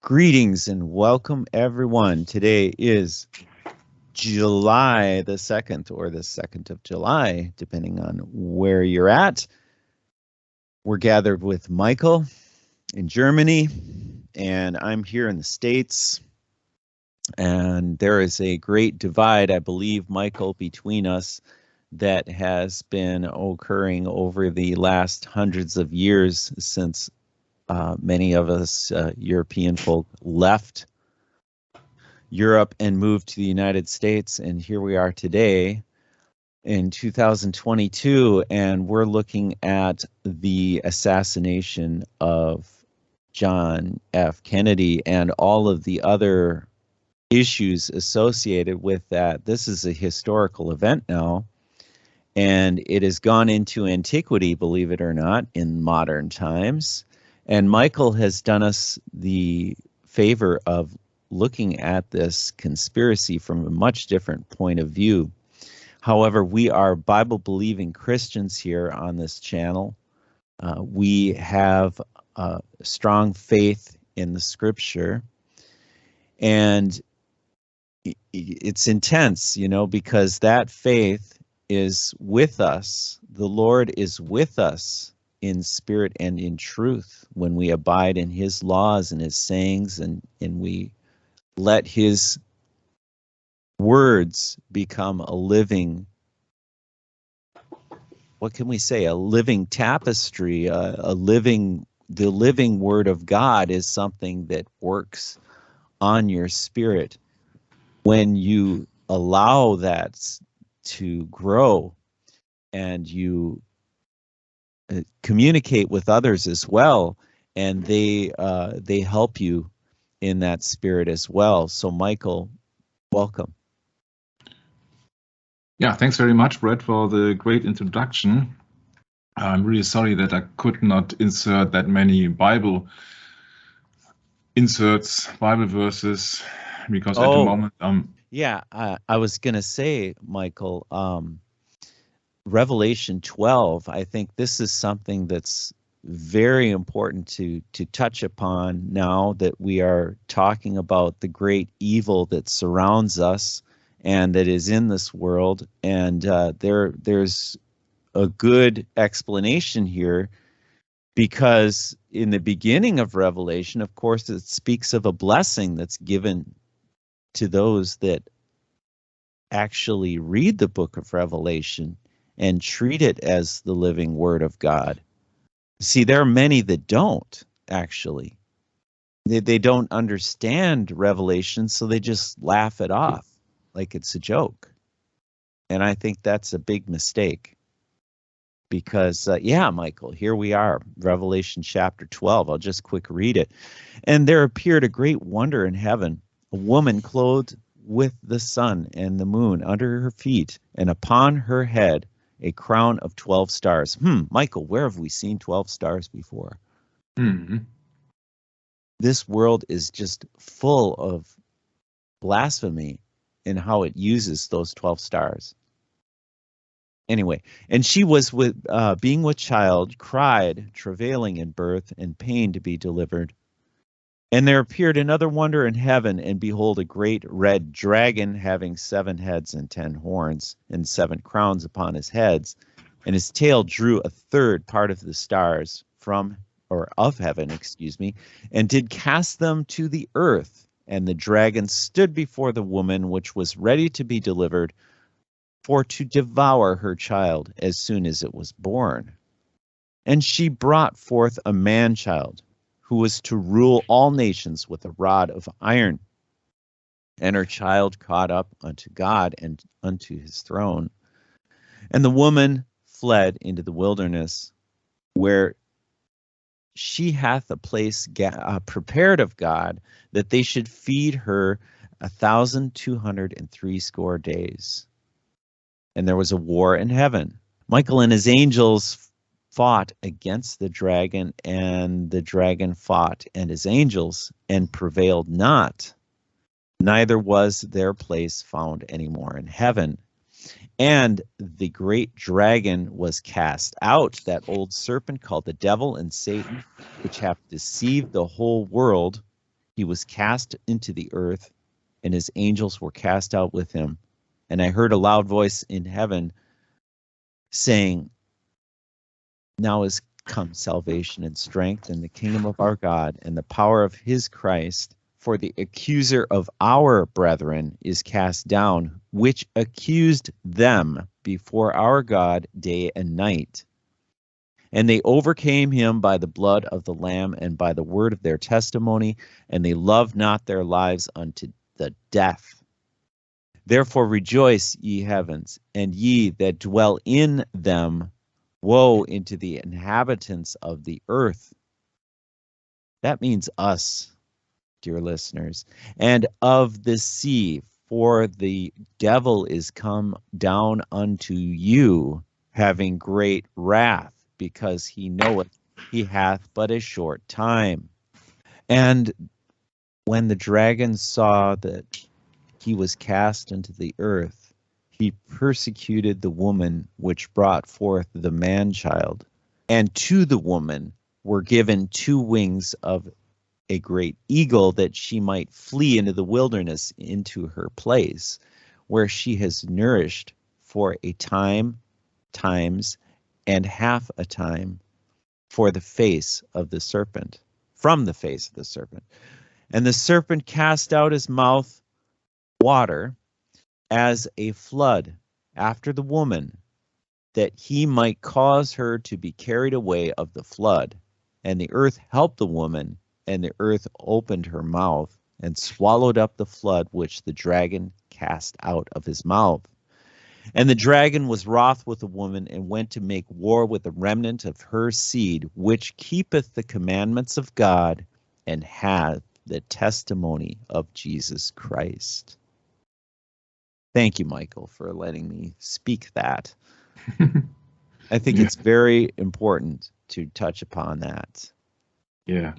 Greetings and welcome, everyone. Today is July the 2nd, or the 2nd of July, depending on where you're at. We're gathered with Michael in Germany, and I'm here in the States. And there is a great divide, I believe, Michael, between us that has been occurring over the last hundreds of years since many of us European folk left Europe and moved to the United States, and here we are today in 2022, and we're looking at the assassination of John F. Kennedy and all of the other issues associated with that. This is a historical event now, and it has gone into antiquity, believe it or not, in modern times. And Michael has done us the favor of looking at this conspiracy from a much different point of view. However, we are Bible-believing Christians here on this channel. We have strong faith in the Scripture, and it's intense, you know, because that faith is with us. The Lord is with us in spirit and in truth when we abide in His laws and His sayings, and we let His words become a living, what can we say, a living tapestry, the living Word of God is something that works on your spirit when you allow that to grow, and you communicate with others as well, and they help you in that spirit as well. So Michael, welcome. Yeah, thanks very much, Brett, for the great introduction. I'm really sorry that I could not insert that many Bible verses, because at the moment I was gonna say, Michael, Revelation 12, I think this is something that's very important to touch upon now that we are talking about the great evil that surrounds us and that is in this world. And there's a good explanation here, because in the beginning of Revelation, of course, it speaks of a blessing that's given to those that actually read the book of Revelation and treat it as the living Word of God. See, there are many that don't, actually. They don't understand Revelation, so they just laugh it off like it's a joke. And I think that's a big mistake. Because, Michael, here we are, Revelation chapter 12. I'll just quick read it. And there appeared a great wonder in heaven, a woman clothed with the sun and the moon under her feet, and upon her head a crown of 12 stars. Michael, where have we seen 12 stars before? Mm-hmm. This world is just full of blasphemy in how it uses those 12 stars. Anyway, and she was being with child, cried, travailing in birth, and pain to be delivered. And there appeared another wonder in heaven, and behold, a great red dragon, having 7 heads and 10 horns, and 7 crowns upon his heads, and his tail drew a third part of the stars of heaven, and did cast them to the earth. And the dragon stood before the woman, which was ready to be delivered, for to devour her child as soon as it was born. And she brought forth a man-child, who was to rule all nations with a rod of iron. And her child caught up unto God and unto his throne. And the woman fled into the wilderness, where she hath a place prepared of God, that they should feed her 1,260 days. And there was a war in heaven. Michael and his angels fought against the dragon, and the dragon fought and his angels, and prevailed not. Neither was their place found any more in heaven. And the great dragon was cast out, that old serpent called the devil and Satan, which hath deceived the whole world. He was cast into the earth, and his angels were cast out with him. And I heard a loud voice in heaven saying, now is come salvation and strength and the kingdom of our God and the power of his Christ. For the accuser of our brethren is cast down, which accused them before our God day and night. And they overcame him by the blood of the Lamb and by the word of their testimony, and they loved not their lives unto the death. Therefore rejoice, ye heavens, and ye that dwell in them. Woe into the inhabitants of the earth. That means us, dear listeners, and of the sea, for the devil is come down unto you, having great wrath, because he knoweth he hath but a short time. And when the dragon saw that he was cast into the earth, he persecuted the woman which brought forth the man-child. And to the woman were given 2 wings of a great eagle, that she might flee into the wilderness, into her place, where she has nourished for a time, times, and half a time, for the face of the serpent, from the face of the serpent. And the serpent cast out his mouth water as a flood after the woman, that he might cause her to be carried away of the flood. And the earth helped the woman, and the earth opened her mouth and swallowed up the flood which the dragon cast out of his mouth. And the dragon was wroth with the woman, and went to make war with the remnant of her seed, which keepeth the commandments of God, and hath the testimony of Jesus Christ. Thank you, Michael, for letting me speak that. I think it's very important to touch upon that. Yeah.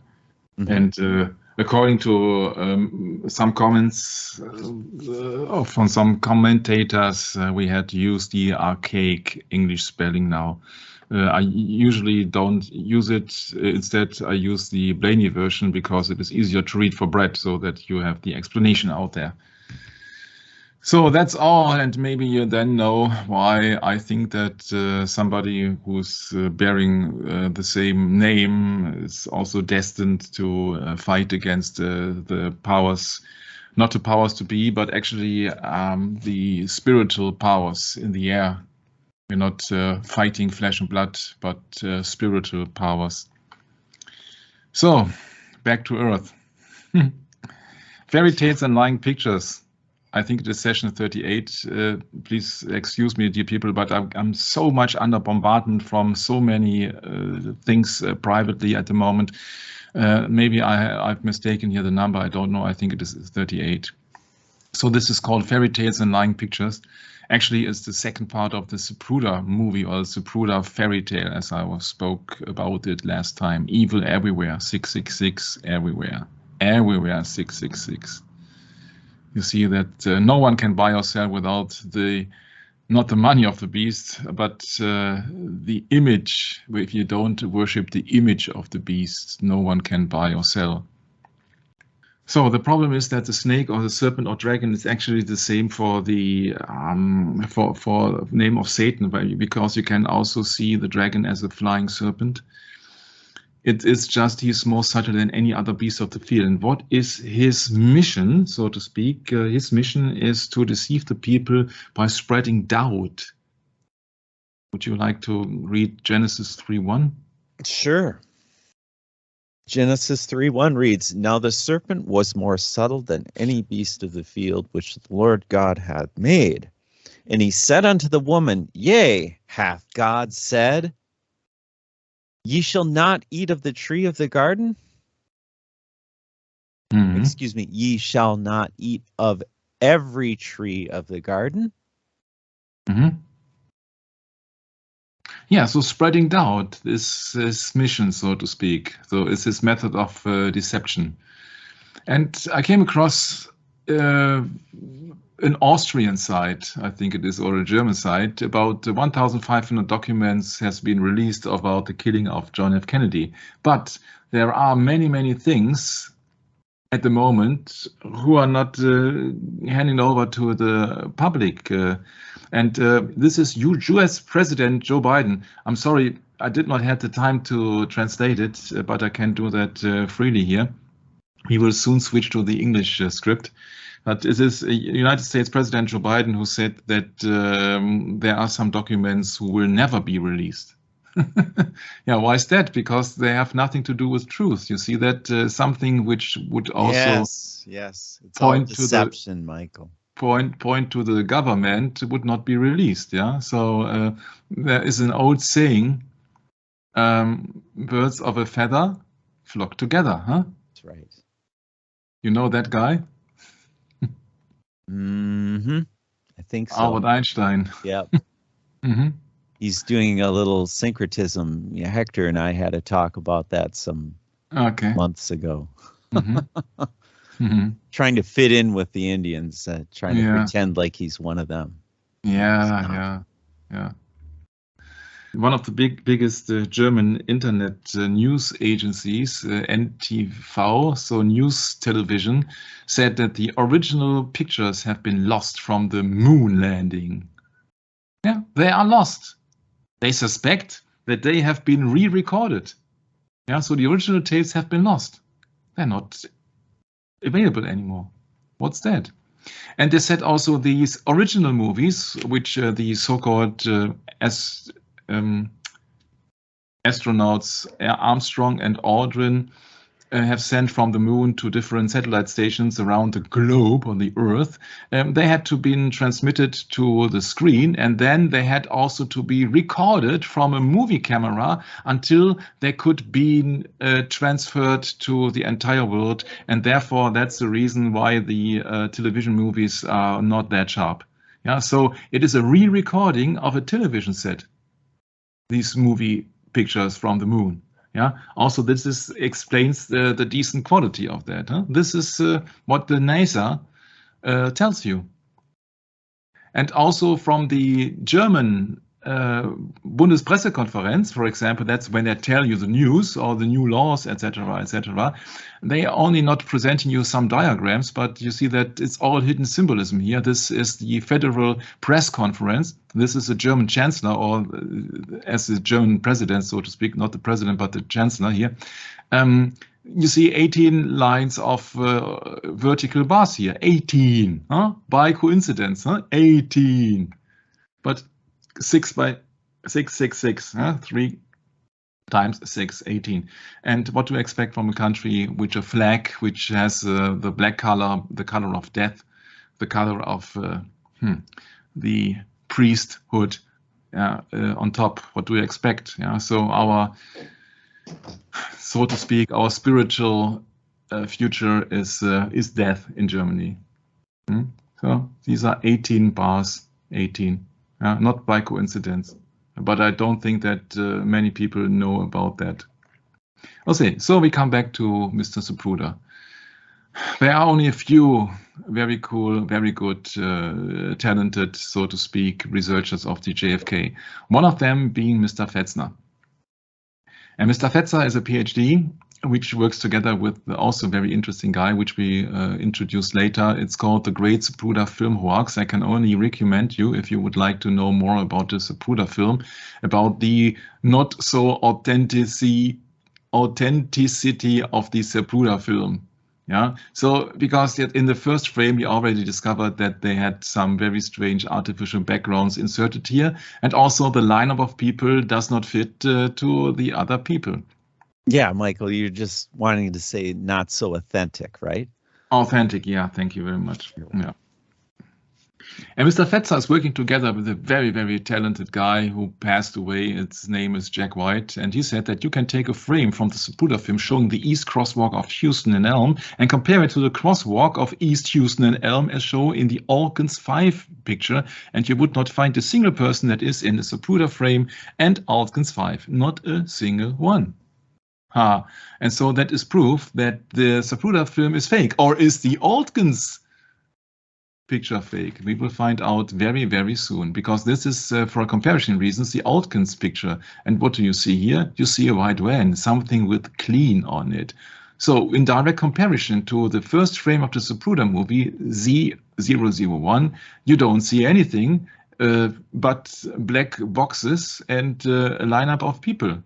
Mhm. And according to some comments from some commentators, we had to use the archaic English spelling now. I usually don't use it. Instead, I use the Blaney version because it is easier to read for Brett, so that you have the explanation out there. So that's all, and maybe you then know why I think that somebody who's bearing the same name is also destined to fight against the powers, not the powers to be, but actually the spiritual powers in the air. We're not fighting flesh and blood, but spiritual powers. So, back to Earth. Fairy tales and lying pictures. I think it is session 38. Please excuse me, dear people, but I'm so much under bombardment from so many things privately at the moment. Maybe I've mistaken here the number. I don't know. I think it is 38. So this is called Fairy Tales and Lying Pictures. Actually, it's the second part of the Zapruder movie, or Zapruder fairy tale, as I spoke about it last time. Evil everywhere, 666 everywhere. Everywhere, 666. You see that no one can buy or sell without not the money of the beast, but the image. If you don't worship the image of the beast, no one can buy or sell. So the problem is that the snake or the serpent or dragon is actually the same for the for name of Satan, because you can also see the dragon as a flying serpent. It is just he's more subtle than any other beast of the field. And what is his mission, so to speak? His mission is to deceive the people by spreading doubt. Would you like to read Genesis 3:1? Sure. Genesis 3:1 reads, Now the serpent was more subtle than any beast of the field which the Lord God hath made. And he said unto the woman, Yea, hath God said, Ye shall not eat of the tree of the garden? Mhm. Excuse me, ye shall not eat of every tree of the garden? Mhm. Yeah, so spreading doubt is his mission, so to speak. So it's his method of deception. And I came across an Austrian site, I think it is, or a German site, about 1,500 documents has been released about the killing of John F. Kennedy. But there are many, many things at the moment who are not handing over to the public. And this is US President Joe Biden. I'm sorry, I did not have the time to translate it, but I can do that freely here. We will soon switch to the English script. But it is United States President Joe Biden who said that there are some documents who will never be released. Yeah, why is that? Because they have nothing to do with truth. You see that something which would also yes, it's point all to deception, Michael. Point to the government would not be released. Yeah, so there is an old saying: "Birds of a feather flock together." Huh? That's right. You know that guy? I think so. Albert Einstein. Yep. Mm-hmm. He's doing a little syncretism. Yeah, Hector and I had a talk about that some months ago. Mm-hmm. Trying to fit in with the Indians, trying to pretend like he's one of them. Yeah. One of the biggest German internet news agencies, NTV, so news television, said that the original pictures have been lost from the moon landing. Yeah, they are lost. They suspect that they have been re-recorded. Yeah, so the original tapes have been lost. They're not available anymore. What's that? And they said also these original movies, which the so-called astronauts Armstrong and Aldrin have sent from the moon to different satellite stations around the globe on the Earth. They had to be transmitted to the screen, and then they had also to be recorded from a movie camera until they could be transferred to the entire world. And therefore, that's the reason why the television movies are not that sharp. Yeah, so it is a re-recording of a television set, these movie pictures from the moon. Yeah. Also, this explains the decent quality of that. Huh? This is what the NASA tells you. And also from the German Bundespressekonferenz, for example, that's when they tell you the news or the new laws, etc., etc. They are only not presenting you some diagrams, but you see that it's all hidden symbolism here. This is the Federal Press Conference. This is the German Chancellor, or as the German president, so to speak, not the president, but the Chancellor here. You see 18 lines of vertical bars here. 18, huh? By coincidence, huh? 18. But 6 by 666, 3 times 6, 18. And what do you expect from a country which a flag which has the black color, the color of death, the color of the priesthood on top? What do you expect? Yeah, so our, so to speak, our spiritual future is death in Germany. So these are 18 bars, 18. Not by coincidence, but I don't think that many people know about that. Okay, so we come back to Mr. Zapruder. There are only a few very cool, very good, talented, so to speak, researchers of the JFK. One of them being Mr. Fetzner. And Mr. Fetzer is a PhD, which works together with also a very interesting guy, which we introduced later. It's called the Great Zapruder Film Hoax. I can only recommend you, if you would like to know more about the Zapruder film, about the not so authenticity of the Zapruder film. Yeah, so because in the first frame we already discovered that they had some very strange artificial backgrounds inserted here, and also the lineup of people does not fit to the other people. Yeah, Michael, you're just wanting to say not so authentic, right? Authentic, yeah, thank you very much. Yeah. And Mr. Fetzer is working together with a very, very talented guy who passed away. His name is Jack White. And he said that you can take a frame from the Zapruder film showing the East Crosswalk of Houston and Elm and compare it to the crosswalk of East Houston and Elm as shown in the Alkins 5 picture. And you would not find a single person that is in the Zapruder frame and Alkins 5. Not a single one. And so that is proof that the Zapruder film is fake. Or is the Alkins picture fake? We will find out very, very soon, because this is, for comparison reasons, the Alkins picture. And what do you see here? You see a white van, something with clean on it. So in direct comparison to the first frame of the Zapruder movie, Z001, you don't see anything but black boxes and a lineup of people.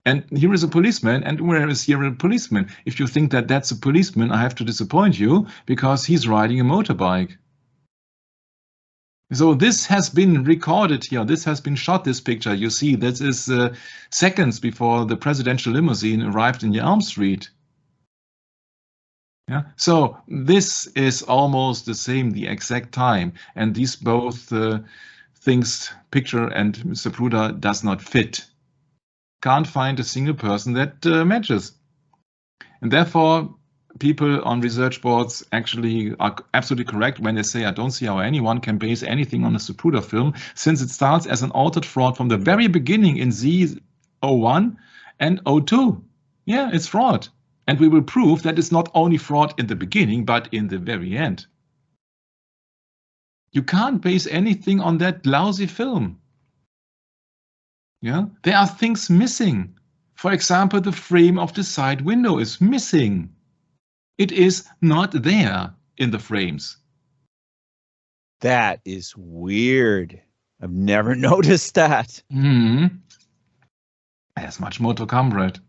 And here is a policeman, and where is here a policeman? If you think that that's a policeman, I have to disappoint you, because he's riding a motorbike. So this has been recorded here. This has been shot, this picture. You see, this is seconds before the presidential limousine arrived in Elm Street. Yeah. So this is almost the same, the exact time. And these both things, picture and Zapruder, does not fit. Can't find a single person that matches. And therefore, people on research boards actually are absolutely correct when they say, I don't see how anyone can base anything on a Zapruder film, since it starts as an altered fraud from the very beginning in Z01 and 02. Yeah, it's fraud. And we will prove that it's not only fraud in the beginning, but in the very end. You can't base anything on that lousy film. Yeah, there are things missing. For example, the frame of the side window is missing. It is not there in the frames. That is weird. I've never noticed that. There's much more to come, Brett.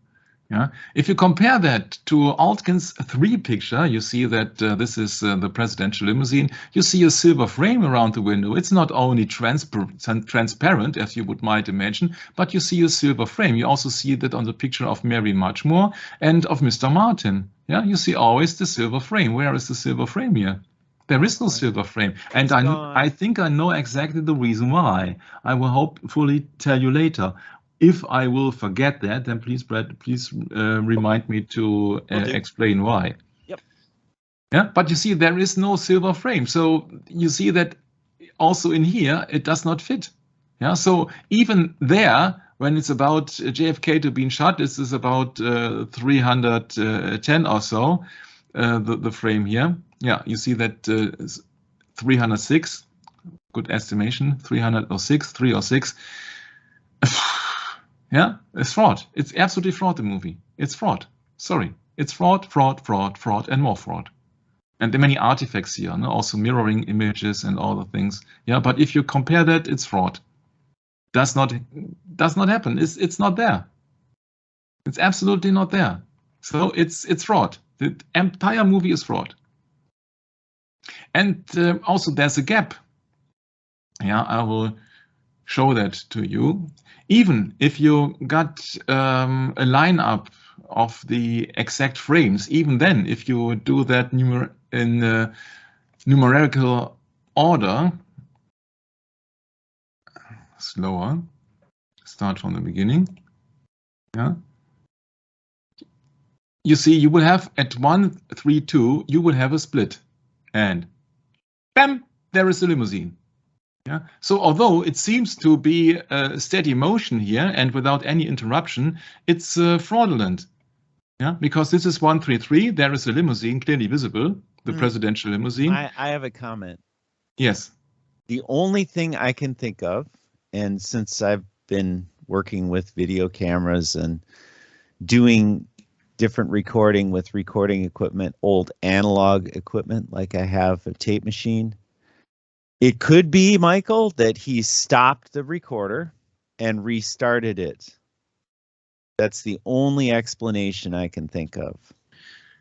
Yeah. If you compare that to Altgen's 3 picture, you see that this is the presidential limousine. You see a silver frame around the window. It's not only transparent, as you might imagine, but you see a silver frame. You also see that on the picture of Mary Muchmore and of Mr. Martin. Yeah, you see always the silver frame. Where is the silver frame here? There is no silver frame. And I think I know exactly the reason why. I will hopefully tell you later. If I will forget that, then please, Brad, please remind me to explain why. Yep. Yeah, but you see, there is no silver frame. So you see that also in here, it does not fit. Yeah, so even there, when it's about JFK to being shot, this is about 310 or so, the frame here. Yeah, you see that 306, good estimation, 306, 306. Yeah, it's fraud. It's absolutely fraud, the movie. It's fraud. Sorry. It's fraud, fraud, fraud, fraud, and more fraud. And there are many artifacts here, no? Also mirroring images and all the things. Yeah, but if you compare that, it's fraud. Does not happen. It's not there. It's absolutely not there. So it's fraud. The entire movie is fraud. And also there's a gap. Yeah, I will show that to you. Even if you got a lineup of the exact frames, even then, if you do that in numerical order, slower, start from the beginning. Yeah. You see, you will have at 132, you will have a split, and bam, there is the limousine. Yeah. So although it seems to be a steady motion here and without any interruption, it's fraudulent. Yeah, because this is 133. There is a limousine clearly visible, the presidential limousine. I have a comment. Yes. The only thing I can think of, and since I've been working with video cameras and doing different recording with recording equipment, old analog equipment, like I have a tape machine, it could be, Michael, that he stopped the recorder and restarted it. That's the only explanation I can think of.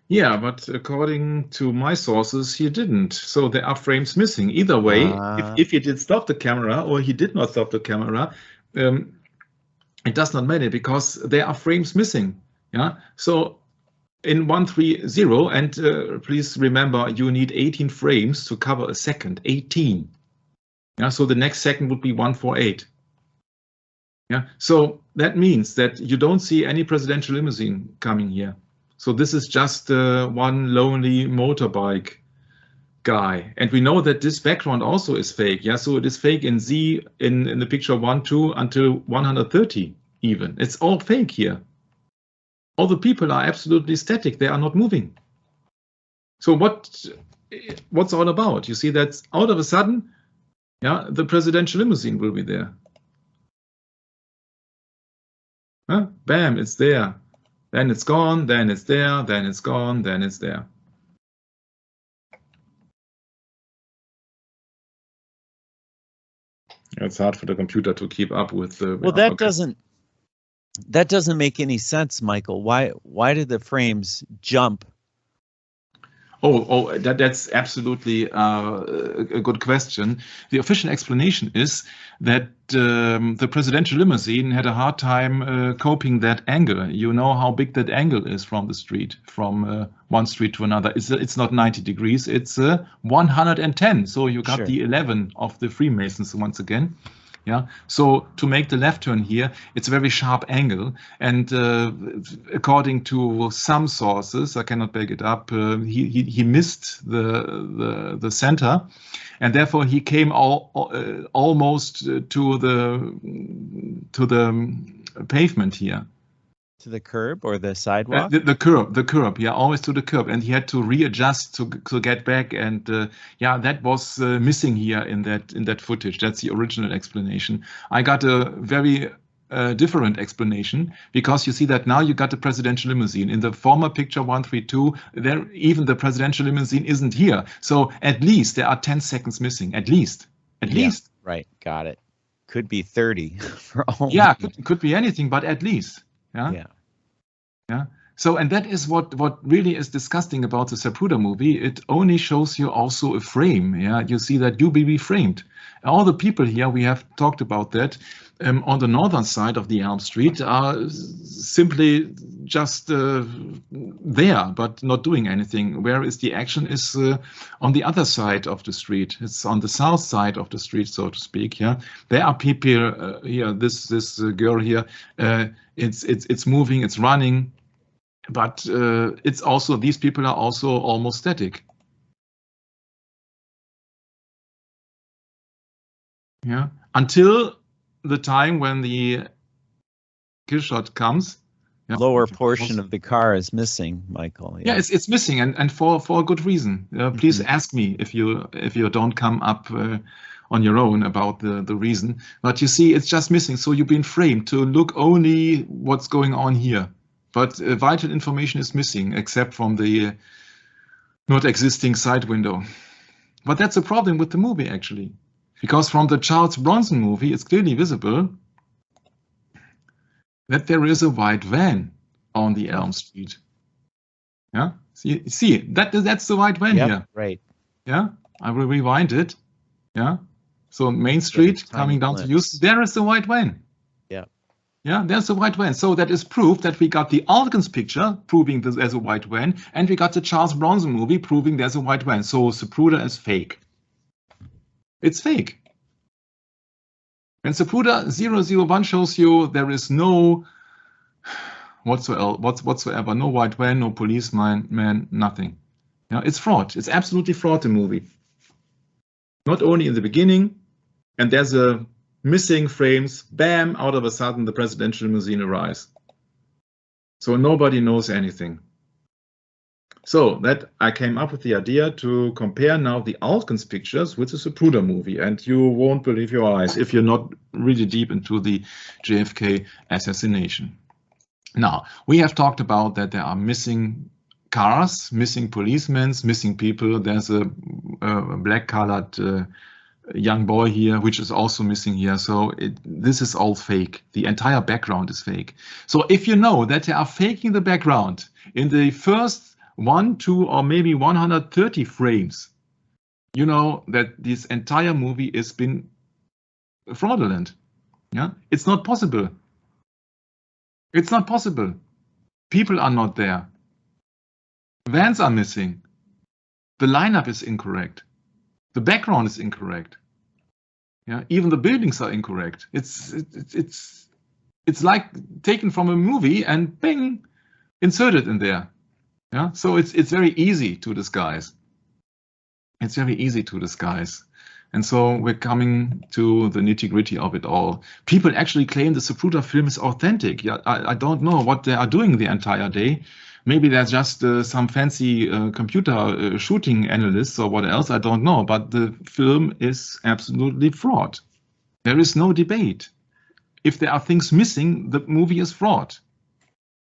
Yeah, but according to my sources, he didn't. So there are frames missing. Either way, if he did stop the camera or he did not stop the camera, it does not matter because there are frames missing. Yeah. So in 130, and please remember, you need 18 frames to cover a second. 18. Yeah. So the next second would be 148. Yeah. So that means that you don't see any presidential limousine coming here. So this is just one lonely motorbike guy. And we know that this background also is fake. Yeah, so it is fake in Z in the picture 1, 2 until 130 even. It's all fake here. All the people are absolutely static. They are not moving. So what's all about? You see that out of a sudden, yeah, the presidential limousine will be there. Huh? Bam, it's there. Then it's gone, then it's there, then it's gone, then it's there. It's hard for the computer to keep up with the. Well, that doesn't make any sense, Michael. Why did the frames jump? That's absolutely a good question. The official explanation is that the presidential limousine had a hard time coping that angle. You know how big that angle is from the street, from one street to another. It's not 90 degrees, it's 110. So you got the 11 of the Freemasons once again. Yeah. So to make the left turn here, it's a very sharp angle, and according to some sources, I cannot back it up, he missed the center, and therefore he came almost to the pavement here. To the curb or the sidewalk? The curb, yeah, always to the curb, and he had to readjust to get back, and yeah, that was missing here in that footage. That's the original explanation. I got a very different explanation, because you see that now you got the presidential limousine. In the former picture 132, there even the presidential limousine isn't here. So at least there are 10 seconds missing. At least. Right, got it. Could be 30 for all. Yeah, could be anything, but at least. Yeah. So, and that is what really is disgusting about the Zapruder movie. It only shows you also a frame. Yeah, you see that you be framed. All the people here, we have talked about that, on the northern side of the Elm Street are simply just there, but not doing anything. Whereas the action is on the other side of the street. It's on the south side of the street, so to speak. Yeah, there are people here. This girl here. It's moving. It's running. But it's also, these people are also almost static. Yeah, until the time when the kill shot comes. Yeah. Lower portion of the car is missing, Michael. Yeah, it's missing, and for a good reason. Please ask me if you don't come up on your own about the reason. But you see, it's just missing. So you've been framed to look only what's going on here. But vital information is missing, except from the not existing side window. But that's a problem with the movie, actually. Because from the Charles Bronson movie, it's clearly visible that there is a white van on the Elm Street. Yeah, see that's the white van here. Right. Yeah, I will rewind it. Yeah, so Main Street coming down to Houston, there is the white van. Yeah, there's a white van. So that is proof that we got the Alkins picture proving there's a white van, and we got the Charles Bronson movie proving there's a white van. So Zapruder is fake. It's fake. And Zapruder 001 shows you there is no whatsoever, no white van, no policeman, nothing. Yeah, it's fraud. It's absolutely fraud, the movie. Not only in the beginning, and there's a missing frames, bam, out of a sudden the presidential limousine arrives. So nobody knows anything. So that I came up with the idea to compare now the Alkins pictures with the Zapruder movie, and you won't believe your eyes if you're not really deep into the JFK assassination. Now, we have talked about that there are missing cars, missing policemen, missing people. There's a black-colored young boy here, which is also missing here. So this is all fake. The entire background is fake. So if you know that they are faking the background in the first 1, 2, or maybe 130 frames, you know that this entire movie has been fraudulent. Yeah, it's not possible. It's not possible. People are not there. Vans are missing. The lineup is incorrect. The background is incorrect. Yeah, even the buildings are incorrect. It's like taken from a movie and bang, inserted in there. Yeah, so it's very easy to disguise. It's very easy to disguise. And so we're coming to the nitty-gritty of it all. People actually claim the Zapruder film is authentic. Yeah, I don't know what they are doing the entire day. Maybe there's just some fancy computer shooting analysts or what else, I don't know. But the film is absolutely fraud. There is no debate. If there are things missing, the movie is fraud.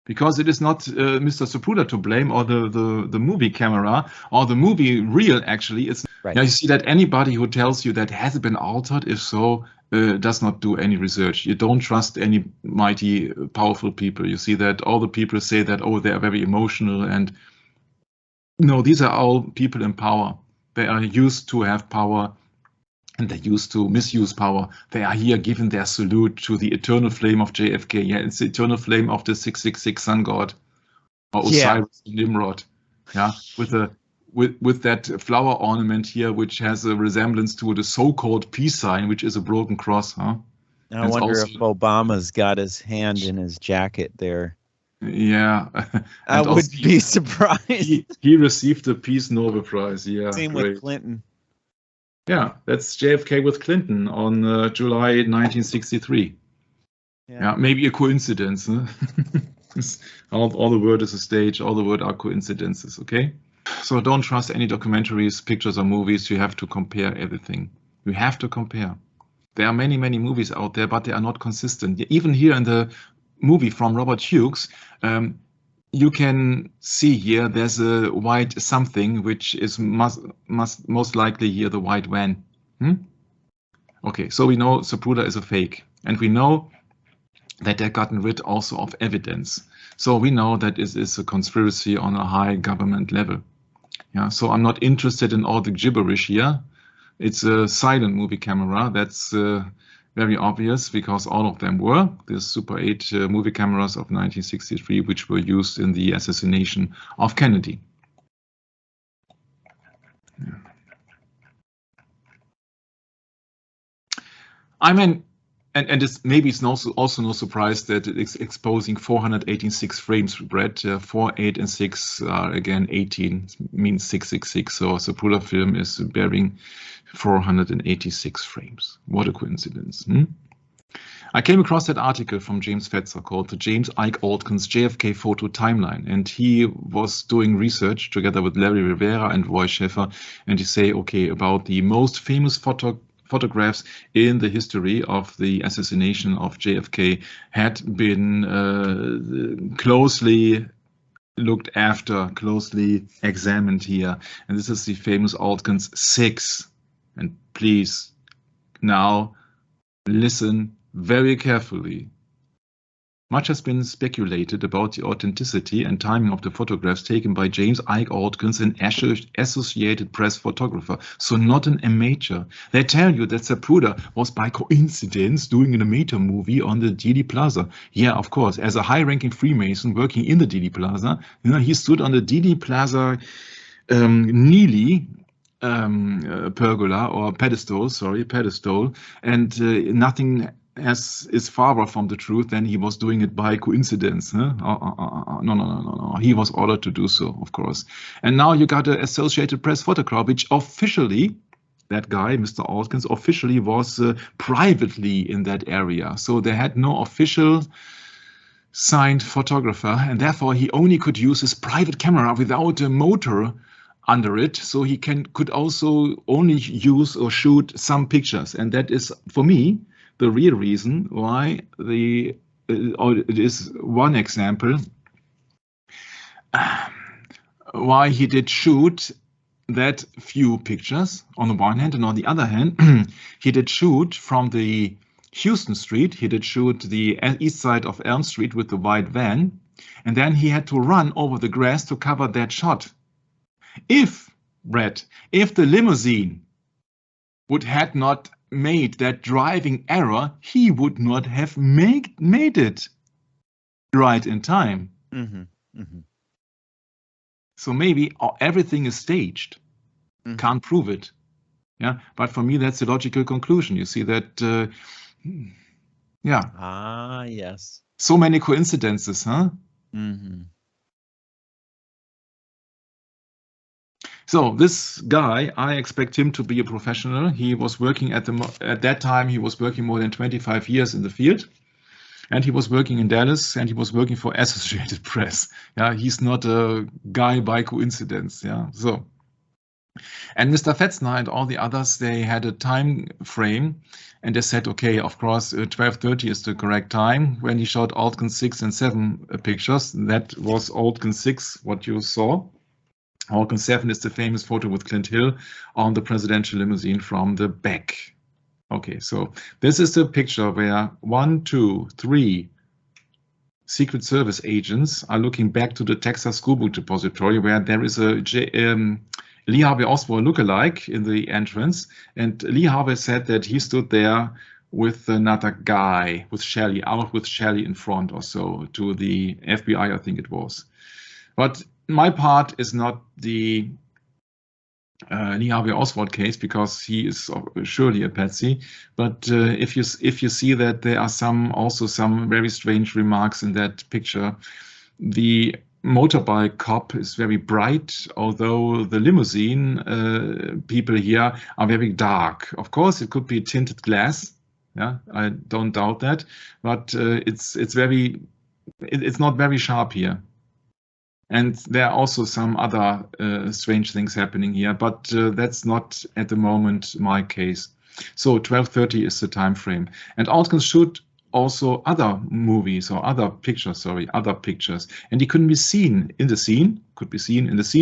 because it is not Mr. Zapruder to blame, or the movie camera, or the movie reel. Actually, it's Right. you see that anybody who tells you that has it been altered, if so, does not do any research. You don't trust any mighty, powerful people. You see that all the people say that, oh, they are very emotional, and no, these are all people in power. They are used to have power, and they used to misuse power. They are here giving their salute to the eternal flame of JFK. Yeah, it's the eternal flame of the 666 sun god, or Osiris Nimrod. Yeah, with that flower ornament here, which has a resemblance to the so-called peace sign, which is a broken cross. Huh? I wonder if Obama's got his hand in his jacket there. Yeah, I would be surprised. He received the Peace Nobel Prize. Yeah, same great. with Clinton. Yeah, that's JFK with Clinton on July 1963. Yeah, maybe a coincidence. Huh? all the world is a stage. All the world are coincidences. Okay, so don't trust any documentaries, pictures, or movies. You have to compare everything. You have to compare. There are many movies out there, but they are not consistent. Even here in the movie from Robert Hughes, you can see here there's a white something, which is most likely here the white van. Okay, so we know Zapruder is a fake, and we know that they've gotten rid also of evidence. So we know that it is a conspiracy on a high government level. Yeah, so I'm not interested in all the gibberish here. It's a silent movie camera. That's very obvious, because all of them were the Super 8 movie cameras of 1963, which were used in the assassination of Kennedy. Yeah. I mean, and it's also no surprise that it's exposing 486 frames, Brett. 4, 8, and 6 are again 18, means 666. So Zapruder film is bearing 486 frames. What a coincidence. I came across that article from James Fetzer called the James Ike Aldkins JFK Photo Timeline, and he was doing research together with Larry Rivera and Roy Sheffer, and he say, okay, about the most famous photographs in the history of the assassination of JFK had been closely looked after, closely examined here, and this is the famous Aldkins 6. And please now listen very carefully. Much has been speculated about the authenticity and timing of the photographs taken by James Ike Aldkins, an Associated Press photographer, so not an amateur. They tell you that Zapruder was by coincidence doing an amateur movie on the Dealey Plaza. Yeah, of course, as a high-ranking Freemason working in the Dealey Plaza, he stood on the Dealey Plaza Neely pergola, or pedestal, and nothing is farther from the truth than he was doing it by coincidence. Huh? No. He was ordered to do so, of course. And now you got an Associated Press photograph, which officially, that guy, Mr. Aldkins, officially was privately in that area. So they had no official signed photographer, and therefore he only could use his private camera without a motor under it, so he could also only use or shoot some pictures. And that is, for me, the real reason why it is one example why he did shoot that few pictures on the one hand, and on the other hand, he did shoot from the Houston Street, he did shoot the east side of Elm Street with the white van, and then he had to run over the grass to cover that shot. If the limousine had not made that driving error, he would not have made it right in time. So maybe everything is staged. Can't prove it. Yeah, but for me, that's the logical conclusion. You see that, yeah. Ah, yes. So many coincidences, huh? So this guy, I expect him to be a professional. He was working at that time, he was working more than 25 years in the field. And he was working in Dallas, and he was working for Associated Press. Yeah, he's not a guy by coincidence. Yeah, so And Mr. Fetzner and all the others, they had a time frame, and they said, okay, of course, 12:30 is the correct time when he shot Altgen 6 and 7 pictures. That was Altgen 6, what you saw. Altgen 7 is the famous photo with Clint Hill on the presidential limousine from the back. Okay, so this is the picture where 1, 2, 3 Secret Service agents are looking back to the Texas School Book Depository, where there is a Lee Harvey Oswald lookalike in the entrance, and Lee Harvey said that he stood there with another guy, with Shelley, out with Shelley in front or so, to the FBI, I think it was. But my part is not the Lee Harvey Oswald case, because he is surely a patsy. But if you see that there are also some very strange remarks in that picture, the motorbike cop is very bright, although the limousine people here are very dark. Of course, it could be tinted glass. Yeah, I don't doubt that, but it's not very sharp here. And there are also some other strange things happening here, but that's not at the moment my case. So 12:30 is the time frame. And Altgen shoot also other movies or other pictures, and he couldn't be seen in the scene,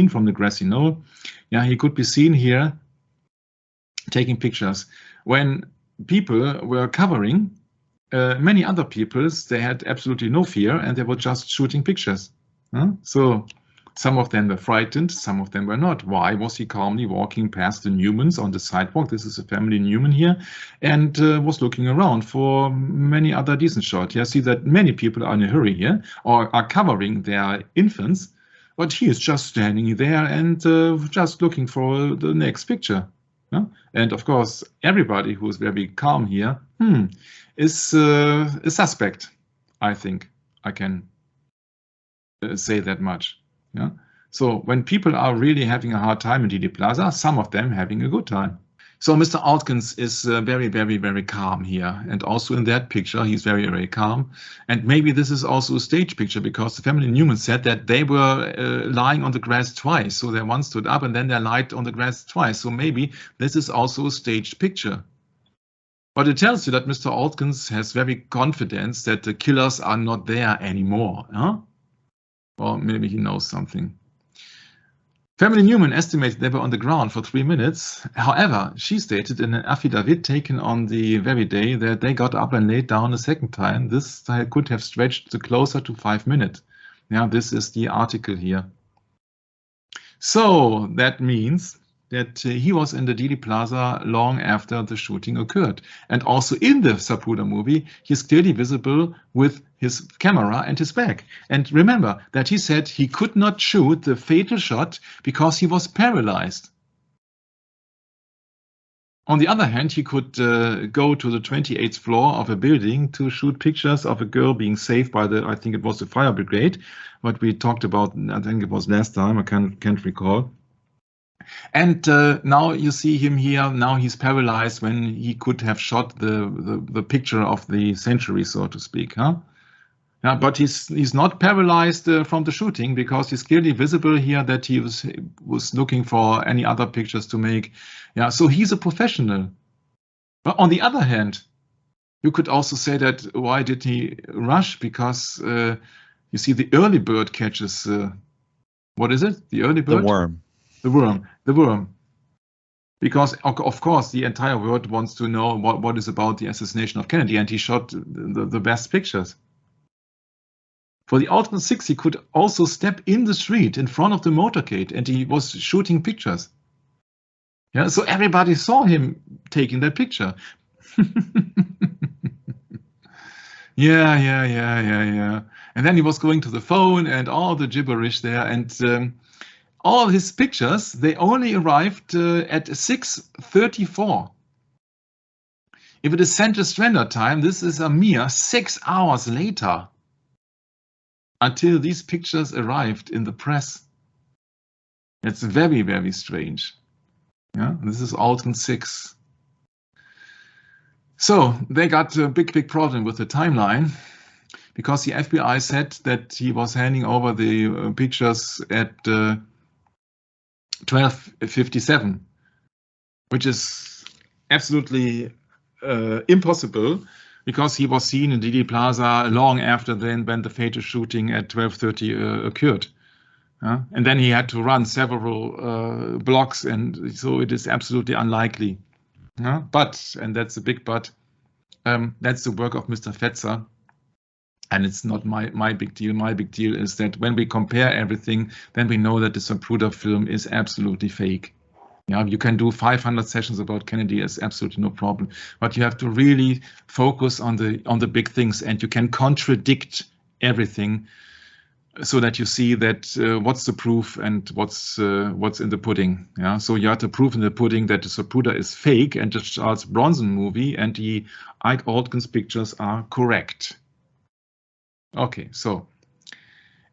from the grassy knoll. Yeah, he could be seen here taking pictures. When people were covering, many other people, they had absolutely no fear, and they were just shooting pictures. So some of them were frightened, some of them were not. Why was he calmly walking past the Newmans on the sidewalk? This is a family Newman here, and was looking around for many other decent shots. Yeah, see that many people are in a hurry here, or are covering their infants, but he is just standing there and just looking for the next picture. Yeah? And of course, everybody who is very calm here is a suspect. I think I can say that much. Yeah. So when people are really having a hard time in Dealey Plaza, some of them having a good time. So Mr. Altgens is very, very, very calm here. And also in that picture, he's very, very calm. And maybe this is also a stage picture, because the family Newman said that they were lying on the grass twice. So they once stood up and then they lied on the grass twice. So maybe this is also a staged picture. But it tells you that Mr. Altgens has very confidence that the killers are not there anymore. Huh? Or maybe he knows something. Family Newman estimated they were on the ground for 3 minutes. However, she stated in an affidavit taken on the very day that they got up and laid down a second time. This could have stretched closer to 5 minutes. Yeah, this is the article here. So that means that he was in the Dealey Plaza long after the shooting occurred. And also in the Zapruder movie, he's clearly visible with his camera and his bag. And remember that he said he could not shoot the fatal shot because he was paralyzed. On the other hand, he could go to the 28th floor of a building to shoot pictures of a girl being saved by I think it was the fire brigade, what we talked about, I think it was last time, I can't recall. And now you see him here. Now he's paralyzed when he could have shot the picture of the century, so to speak. Huh? Yeah, but he's not paralyzed from the shooting, because he's clearly visible here that he was looking for any other pictures to make. Yeah, so he's a professional. But on the other hand, you could also say that why did he rush? Because you see the early bird catches. What is it? The early bird. The worm. The worm. Because, of course, the entire world wants to know what is about the assassination of Kennedy, and he shot the best pictures. For the Altgen 6, he could also step in the street in front of the motorcade, and he was shooting pictures. Yeah, so everybody saw him taking that picture. Yeah. And then he was going to the phone and all the gibberish there, and all his pictures, they only arrived at 6:34. If it is Central Standard Time, this is a mere 6 hours later until these pictures arrived in the press. It's very, very strange. Yeah, this is Altgen 6. So they got a big problem with the timeline, because the FBI said that he was handing over the pictures at 12:57, which is absolutely impossible, because he was seen in Dealey Plaza long after then, when the fatal shooting at 12:30 occurred. And then he had to run several blocks, and so it is absolutely unlikely. But, and that's a big but, that's the work of Mr. Fetzer, and it's not my big deal. My big deal is that when we compare everything, then we know that the Zapruder film is absolutely fake. You can do 500 sessions about Kennedy, is absolutely no problem, but you have to really focus on the big things, and you can contradict everything, so that you see that what's the proof and what's in the pudding. So you have to prove in the pudding that the Zapruder is fake and the Charles Bronson movie and the Ike Aldkins pictures are correct. Okay, so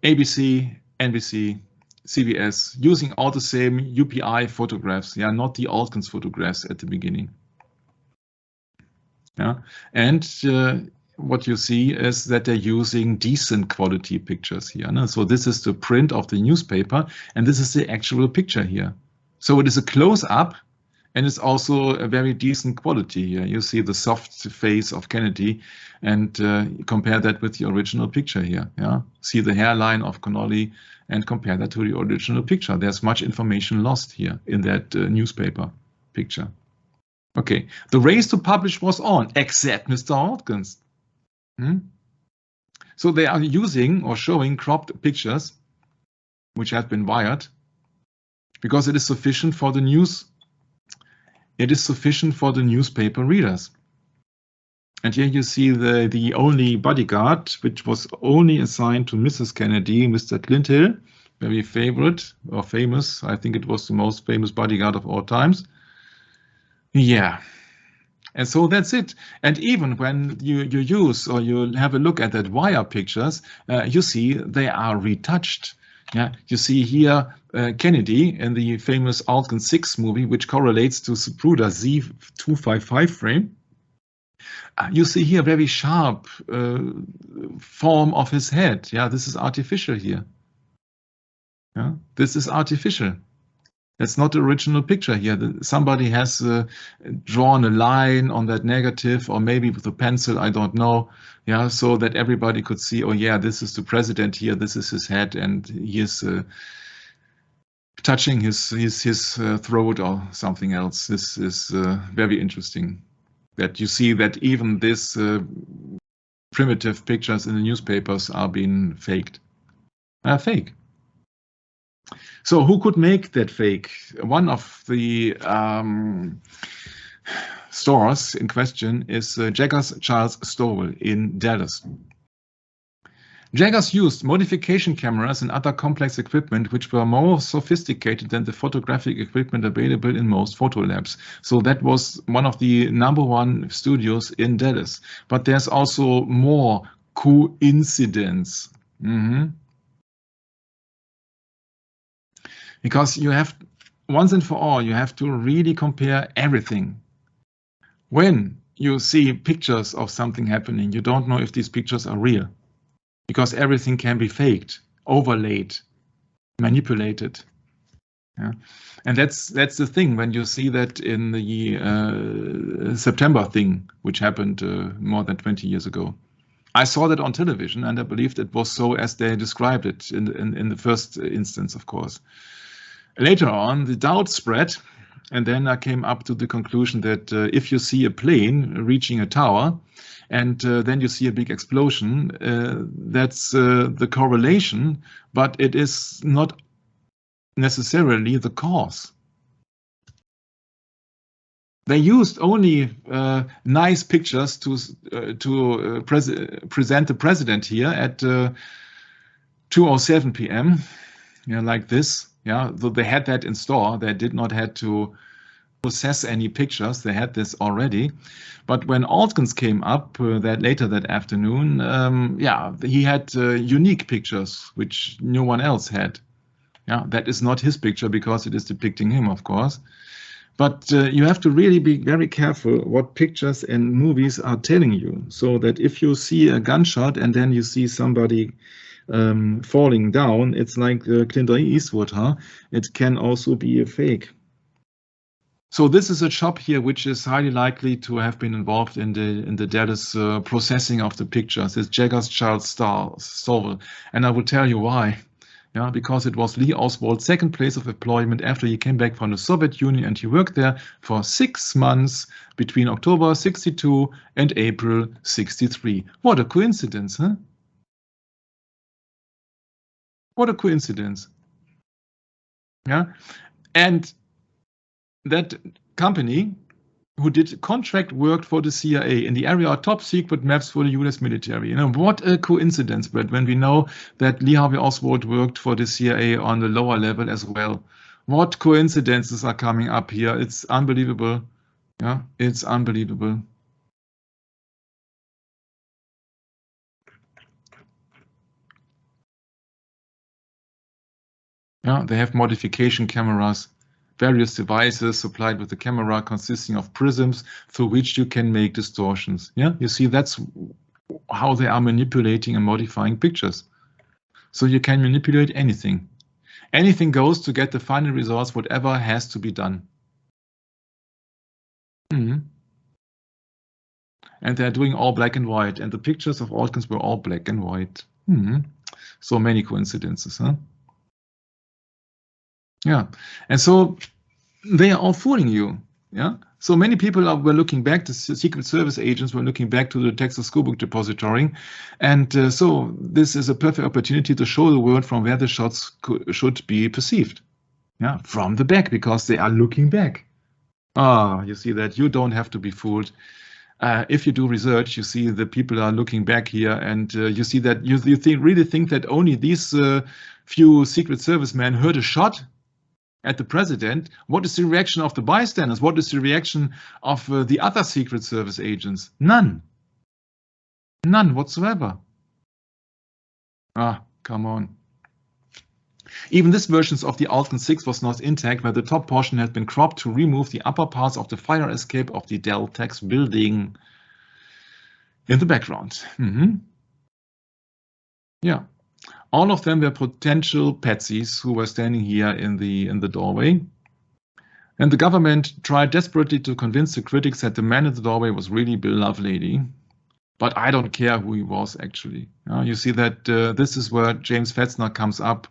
ABC, NBC, CBS, using all the same UPI photographs, not the Aldkins photographs at the beginning. And what you see is that they're using decent quality pictures here. So this is the print of the newspaper, and this is the actual picture here. So it is a close-up, and it's also a very decent quality here. You see the soft face of Kennedy, and compare that with the original picture here. See the hairline of Connolly, and compare that to the original picture. There's much information lost here in that newspaper picture. Okay, the race to publish was on, except Mr. Aldkins. So they are using or showing cropped pictures which have been wired, because it is sufficient for the news. It is sufficient for the newspaper readers. And here you see the only bodyguard, which was only assigned to Mrs. Kennedy, Mr. Clinthill, very favorite or famous. I think it was the most famous bodyguard of all times. And so that's it. And even when you use or you have a look at that wire pictures, you see they are retouched. You see here Kennedy in the famous Aldkins 6 movie, which correlates to Zapruder Z255 frame. You see here very sharp form of his head. This is artificial here. This is artificial. That's not the original picture here. Somebody has drawn a line on that negative, or maybe with a pencil, I don't know. So that everybody could see, oh yeah, this is the president here, this is his head, and he is touching his throat or something else. This is very interesting, that you see that even this primitive pictures in the newspapers are being faked. Fake. So who could make that fake? One of the stores in question is Jaggers Charles Stowell in Dallas. Jaggers used modification cameras and other complex equipment which were more sophisticated than the photographic equipment available in most photo labs. So that was one of the #1 studios in Dallas. But there's also more coincidence. Because you have, once and for all, you have to really compare everything. When you see pictures of something happening, you don't know if these pictures are real, because everything can be faked, overlaid, manipulated. And that's the thing when you see that in the September thing, which happened more than 20 years ago. I saw that on television, and I believed it was so as they described it in the first instance, of course. Later on, the doubt spread, and then I came up to the conclusion that if you see a plane reaching a tower, and then you see a big explosion, that's the correlation, but it is not necessarily the cause. They used only nice pictures to present the president here at 2:07 p.m. Like this. Though they had that in store, they did not have to process any pictures. They had this already. But when Aldkins came up later that afternoon, he had unique pictures which no one else had. That is not his picture because it is depicting him, of course. But you have to really be very careful what pictures and movies are telling you, so that if you see a gunshot and then you see somebody falling down. It's like Clint Eastwood, huh? It can also be a fake. So this is a shop here which is highly likely to have been involved in the Dallas processing of the pictures. It's Jagger's Charles Stovall, and I will tell you why. Yeah, because it was Lee Oswald's second place of employment after he came back from the Soviet Union, and he worked there for 6 months between October 62 and April 63. What a coincidence, huh? What a coincidence. Yeah, and that company who did contract work for the CIA in the area of top secret maps for the US military. You know, what a coincidence, but when we know that Lee Harvey Oswald worked for the CIA on the lower level as well. What coincidences are coming up here? It's unbelievable. Yeah, it's unbelievable. Yeah, they have modification cameras, various devices supplied with the camera consisting of prisms through which you can make distortions. Yeah, you see, that's how they are manipulating and modifying pictures. So you can manipulate anything. Anything goes to get the final results, whatever has to be done. And they're doing all black and white, and the pictures of Altkins were all black and white. So many coincidences, huh? Yeah, and so they are all fooling you. Yeah, so many people were looking back. The Secret Service agents were looking back to the Texas School Book Depository, and so this is a perfect opportunity to show the world from where the shots should be perceived. Yeah, from the back, because they are looking back. You see that you don't have to be fooled. If you do research, you see the people are looking back here, and you see that you really think that only these few Secret Service men heard a shot at the president. What is the reaction of the bystanders? What is the reaction of the other Secret Service agents? None. None whatsoever. Come on. Even this version of the Altkin 6 was not intact, where the top portion had been cropped to remove the upper parts of the fire escape of the Dell Tech's building in the background. Yeah. All of them were potential patsies who were standing here in the doorway. And the government tried desperately to convince the critics that the man in the doorway was really Bill Lovelady. But I don't care who he was, actually. You see that this is where James Fetzner comes up.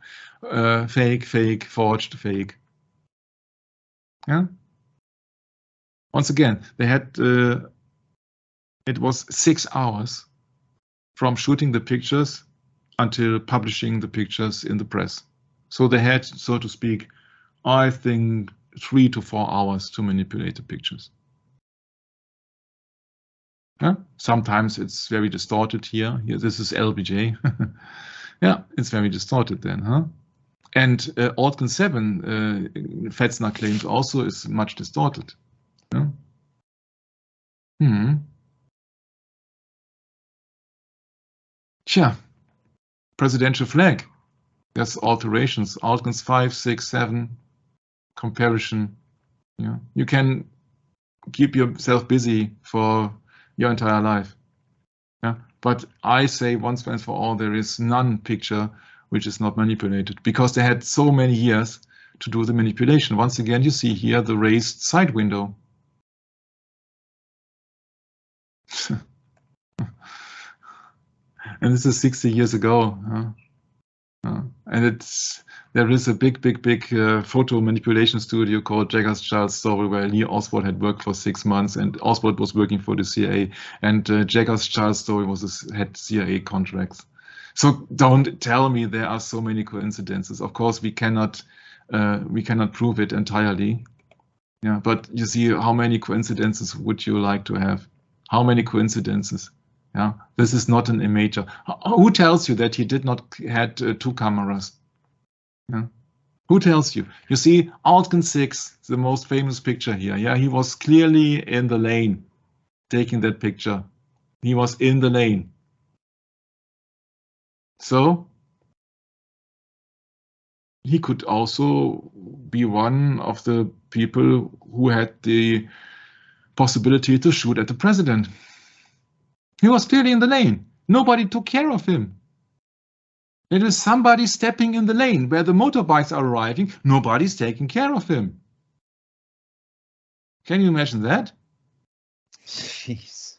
Fake, fake, forged, fake. Yeah. Once again, they had, it was 6 hours from shooting the pictures until publishing the pictures in the press. So they had, so to speak, I think 3 to 4 hours to manipulate the pictures. Yeah? Sometimes it's very distorted here. Here, this is LBJ. Yeah, it's very distorted then, huh? And Altkin 7, Fetzner claims, also is much distorted. Yeah? Tja. Presidential flag. There's alterations. Altkins 5, 6, 7. Comparison. Yeah. You can keep yourself busy for your entire life. Yeah. But I say once and for all, there is none picture which is not manipulated, because they had so many years to do the manipulation. Once again, you see here the raised side window. And this is 60 years ago. And there is a big photo manipulation studio called Jagger's Charles Stovall, where Lee Oswald had worked for 6 months, and Oswald was working for the CIA, and Jagger's Charles Stovall had CIA contracts. So don't tell me there are so many coincidences. Of course, we cannot prove it entirely. Yeah, but you see, how many coincidences would you like to have? How many coincidences? Yeah, this is not an amateur. Who tells you that he did not had 2 cameras? Yeah. Who tells you? You see, Altkin 6, the most famous picture here. Yeah, he was clearly in the lane taking that picture. He was in the lane. So he could also be one of the people who had the possibility to shoot at the president. He was clearly in the lane. Nobody took care of him. It is somebody stepping in the lane where the motorbikes are arriving. Nobody's taking care of him. Can you imagine that? Jeez.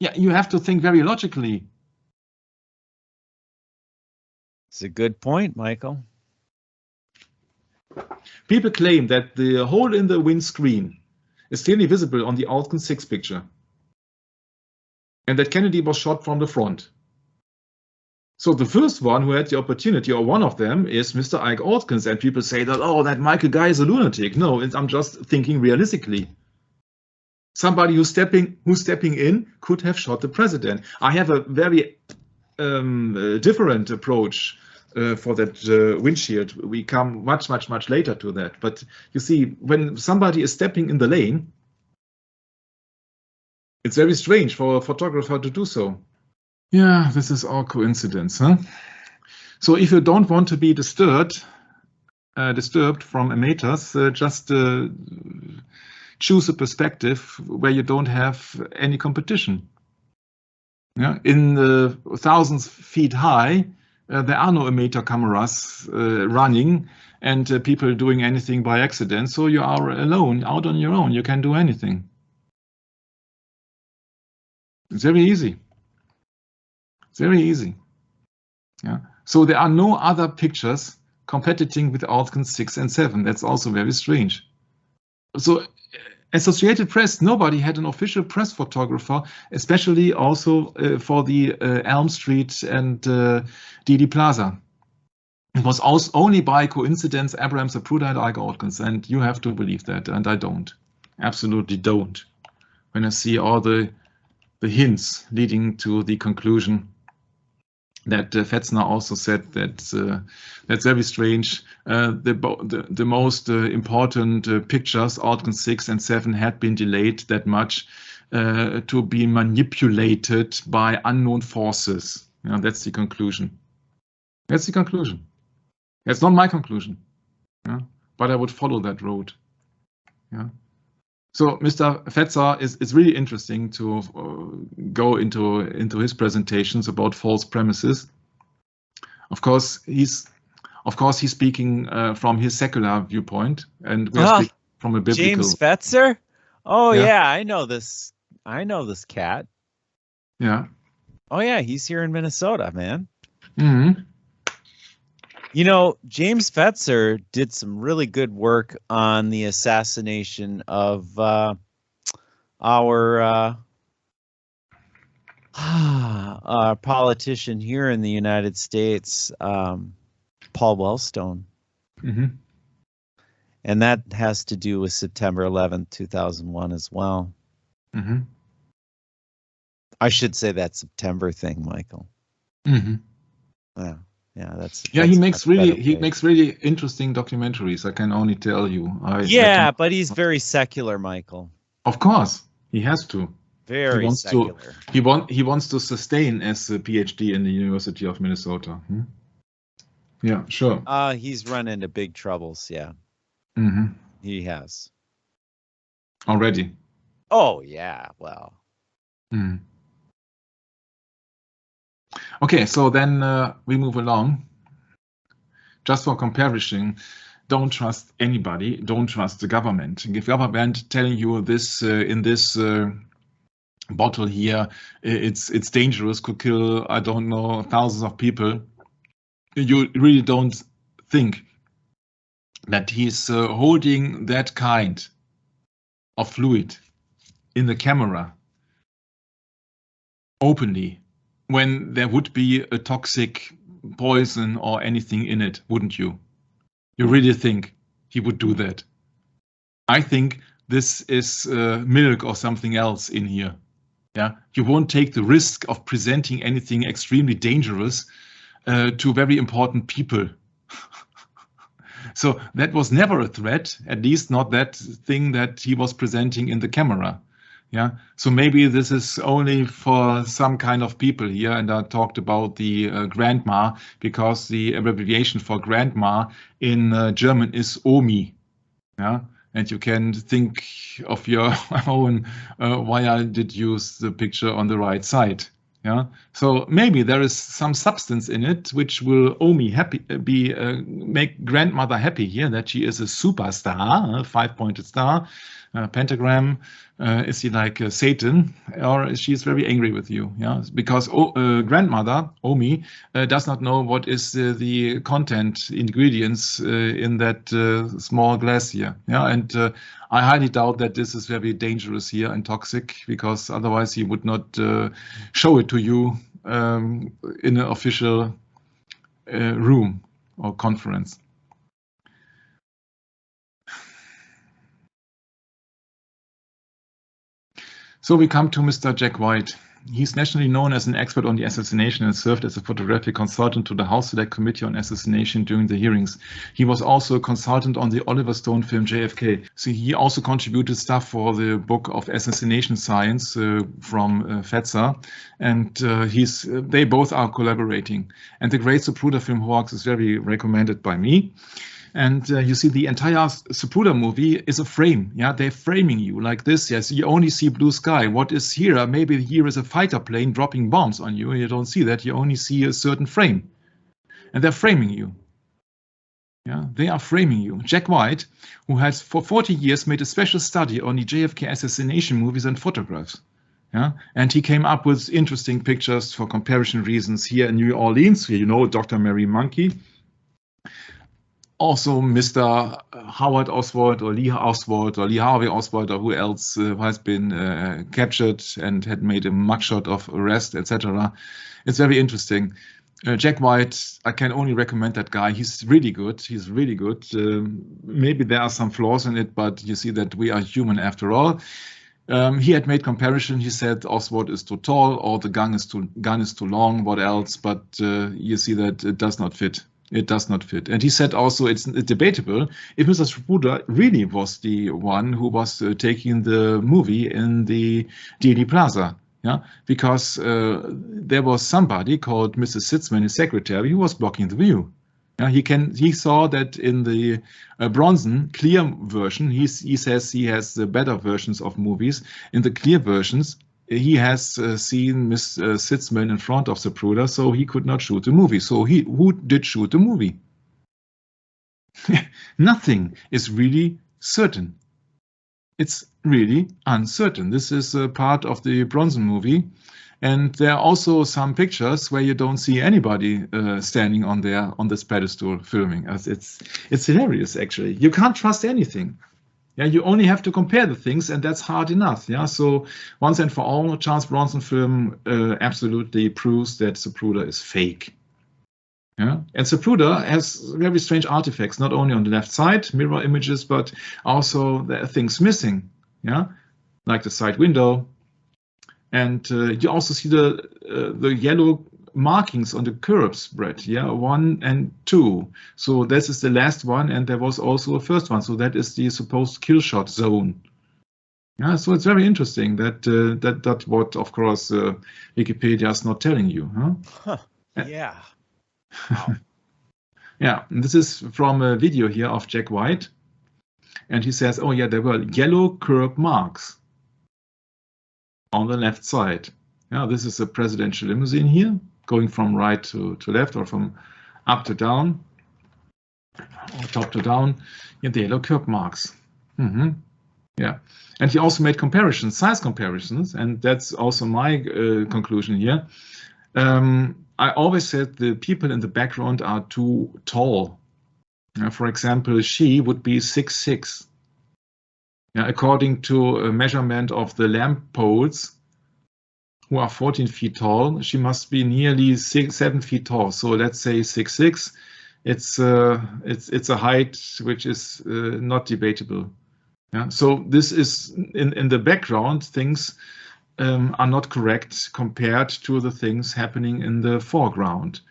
Yeah, you have to think very logically. It's a good point, Michael. People claim that the hole in the windscreen is clearly visible on the Altgen 6 picture, and that Kennedy was shot from the front. So the first one who had the opportunity, or one of them, is Mr. Ike Altkins, and people say that, oh, that Michael guy is a lunatic. No, I'm just thinking realistically. Somebody who's stepping in could have shot the president. I have a very different approach for that windshield. We come much later to that. But you see, when somebody is stepping in the lane, it's very strange for a photographer to do so. Yeah, this is all coincidence, huh? So if you don't want to be disturbed from amateurs, just choose a perspective where you don't have any competition. Yeah, in thousands feet high, there are no amateur cameras running and people doing anything by accident. So you are alone, out on your own. You can do anything. It's very easy. It's very easy. Yeah. So there are no other pictures competing with Altgen 6 and 7. That's also very strange. So Associated Press, nobody had an official press photographer, especially also for the Elm Street and Dealey Plaza. It was also only by coincidence Abraham Zapruder and Ike Altkins, and you have to believe that, and I don't. Absolutely don't. When I see all the hints leading to the conclusion that Fetzner also said that that's very strange. The most important pictures, Altgen 6 and 7, had been delayed that much to be manipulated by unknown forces. Yeah, that's the conclusion. That's the conclusion. It's not my conclusion, yeah, but I would follow that road. Yeah. So Mr. Fetzer is really interesting to go into his presentations about false premises. Of course, he's speaking from his secular viewpoint, and we are speaking from a biblical. James Fetzer? Oh yeah, I know this. I know this cat. Yeah. Oh yeah, he's here in Minnesota, man. Mm-hmm. You know, James Fetzer did some really good work on the assassination of our politician here in the United States, Paul Wellstone. Mm-hmm. And that has to do with September 11th, 2001 as well. Mm-hmm. I should say that September thing, Michael. Mm-hmm. Yeah, that's he makes really interesting documentaries. I can only tell you. But he's very secular, Michael. Of course, he has to. Very secular. He wants to sustain as a PhD in the University of Minnesota. Hmm? Yeah, sure. He's run into big troubles. Yeah. Mm-hmm. He has. Already. Oh yeah. Well. Mm. Okay, so then we move along. Just for comparison, don't trust anybody. Don't trust the government. If government telling you this in this bottle here, it's dangerous, could kill, I don't know, thousands of people, you really don't think that he's holding that kind of fluid in the camera openly, when there would be a toxic poison or anything in it, wouldn't you? You really think he would do that? I think this is milk or something else in here. Yeah, you won't take the risk of presenting anything extremely dangerous to very important people. So that was never a threat, at least not that thing that he was presenting in the camera. Yeah, so maybe this is only for some kind of people here, and I talked about the grandma, because the abbreviation for grandma in German is Omi. Yeah, and you can think of your own why I did use the picture on the right side. Yeah, so maybe there is some substance in it which will Omi happy, make grandmother happy here, that she is a superstar, a 5-pointed star, pentagram. Is she like Satan, or she's very angry with you? Yeah, because grandmother Omi does not know what is the content ingredients in that small glass here. Yeah, and I highly doubt that this is very dangerous here and toxic, because otherwise he would not show it to you in an official room or conference. So we come to Mr. Jack White. He's nationally known as an expert on the assassination and served as a photographic consultant to the House Select Committee on Assassination during the hearings. He was also a consultant on the Oliver Stone film JFK. So he also contributed stuff for the book of assassination science from Fetzer, and they both are collaborating. And the great Zapruder film Hoax is very recommended by me. And you see the entire Zapruder movie is a frame. Yeah, they're framing you like this. Yes, you only see blue sky. What is here? Maybe here is a fighter plane dropping bombs on you. You don't see that. You only see a certain frame. And they're framing you. Yeah, they are framing you. Jack White, who has for 40 years made a special study on the JFK assassination movies and photographs. Yeah, and he came up with interesting pictures for comparison reasons here in New Orleans. You know, Dr. Mary Monkey. Also, Mr. Howard Oswald or Lee Oswald or Lee Harvey Oswald or who else has been captured and had made a mugshot of arrest, etc. It's very interesting. Jack White, I can only recommend that guy. He's really good. He's really good. Maybe there are some flaws in it, but you see that we are human after all. He had made comparison. He said Oswald is too tall, or the gun is too long. What else? But you see that it does not fit. It does not fit. And he said also it's debatable if Mr. Zapruder really was the one who was taking the movie in the Dealey Plaza. Yeah, because there was somebody called Mrs. Sitzman, his secretary, who was blocking the view. Yeah, he saw that in the Bronson clear version. He says he has the better versions of movies. In the clear versions, he has seen Miss Sitzman in front of Zapruder, so he could not shoot the movie. So who did shoot the movie? Nothing is really certain. It's really uncertain. This is a part of the Bronson movie. And there are also some pictures where you don't see anybody standing on this pedestal filming. It's hilarious, actually. You can't trust anything. Yeah, you only have to compare the things, and that's hard enough. Yeah, so once and for all, Charles Bronson film absolutely proves that Zapruder is fake. Yeah, and Zapruder has very strange artifacts, not only on the left side, mirror images, but also there are things missing. Yeah, like the side window, and you also see the yellow markings on the curb spread, yeah, 1 and 2. So this is the last one, and there was also a first one. So that is the supposed kill shot zone. Yeah, so it's very interesting that what, of course, Wikipedia is not telling you. Huh? Yeah. Wow. Yeah, and this is from a video here of Jack White, and he says, oh yeah, there were yellow curb marks on the left side. Yeah, this is a presidential limousine here, going from right to left, or from up to down, or top to down, in the yellow curb marks. Yeah, and he also made comparisons, size comparisons, and that's also my conclusion here. I always said the people in the background are too tall. For example, she would be 6'6". Yeah, according to a measurement of the lamp poles, who are 14 feet tall, she must be nearly 7 feet tall. So let's say 6'6". It's a height which is not debatable. Yeah. So this is in the background, things are not correct compared to the things happening in the foreground,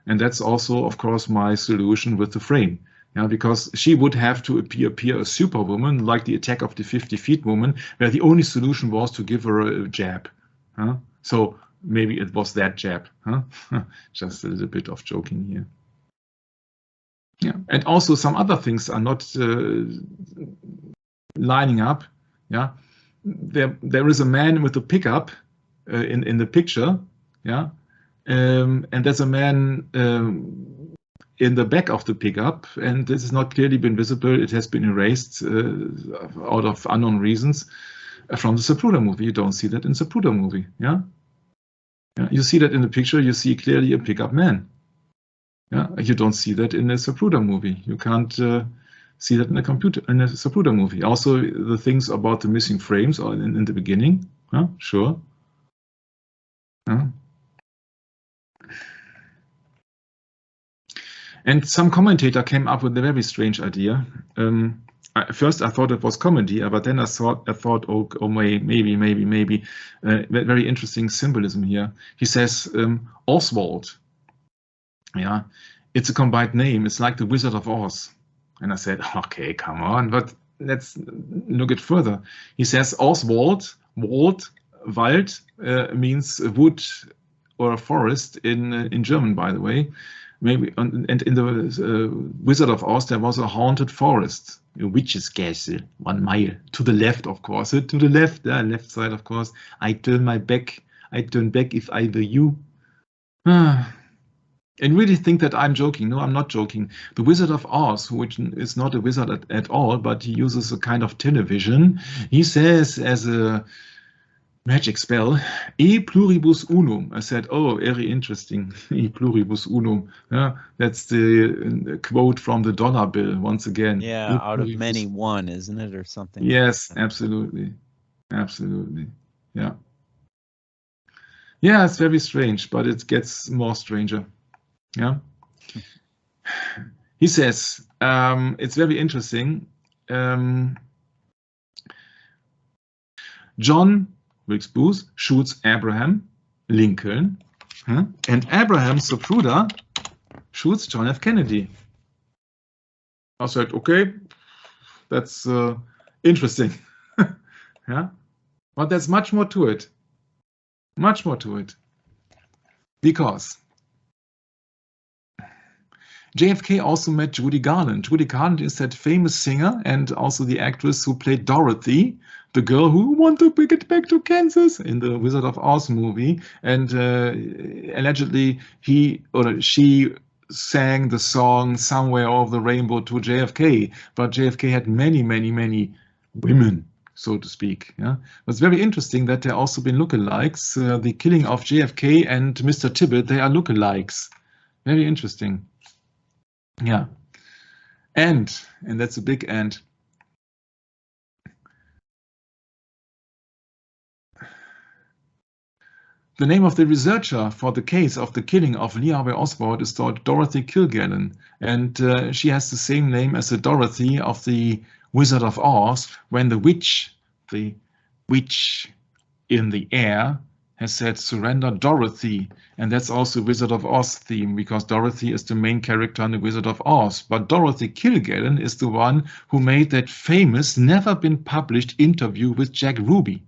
and that's also, of course, my solution with the frame. Yeah, because she would have to appear a superwoman, like the Attack of the 50 Feet woman, where the only solution was to give her a jab. Huh? So maybe it was that jab. Huh? Just a little bit of joking here. Yeah, and also some other things are not lining up. Yeah, there is a man with a pickup in the picture, Yeah, and there's a man in the back of the pickup, and this has not clearly been visible. It has been erased out of unknown reasons from the Zapruder movie. You don't see that in the Zapruder movie. Yeah, you see that in the picture. You see clearly a pickup man. Yeah, you don't see that in a Zapruder movie. You can't see that in a Zapruder movie. Also, the things about the missing frames are in the beginning. Yeah, sure. Yeah. And some commentator came up with a very strange idea. At first, I thought it was comedy, but then I thought, oh, maybe, very interesting symbolism here. He says Oswald. Yeah, it's a combined name. It's like the Wizard of Oz. And I said, okay, come on, but let's look it further. He says Oswald, Wald means wood or a forest in German, by the way. Maybe, and in the Wizard of Oz, there was a haunted forest, a witch's castle, 1 mile to the left, of course. To the left, left side, of course. I turn back if I were you. And really think that I'm joking. No, I'm not joking. The Wizard of Oz, which is not a wizard at all, but he uses a kind of television. He says as a magic spell, e pluribus unum. I said, oh, very interesting. E pluribus unum. Yeah, that's the quote from the dollar bill once again. Yeah, out of many one, isn't it, or something? Yes, absolutely. Absolutely. Yeah. Yeah, it's very strange, but it gets more stranger. Yeah. He says, it's very interesting. John Wilkes Booth shoots Abraham Lincoln, and Abraham Zapruder shoots John F. Kennedy. I said, okay, that's interesting. Yeah, but there's much more to it. Much more to it. Because JFK also met Judy Garland. Judy Garland is that famous singer and also the actress who played Dorothy, the girl who wanted to get back to Kansas in the Wizard of Oz movie. And allegedly he or she sang the song Somewhere Over the Rainbow to JFK. But JFK had many, many, many women, so to speak. Yeah, it's very interesting that there also been lookalikes. The killing of JFK and Mr. Tibbet, they are lookalikes. Very interesting. Yeah, and that's a big and. The name of the researcher for the case of the killing of Lee Harvey Oswald is called Dorothy Kilgallen, and she has the same name as the Dorothy of the Wizard of Oz when the witch in the air has said, surrender Dorothy. And that's also Wizard of Oz theme, because Dorothy is the main character in the Wizard of Oz. But Dorothy Kilgallen is the one who made that famous, never been published interview with Jack Ruby,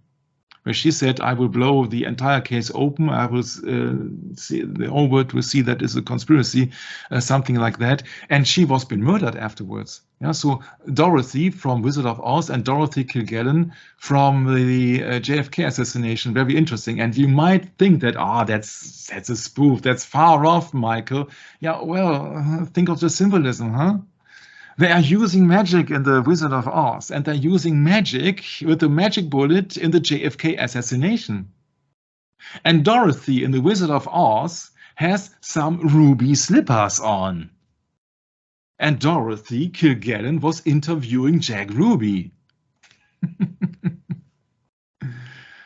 where she said, I will blow the entire case open. I will see, the whole world will see that is a conspiracy, something like that. And she was been murdered afterwards. Yeah, so Dorothy from Wizard of Oz and Dorothy Kilgallen from the JFK assassination, very interesting. And you might think that, that's a spoof, that's far off, Michael. Yeah, well, think of the symbolism, huh? They are using magic in the Wizard of Oz, and they're using magic with the magic bullet in the JFK assassination. And Dorothy in the Wizard of Oz has some ruby slippers on. And Dorothy Kilgallen was interviewing Jack Ruby.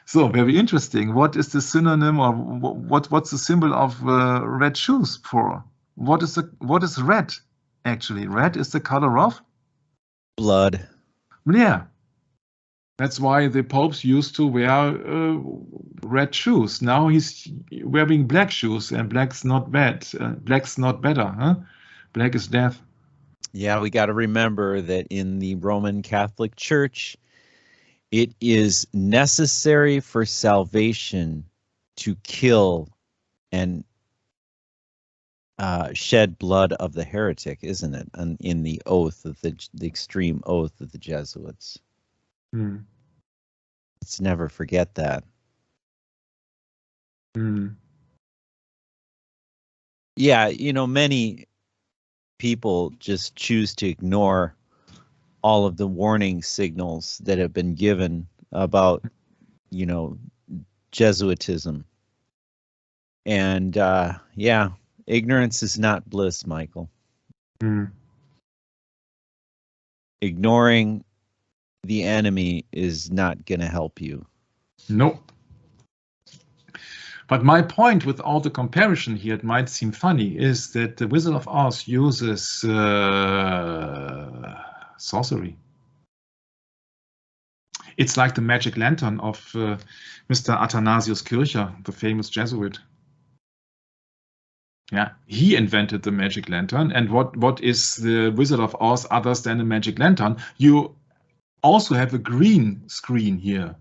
So very interesting. What is the synonym, or what's the symbol of red shoes for? What is red? Actually, red is the color of blood. Yeah, that's why the popes used to wear red shoes. Now he's wearing black shoes, and black's not bad. Black's not better, huh? Black is death. Yeah, we got to remember that in the Roman Catholic Church, it is necessary for salvation to kill and shed blood of the heretic, isn't it? And in the oath of the extreme oath of the Jesuits. Let's never forget that. Yeah, you know, many people just choose to ignore all of the warning signals that have been given about, you know, Jesuitism. And yeah, ignorance is not bliss, Michael. Mm. Ignoring the enemy is not going to help you. No. But my point with all the comparison here, it might seem funny, is that the Wizard of Oz uses sorcery. It's like the magic lantern of Mr. Athanasius Kircher, the famous Jesuit. Yeah, he invented the magic lantern. And what is the Wizard of Oz others than a magic lantern? You also have a green screen here.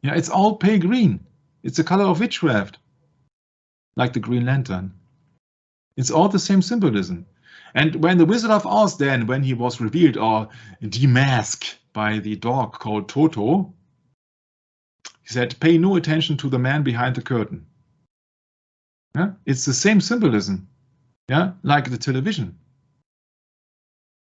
Yeah, it's all pale green. It's the color of witchcraft, like the Green Lantern. It's all the same symbolism. And when the Wizard of Oz then, when he was revealed or demasked by the dog called Toto, he said, pay no attention to the man behind the curtain. Yeah? It's the same symbolism, yeah, like the television.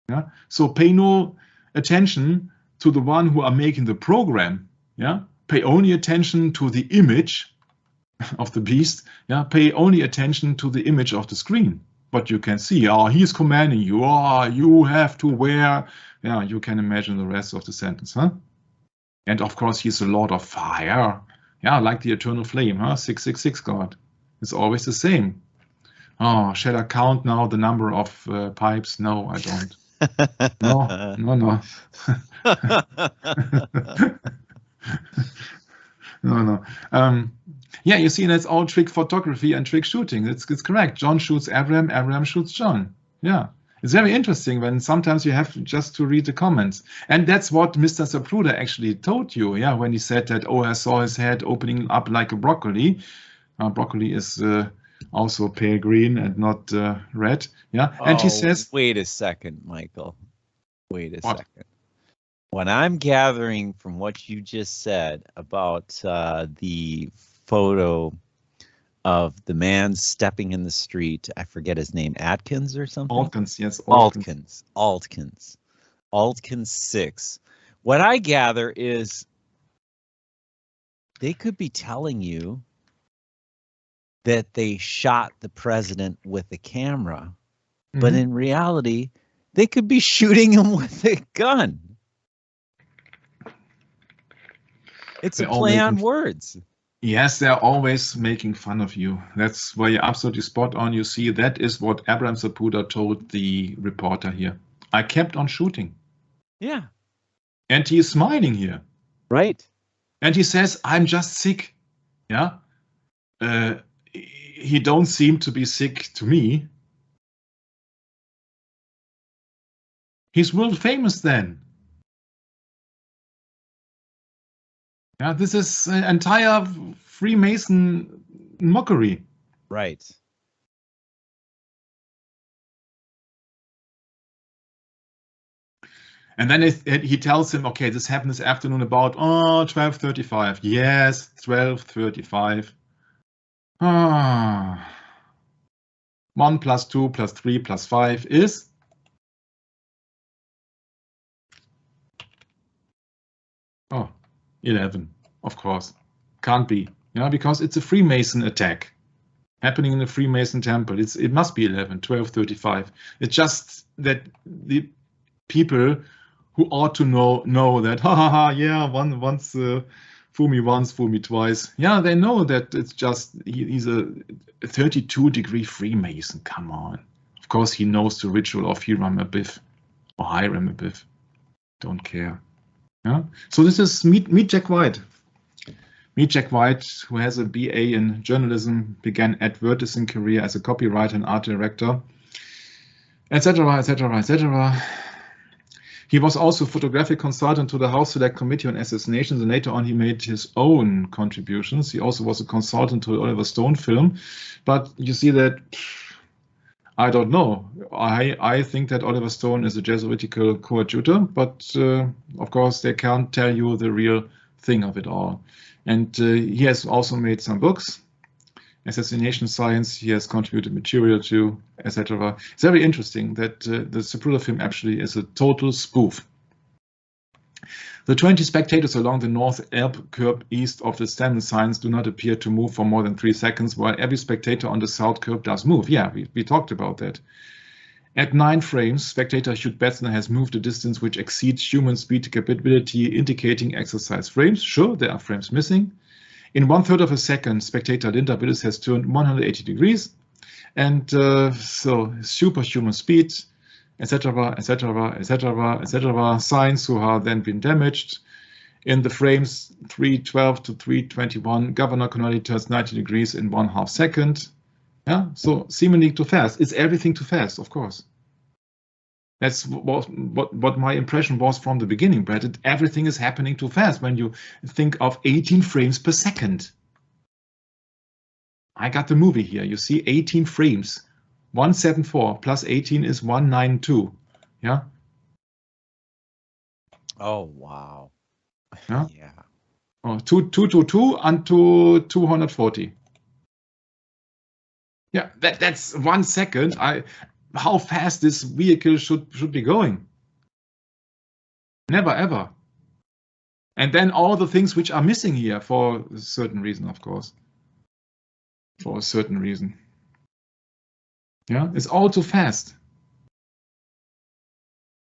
Yeah? So pay no attention to the one who are making the program. Yeah? Pay only attention to the image of the beast. Yeah? Pay only attention to the image of the screen. But you can see, oh, he's commanding you. Oh, you have to wear. Yeah, you can imagine the rest of the sentence, huh? And of course, he's a Lord of Fire. Yeah, like the eternal flame, huh? 666 God. It's always the same. Oh, shall I count now the number of pipes? No, I don't. No. No. Yeah, you see, that's all trick photography and trick shooting. It's correct. John shoots Abraham, Abraham shoots John. Yeah. It's very interesting when sometimes you have just to read the comments. And that's what Mr. Zapruder actually told you, yeah, when he said that, oh, I saw his head opening up like a broccoli. Broccoli is also pale green and not red. Yeah. And he says, wait a second, Michael. Wait a second. What I'm gathering from what you just said about the photo of the man stepping in the street, I forget his name, Atkins or something? Altkins, yes. Altkins 6. What I gather is they could be telling you that they shot the president with a camera, but in reality, they could be shooting him with a gun. It's a play on words. Yes, they're always making fun of you. That's where you're absolutely spot on. You see, that is what Abraham Zapruder told the reporter here. I kept on shooting. Yeah. And he is smiling here. Right. And he says, I'm just sick. Yeah. He don't seem to be sick to me. He's world famous then. Yeah, this is an entire Freemason mockery. Right. And then he tells him, okay, this happened this afternoon about 12:35. Yes, 12:35. 1 plus 2 plus 3 plus 5 is? Oh, 11, of course. Can't be, yeah, because it's a Freemason attack happening in the Freemason temple. It must be 11, 12:35. It's just that the people who ought to know that, yeah, once fool me once, fool me twice. Yeah, they know that it's just he's a 32-degree Freemason. Come on. Of course, he knows the ritual of Hiram Abiff or Hiram Abiff. Don't care. Yeah. So this is meet Jack White. Meet Jack White, who has a BA in journalism, began advertising career as a copywriter and art director, etc., etc., etc. He was also photographic consultant to the House Select Committee on Assassinations, and later on he made his own contributions. He also was a consultant to the Oliver Stone film. But you see that, I don't know. I think that Oliver Stone is a Jesuitical coadjutor, but of course they can't tell you the real thing of it all. And he has also made some books. assassination science he has contributed material to, etc. It's very interesting that the Zapruder film actually is a total spoof. The 20 spectators along the North Elbe curb east of the Stanley signs do not appear to move for more than 3 seconds, while every spectator on the South curb does move. Yeah, we talked about that. At 9 frames, spectator Hugh Betzner has moved a distance which exceeds human speed capability, indicating exercise frames. Sure, there are frames missing. In 1/3 of a second, spectator Linda Willis has turned 180 degrees, and so superhuman speed, etc., etc., etc., etc. Signs who have then been damaged. In the frames 312 to 321, Governor Connolly turns 90 degrees in 1/2 second. Yeah, so seemingly too fast. It's everything too fast, of course. That's what my impression was from the beginning, Brett. Everything is happening too fast when you think of 18 frames per second. I got the movie here. You see 18 frames. 174 plus 18 is 192. Yeah. Oh, wow. Yeah. Yeah. Oh, 222 unto 240. Yeah, that's 1 second. How fast this vehicle should be going. Never ever. And then all the things which are missing here for a certain reason, of course. For a certain reason. Yeah, it's all too fast.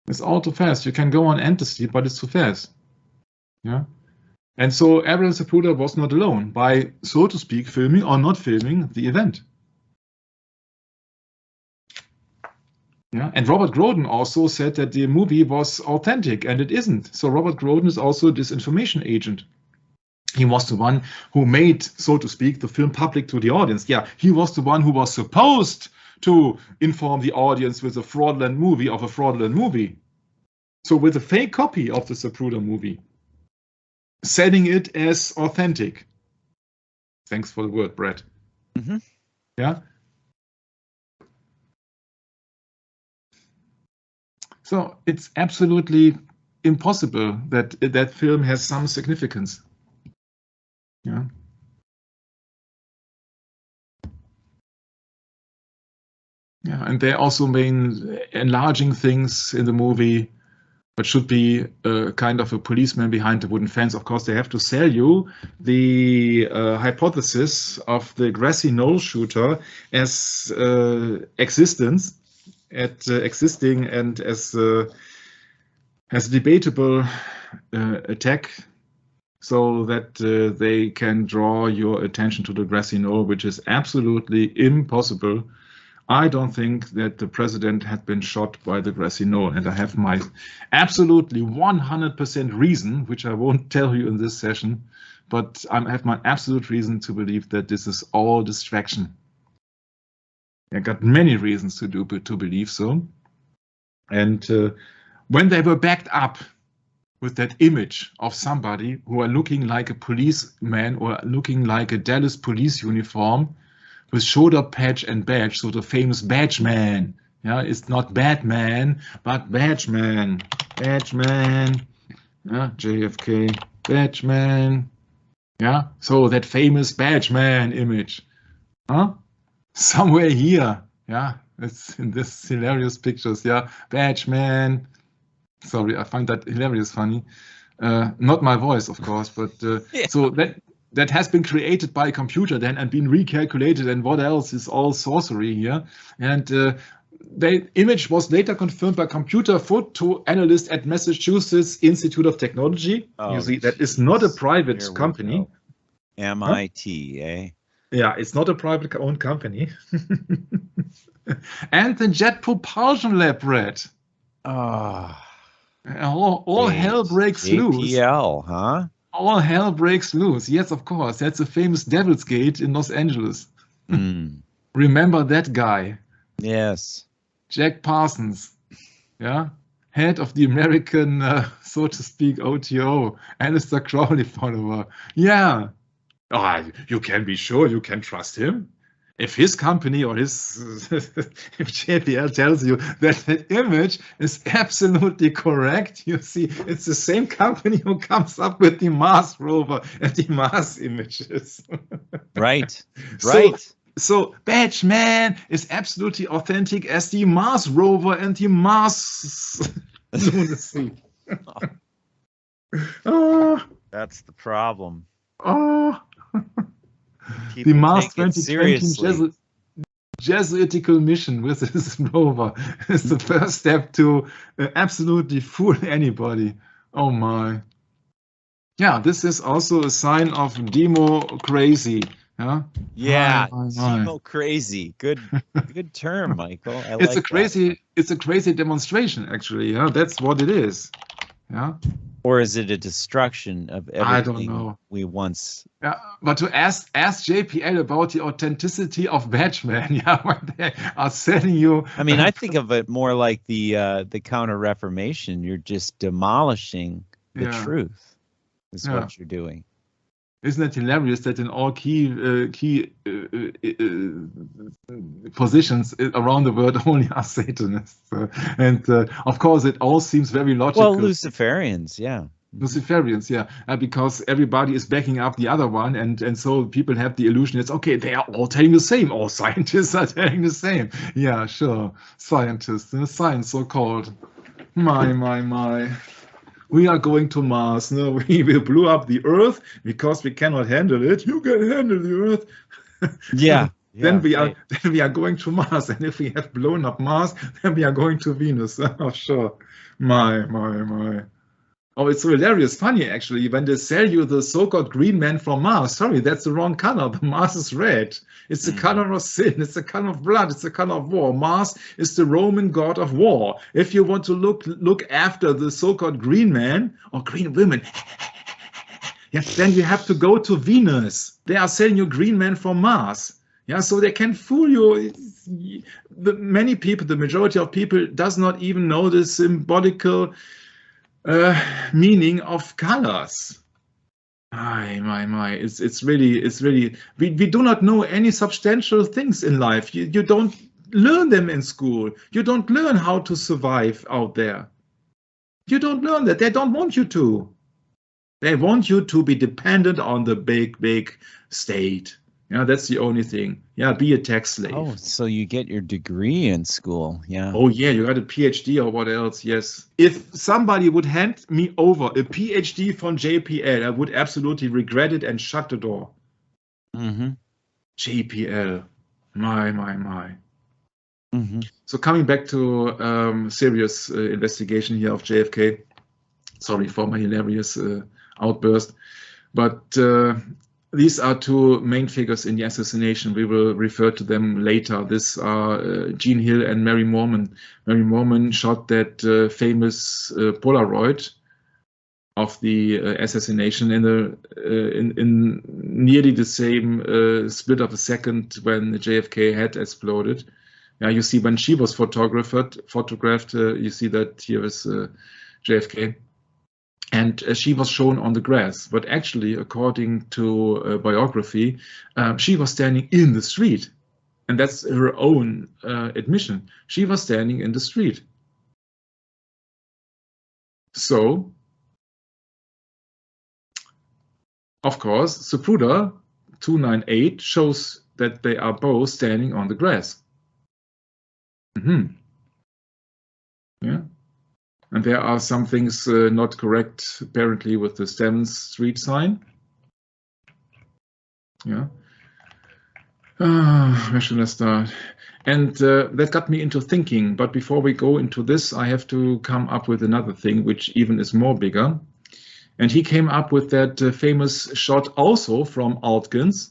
It's all too fast. You can go on endlessly, but it's too fast. Yeah. And so Aaron Zapruder was not alone by, so to speak, filming or not filming the event. Yeah, and Robert Groden also said that the movie was authentic, and it isn't. So Robert Groden is also a disinformation agent. He was the one who made, so to speak, the film public to the audience. Yeah, he was the one who was supposed to inform the audience with a fraudulent movie of a fraudulent movie. So with a fake copy of the Zapruder movie, selling it as authentic. Thanks for the word, Brett. Mm-hmm. Yeah. So it's absolutely impossible that that film has some significance. Yeah. Yeah, and they also mean enlarging things in the movie, but should be kind of a policeman behind the wooden fence. Of course, they have to sell you the hypothesis of the grassy knoll shooter as existing and as a debatable attack, so that they can draw your attention to the grassy knoll, which is absolutely impossible. I don't think that the president had been shot by the grassy knoll, and I have my absolutely 100% reason, which I won't tell you in this session, but I have my absolute reason to believe that this is all distraction. I got many reasons to believe so. And when they were backed up with that image of somebody who are looking like a policeman or looking like a Dallas police uniform, with shoulder patch and badge, so the famous badge man. Yeah, it's not Batman, but badge man. Badge man. Yeah, JFK, badge man. Yeah, so that famous badge man image. Huh? Somewhere here. Yeah, it's in this hilarious pictures. Yeah, badge man. Sorry, I find that hilarious funny. Not my voice, of course, but yeah. So that has been created by a computer then and been recalculated, and what else is all sorcery here. And the image was later confirmed by computer photo analyst at Massachusetts Institute of Technology. Oh, you see, that is not a private company. MIT, eh? Yeah, it's not a private owned company. And the Jet Propulsion Lab, Brett. Ah. All hell breaks loose. JPL, huh? All hell breaks loose. Yes, of course. That's a famous Devil's Gate in Los Angeles. Mm. Remember that guy? Yes. Jack Parsons. Yeah. Head of the American, so to speak, OTO. Aleister Crowley follower. Yeah. Oh, you can be sure you can trust him. If his company or his if JPL tells you that that image is absolutely correct, you see, it's the same company who comes up with the Mars rover and the Mars images. Right. So Right. So Batman is absolutely authentic as the Mars rover and the Mars lunacy. Oh, That's the problem. oh. People The Mars take it 2020 seriously. Jesuitical mission with this rover is the first step to absolutely fool anybody. Oh my. Yeah, this is also a sign of democracy. Yeah. Yeah, My. demo crazy. Good term, Michael. I It's like that. It's a crazy demonstration, actually. Yeah, that's what it is. Yeah. Or is it a destruction of I don't everything know. we once? Yeah, but to ask JPL about the authenticity of Batman, yeah, when they are selling you. I mean, I think of it more like the Counter Reformation. You're just demolishing the truth. Is what you're doing. Isn't it hilarious that in all key positions around the world only are Satanists? And of course, it all seems very logical. Well, Luciferians, yeah. Luciferians, yeah, because everybody is backing up the other one, and so people have the illusion it's okay, they are all telling the same, all scientists are telling the same. Yeah, sure, scientists, science so-called. My. We are going to Mars. No, we will blow up the Earth because we cannot handle it. You can handle the Earth. Yeah. Then we are going to Mars, and if we have blown up Mars, then we are going to Venus. Oh, sure. My. Oh, it's hilarious, funny actually, when they sell you the so-called green man from Mars. Sorry, that's the wrong color. The Mars is red. It's the color of sin. It's the color of blood. It's the color of war. Mars is the Roman god of war. If you want to look after the so-called green man or green women, yeah, then you have to go to Venus. They are selling you green man from Mars. Yeah, so they can fool you. Many people, the majority of people, does not even know the symbolical meaning of colors. My. It's really. We do not know any substantial things in life. You don't learn them in school. You don't learn how to survive out there. You don't learn that. They don't want you to. They want you to be dependent on the big state. Yeah, that's the only thing. Yeah, be a tax slave. Oh, so you get your degree in school. Yeah. Oh, yeah, you got a PhD or what else? Yes. If somebody would hand me over a PhD from JPL, I would absolutely regret it and shut the door. JPL. My. So coming back to serious investigation here of JFK. Sorry for my hilarious outburst. But these are two main figures in the assassination. We will refer to them later. These are Gene Hill and Mary Mormon. Mary Mormon shot that famous Polaroid of the assassination in nearly the same split of a second when the JFK had exploded. Yeah, you see when she was photographed. You see that here is JFK. And she was shown on the grass, but actually, according to biography, she was standing in the street, and that's her own admission. She was standing in the street. So, of course, Zapruder 298 shows that they are both standing on the grass. Yeah. And there are some things not correct, apparently, with the 7th Street sign. Yeah. Where should I start? And that got me into thinking. But before we go into this, I have to come up with another thing, which even is more bigger. And he came up with that famous shot also from Altkins,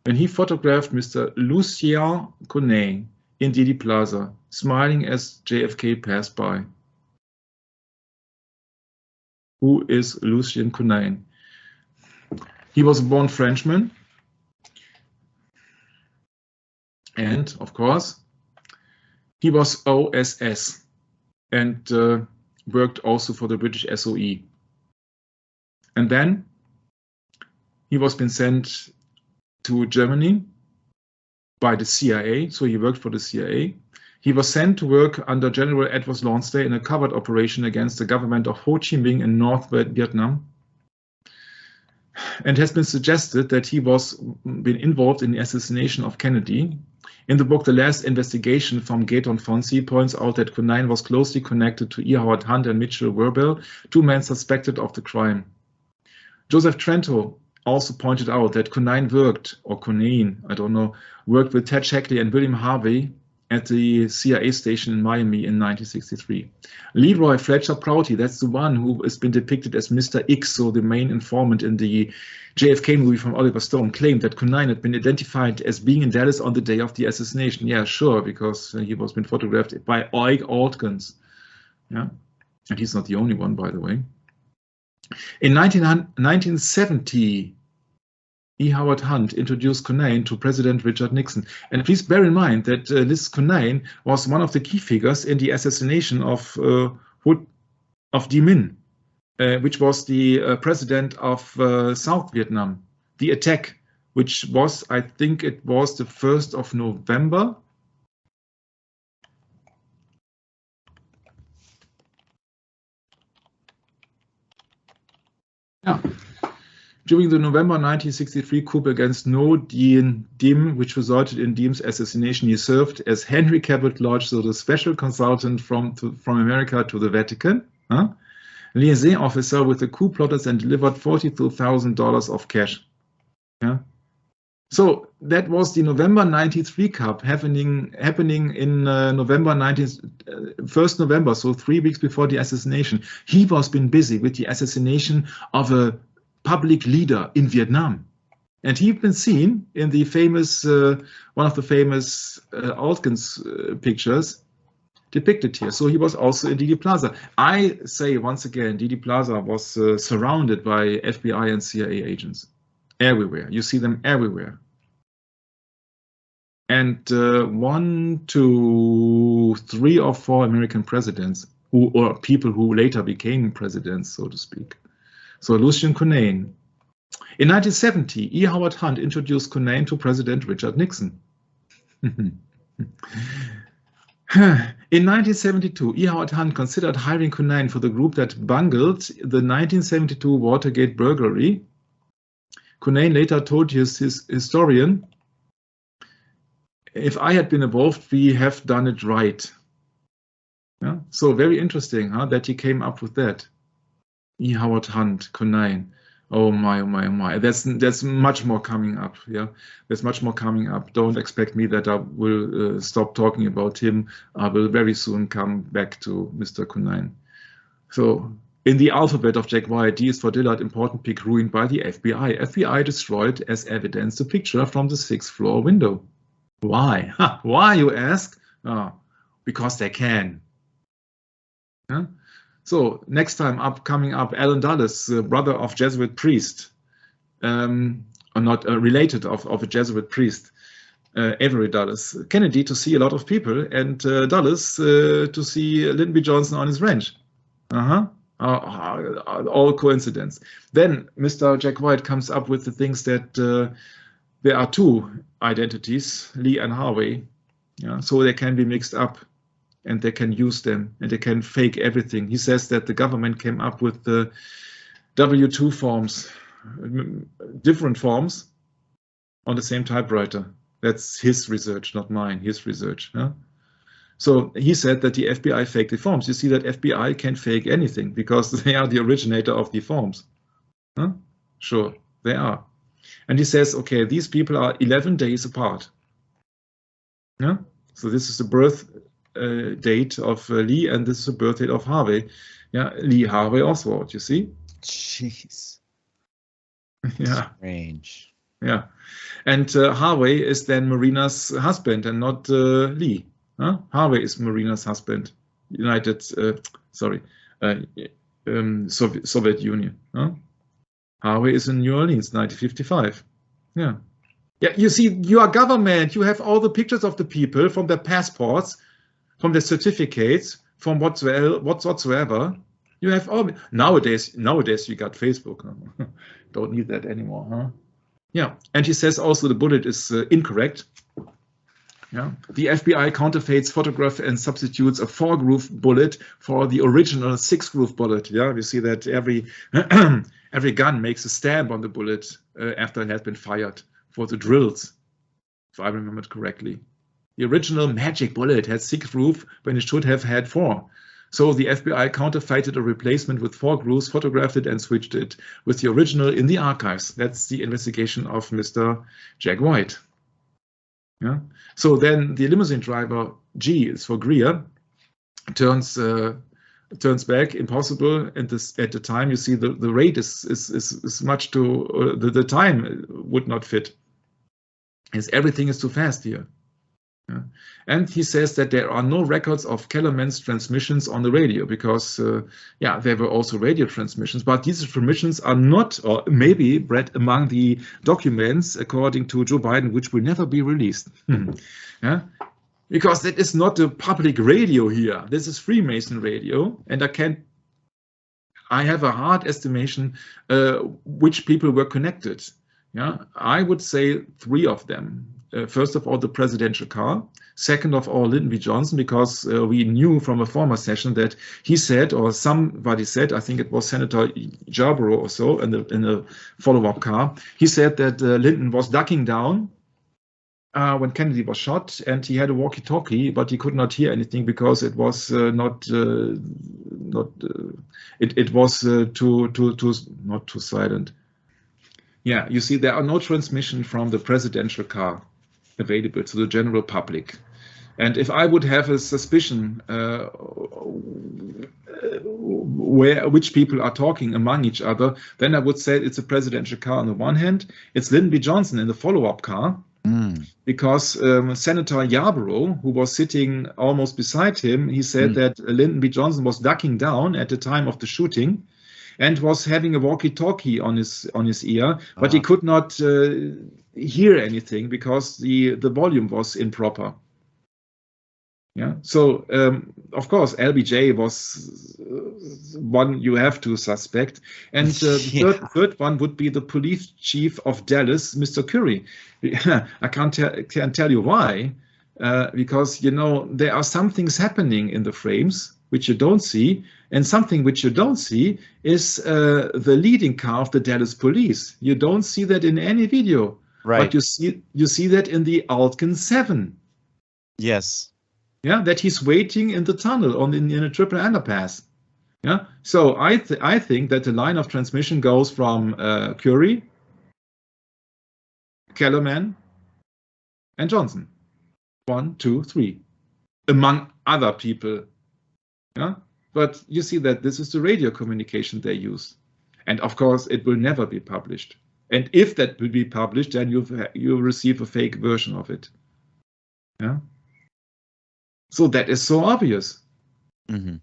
when he photographed Mr. Lucien Conet in Didi Plaza, smiling as JFK passed by. Who is Lucien Conet? He was a born Frenchman. And, of course, he was OSS and worked also for the British SOE. And then he was been sent to Germany by the CIA, so he worked for the CIA. He was sent to work under General Edward Lonsdale in a covert operation against the government of Ho Chi Minh in North Vietnam. and has been suggested that he was been involved in the assassination of Kennedy. In the book, The Last Investigation from Gaeton Fonsi points out that Cunanan was closely connected to E. Howard Hunt and Mitchell Werbel, two men suspected of the crime. Joseph Trento also pointed out that Cunanan worked, or Cunanan, I don't know, worked with Ted Shackley and William Harvey at the CIA station in Miami in 1963. Leroy Fletcher Prouty, that's the one who has been depicted as Mr. X, so the main informant in the JFK movie from Oliver Stone, claimed that Cunanan had been identified as being in Dallas on the day of the assassination. Yeah, sure, because he was been photographed by Ike Altkins. Yeah, and he's not the only one, by the way. In 1970, E. Howard Hunt introduced Cunanan to President Richard Nixon. And please bear in mind that this Cunanan was one of the key figures in the assassination of Di Minh, which was the president of South Vietnam. The attack, which was, I think it was the 1st of November. Yeah. During the November 1963 coup against Ngo Dinh Diem, which resulted in Diem's assassination, he served as Henry Cabot Lodge, so the special consultant from America to the Vatican, liaison officer with the coup plotters, and delivered $42,000 of cash. Yeah. So that was the November 93 coup happening in November 1st November, so 3 weeks before the assassination. He was been busy with the assassination of a public leader in Vietnam, and he'd been seen in the famous one of the famous Altkins pictures depicted here. So he was also in Dealey Plaza. I say once again, Dealey Plaza was surrounded by FBI and CIA agents everywhere. You see them everywhere. And 1, 2, 3 or 4 American presidents, or people who later became presidents, so to speak. So Lucien Cunanan. In 1970, E. Howard Hunt introduced Cunanan to President Richard Nixon. In 1972, E. Howard Hunt considered hiring Cunanan for the group that bungled the 1972 Watergate burglary. Cunanan later told his historian, "If I had been involved, we have done it right." Yeah? So very interesting, that he came up with that. E. Howard Hunt, Cunanan. Oh my, oh my, oh my. That's much more coming up. Yeah, there's much more coming up. Don't expect me that I will stop talking about him. I will very soon come back to Mr. Cunanan. So in the alphabet of Jack White, D is for Dillard, important pick ruined by the FBI. FBI destroyed as evidence the picture from the 6th floor window. Why? Why, you ask? Because they can. Yeah? So next time coming up, Alan Dulles, brother of Jesuit priest, or not related of a Jesuit priest, Avery Dulles. Kennedy to see a lot of people, and Dulles to see Lyndon B. Johnson on his ranch. All coincidence. Then Mr. Jack White comes up with the things that there are 2 identities, Lee and Harvey, yeah, so they can be mixed up. And they can use them, and they can fake everything. He says that the government came up with the W-2 forms, different forms, on the same typewriter. That's his research, not mine, his research. Yeah? So he said that the FBI faked the forms. You see that FBI can fake anything because they are the originator of the forms. Huh? Sure, they are. And he says, okay, these people are 11 days apart. Yeah? So this is the birth date of Lee, and this is the birth date of Harvey. Yeah, Lee Harvey Oswald, you see? Jeez. Yeah. Strange. Yeah. And Harvey is then Marina's husband and not Lee. Huh? Harvey is Marina's husband. Soviet Union. Huh? Harvey is in New Orleans, 1955. Yeah. Yeah, you see, you are government. You have all the pictures of the people from their passports, from their certificates, from whatsoever. You have all. Nowadays you got Facebook. Don't need that anymore, huh? Yeah, and he says also the bullet is incorrect. Yeah, the FBI counterfeits photograph and substitutes a 4-groove bullet for the original 6-groove bullet. Yeah, we see that every every gun makes a stamp on the bullet after it has been fired for the drills, if I remember it correctly. The original magic bullet had 6 grooves when it should have had 4. So the FBI counterfeited a replacement with 4 grooves, photographed it, and switched it with the original in the archives. That's the investigation of Mr. Jack White. Yeah. So then the limousine driver, G is for Greer, turns back, impossible. And at the time, you see the rate is much too, the time would not fit. As everything is too fast here. Yeah. And he says that there are no records of Kellerman's transmissions on the radio because, yeah, there were also radio transmissions, but these transmissions are not, or maybe read among the documents, according to Joe Biden, which will never be released. Yeah. Because that is not a public radio here. This is Freemason radio, and I have a hard estimation which people were connected. Yeah, I would say 3 of them. First of all, the presidential car. Second of all, Lyndon B. Johnson, because we knew from a former session that he said, or somebody said, I think it was Senator Yarborough or so, in a follow-up car, he said that Lyndon was ducking down when Kennedy was shot, and he had a walkie-talkie, but he could not hear anything because it was not too silent. Yeah, you see, there are no transmission from the presidential car available to the general public. And if I would have a suspicion which people are talking among each other, then I would say it's a presidential car on the one hand. It's Lyndon B. Johnson in the follow-up car, because Senator Yarborough, who was sitting almost beside him, he said that Lyndon B. Johnson was ducking down at the time of the shooting and was having a walkie-talkie on his ear, but he could not hear anything because the volume was improper. Yeah. So of course LBJ was one you have to suspect, and the third one would be the police chief of Dallas, Mr. Curry. I can't tell you why, because you know there are some things happening in the frames which you don't see, and something which you don't see is the leading car of the Dallas police. You don't see that in any video, right? But you see that in the Altkin 7. Yes. Yeah, that he's waiting in the tunnel in a triple underpass. Yeah, so I think that the line of transmission goes from Curry, Kellerman, and Johnson. 1, 2, 3, among other people. Yeah, but you see that this is the radio communication they use, and of course it will never be published. And if that will be published, then you receive a fake version of it. Yeah. So that is so obvious.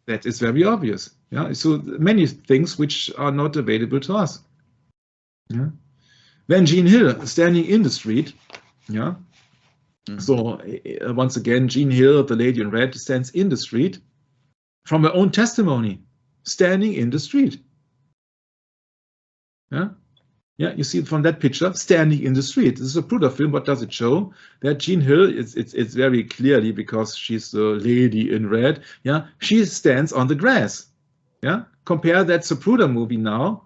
That is very obvious. Yeah. So many things which are not available to us. Yeah. Then Jean Hill standing in the street. Yeah. So once again, Jean Hill, the lady in red, stands in the street from her own testimony, standing in the street. Yeah. Yeah, you see from that picture, standing in the street. This is a Zapruder film. What does it show? That Jean Hill, it's very clearly because she's the lady in red. Yeah, she stands on the grass. Yeah, compare that Zapruder movie now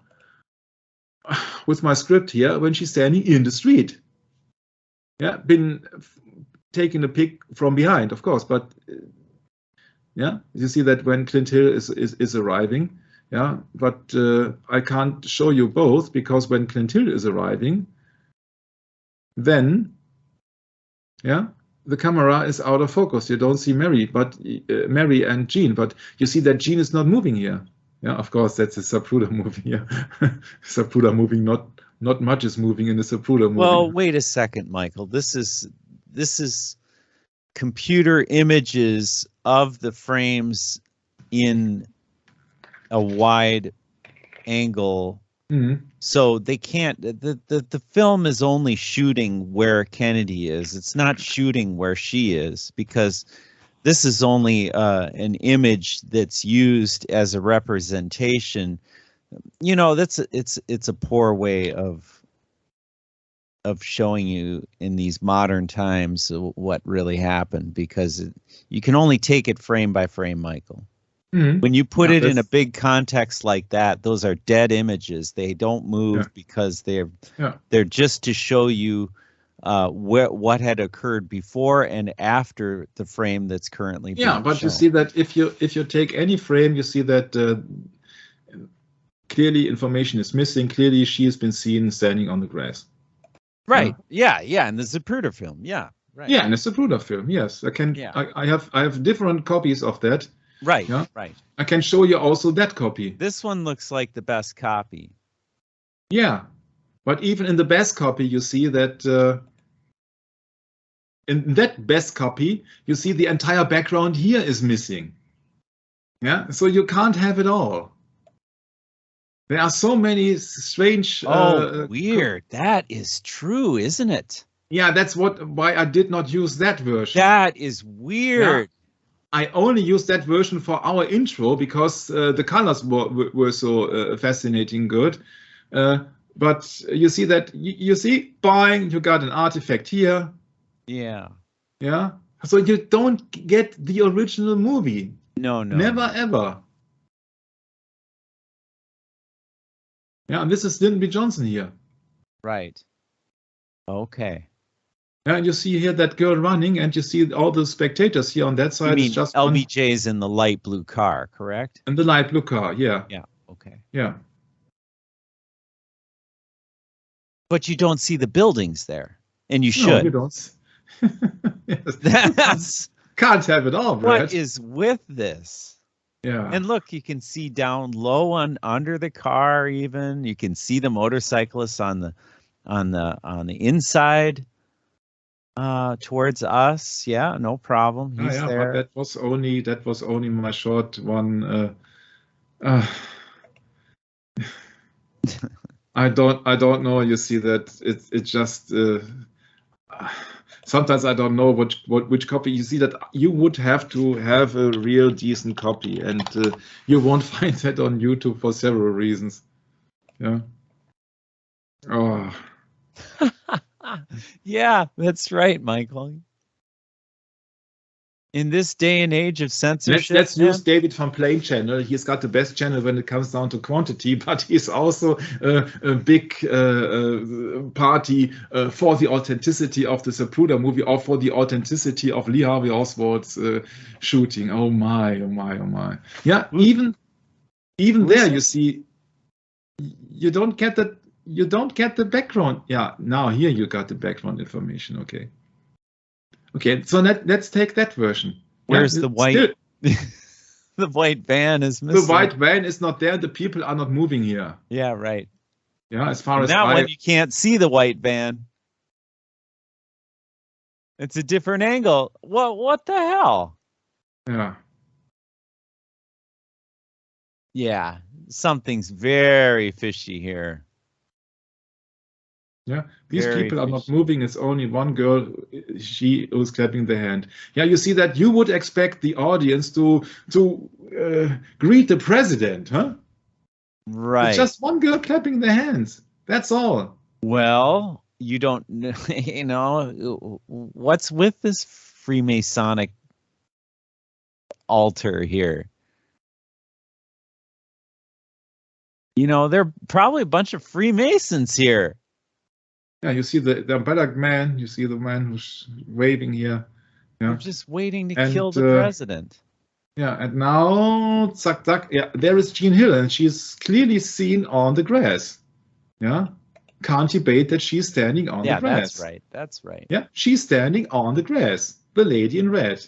with my script here when she's standing in the street. Yeah, been taking a pic from behind, of course, but yeah, you see that when Clint Hill is arriving. Yeah, but I can't show you both because when Clint Hill is arriving, then, yeah, the camera is out of focus. You don't see Mary, Mary and Jean, but you see that Jean is not moving here. Yeah, of course, that's a Zapruder movie. Yeah, Zapruder moving, not much is moving in the Zapruder movie. Well, wait a second, Michael. This is computer images of the frames in a wide angle, so they can't. The film is only shooting where Kennedy is. It's not shooting where she is because this is only an image that's used as a representation. You know, it's a poor way of of showing you in these modern times what really happened, because you can only take it frame by frame, Michael. When you put it in a big context like that, those are dead images. They don't move because they're just to show you what had occurred before and after the frame that's currently being but shown. you see that if you take any frame, you see that clearly information is missing. Clearly she has been seen standing on the grass. Right. Yeah. In the Zapruder film. Yeah. Right. Yeah, in the Zapruder film. Yes, I can. Yeah. I have different copies of that. Right. Yeah? Right. I can show you also that copy. This one looks like the best copy. Yeah, but even in the best copy, you see that in that best copy, you see the entire background here is missing. Yeah, so you can't have it all. There are so many strange. Weird. That is true, isn't it? Yeah, that's why I did not use that version. That is weird. Yeah. I only used that version for our intro because the colors were so fascinating good. But you see that you see, bang, you got an artifact here. Yeah. Yeah. So you don't get the original movie. No. Never ever. Yeah, and this is Lyndon B. Johnson here. Right. Okay. Yeah, and you see here that girl running, and you see all the spectators here on that side. You mean just LBJ's in the light blue car, correct? In the light blue car, yeah. Yeah. Okay. Yeah. But you don't see the buildings there, and you should. No, you don't. That's can't have it all, Brad. What is with this? Yeah. And look, you can see down low under the car. Even you can see the motorcyclists on the inside towards us. Yeah, no problem. He's there. But that was only my short one. I don't know. You see that it just sometimes I don't know which copy. You see that you would have to have a real decent copy, and you won't find that on YouTube for several reasons. Yeah. Oh. Yeah, that's right, Michael. In this day and age of censorship, let's use David from Plain Channel. He's got the best channel when it comes down to quantity, but he's also a big party for the authenticity of the Zapruder movie, or for the authenticity of Lee Harvey Oswald's shooting. Oh my. Yeah, even there you see, you don't get the background. Yeah, now here you got the background information. Okay, so let's take that version. Where's the white? The white van is missing. The white van is not there. The people are not moving here. Yeah, right. Yeah, as far as that one, you can't see the white van. It's a different angle. What the hell? Yeah. Yeah, something's very fishy here. Yeah, these people are not moving. It's only one girl, she who's clapping the hand. Yeah, you see that you would expect the audience to greet the president, huh? Right. It's just one girl clapping the hands. That's all. Well, you don't, what's with this Freemasonic altar here? There are probably a bunch of Freemasons here. Yeah, you see the umbrella man. You see the man who's waving here. Yeah, we're just waiting to kill the president. Yeah, and now, zack, zack. Yeah, there is Jean Hill, and she's clearly seen on the grass. Yeah, can't debate that she's standing on the grass. Yeah, that's right. That's right. Yeah, she's standing on the grass. The lady in red.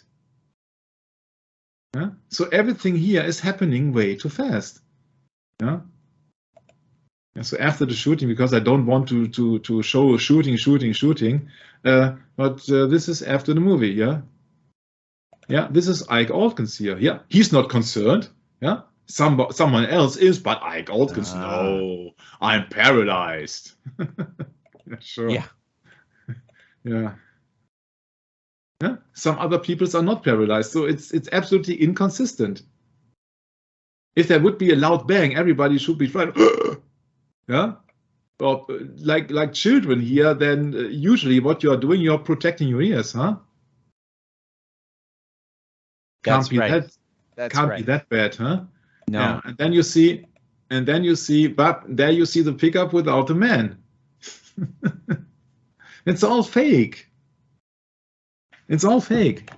Yeah, so everything here is happening way too fast. Yeah. Yeah, so after the shooting, because I don't want to show shooting, but this is after the movie, yeah? Yeah, this is Ike Aldkins here. Yeah, he's not concerned, yeah? Someone else is, but Ike Aldkins, no, I'm paralyzed. Yeah, sure. Yeah. Yeah. Yeah, some other peoples are not paralyzed, so it's absolutely inconsistent. If there would be a loud bang, everybody should be trying. Yeah, or like children here, then usually what you are doing, you're protecting your ears, huh? That's Can't be right. be that bad, huh? No. Yeah. And then you see, but there you see the pickup without the man. It's all fake. It's all fake.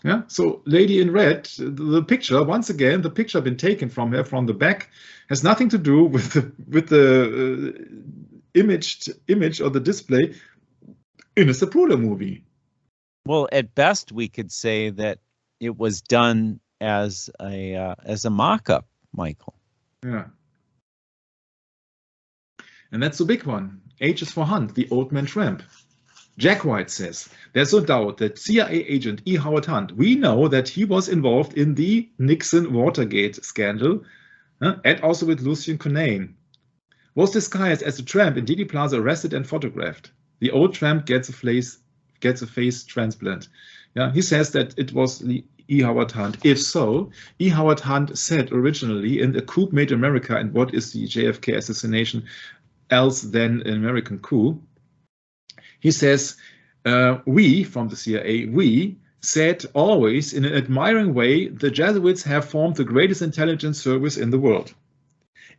Yeah. So, lady in red, the picture, once again, the picture been taken from her from the back, has nothing to do with the image or the display in a Zapruder movie. Well, at best, we could say that it was done as a mock-up, Michael. Yeah. And that's the big one. H is for Hunt, the old man tramp. Jack White says, there's no doubt that CIA agent E. Howard Hunt, we know that he was involved in the Nixon Watergate scandal, and also with Lucien Conain. Was disguised as a tramp in Dealey Plaza, arrested and photographed. The old tramp gets a face transplant. Yeah, he says that it was E. Howard Hunt. If so, E. Howard Hunt said originally in A Coup Made America, and what is the JFK assassination else than an American coup? He says, we, from the CIA, we said always in an admiring way, the Jesuits have formed the greatest intelligence service in the world.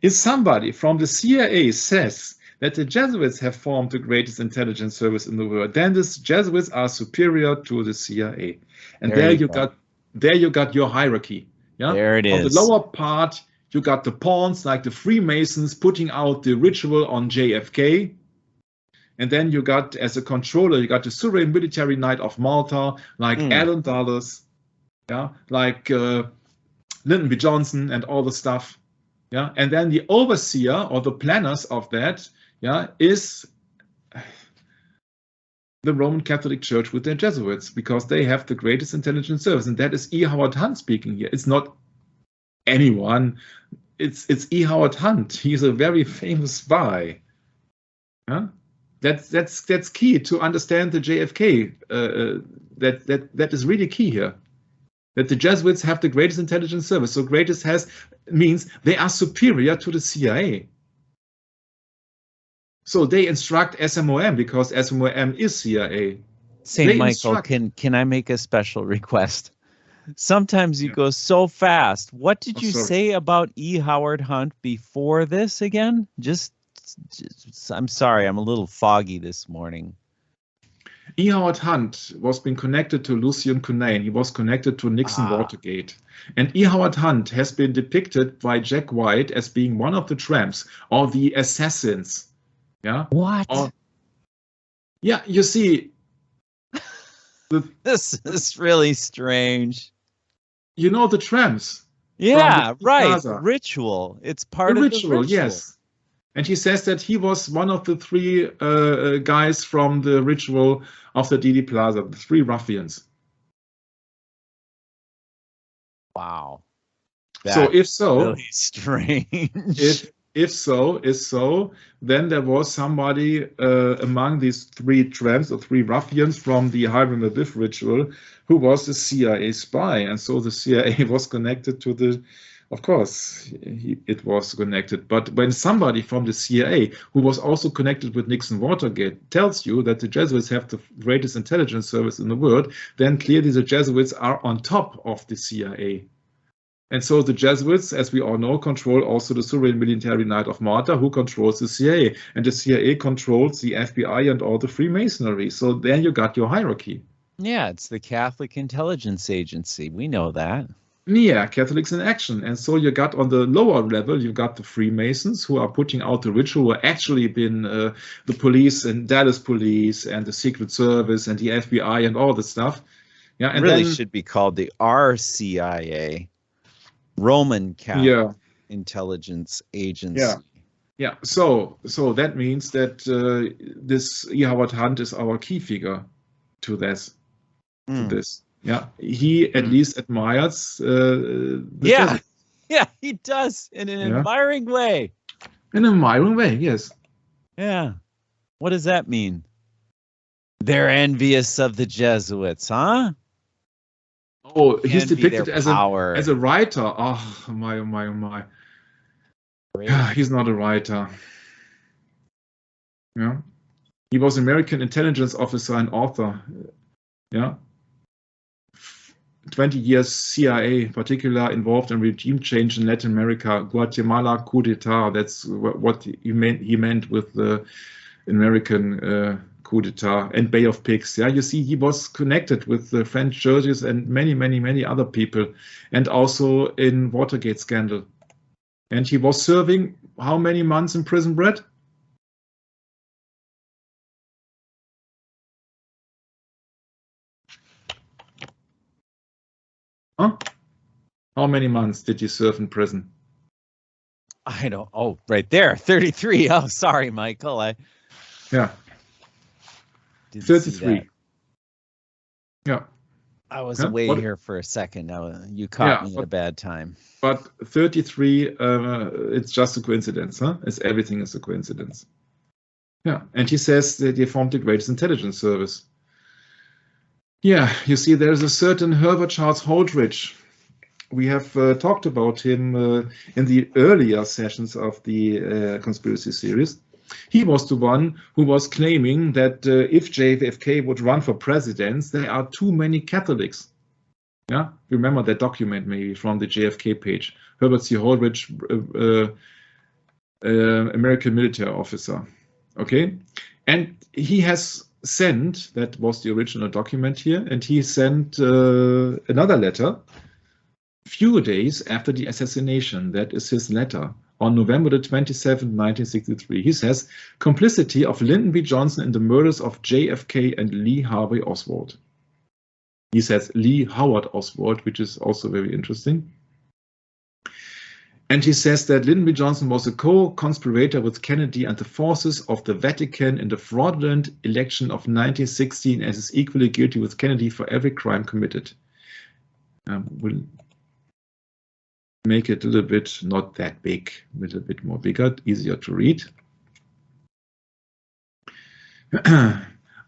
If somebody from the CIA says that the Jesuits have formed the greatest intelligence service in the world, then the Jesuits are superior to the CIA. And there you got your hierarchy. Yeah? There it is. On the lower part, you got the pawns like the Freemasons putting out the ritual on JFK. And then you got, as a controller, you got the Surrey Military Knight of Malta, like Alan Dulles, yeah, like Lyndon B. Johnson and all the stuff. Yeah, and then the overseer or the planners of that, yeah, is the Roman Catholic Church with their Jesuits, because they have the greatest intelligence service, and that is E. Howard Hunt speaking here. It's not anyone. It's E. Howard Hunt. He's a very famous spy. Yeah, that's key to understand the JFK. That is really key here. That the Jesuits have the greatest intelligence service. So greatest means they are superior to the CIA. So they instruct SMOM because SMOM is CIA. St. Michael, can I make a special request? Sometimes you go so fast. What did you say about E. Howard Hunt before this again? Just, I'm sorry, I'm a little foggy this morning. E. Howard Hunt was being connected to Lucien Conain. He was connected to Nixon Watergate. And E. Howard Hunt has been depicted by Jack White as being one of the tramps or the assassins. Yeah. What? Yeah, you see. This is really strange. You know the tramps. Yeah, right. Plaza. Ritual. It's part of the ritual. Yes. And he says that he was one of the three guys from the ritual of the Dealey Plaza, the three ruffians. Wow. So if so, really strange. If so, then there was somebody among these three tramps or three ruffians from the Hiram Abiff ritual who was a CIA spy. And so the CIA was connected to the, of course, it was connected. But when somebody from the CIA who was also connected with Nixon Watergate tells you that the Jesuits have the greatest intelligence service in the world, then clearly the Jesuits are on top of the CIA. And so the Jesuits, as we all know, control also the Surrey Military Knight of Malta, who controls the CIA. And the CIA controls the FBI and all the Freemasonry. So then you got your hierarchy. Yeah, it's the Catholic Intelligence Agency. We know that. Yeah, Catholics in action. And so you got on the lower level, you got the Freemasons who are putting out the ritual, who actually been the police and Dallas police and the Secret Service and the FBI and all the stuff. Yeah, and really should be called the RCIA. Roman Catholic Intelligence Agency. Yeah. So that means that this E. Howard Hunt is our key figure to this. To this. Yeah. He at least admires. Yeah, he does in an admiring way. In an admiring way, yes. Yeah. What does that mean? They're envious of the Jesuits, huh? Oh, he's Envy their depicted as power. a writer. Oh my, oh my, oh my. Great. He's not a writer. Yeah. He was American intelligence officer and author. Yeah. 20 years CIA, particularly involved in regime change in Latin America, Guatemala coup d'etat. That's what he meant with the American coup d'etat, and Bay of Pigs. Yeah, you see, he was connected with the French churches and many, many, many other people, and also in Watergate scandal. And he was serving how many months in prison, Brett? Huh? How many months did he serve in prison? I don't. Oh, right there, 33. Oh, sorry, Michael. Yeah. Didn't 33. see that. Yeah. I was away here for a second. You caught me at a bad time. But 33, it's just a coincidence, huh? Everything is a coincidence. Yeah, and he says that they formed the greatest intelligence service. Yeah, you see, there's a certain Herbert Charles Holdridge. We have talked about him in the earlier sessions of the conspiracy series. He was the one who was claiming that if JFK would run for president, there are too many Catholics. Yeah, remember that document maybe from the JFK page. Herbert C. Holdridge, American military officer. Okay, and he has sent, that was the original document here, and he sent another letter few days after the assassination. That is his letter on November the 27th, 1963. He says, complicity of Lyndon B. Johnson in the murders of JFK and Lee Harvey Oswald. He says Lee Howard Oswald, which is also very interesting. And he says that Lyndon B. Johnson was a co-conspirator with Kennedy and the forces of the Vatican in the fraudulent election of 1916 and is equally guilty with Kennedy for every crime committed. We'll make it a little bit, not that big, a little bit more bigger, easier to read.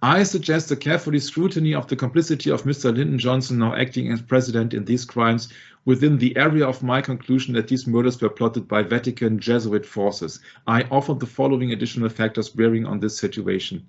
I suggest a carefully scrutiny of the complicity of Mr. Lyndon Johnson, now acting as president, in these crimes within the area of my conclusion that these murders were plotted by Vatican Jesuit forces. I offer the following additional factors bearing on this situation.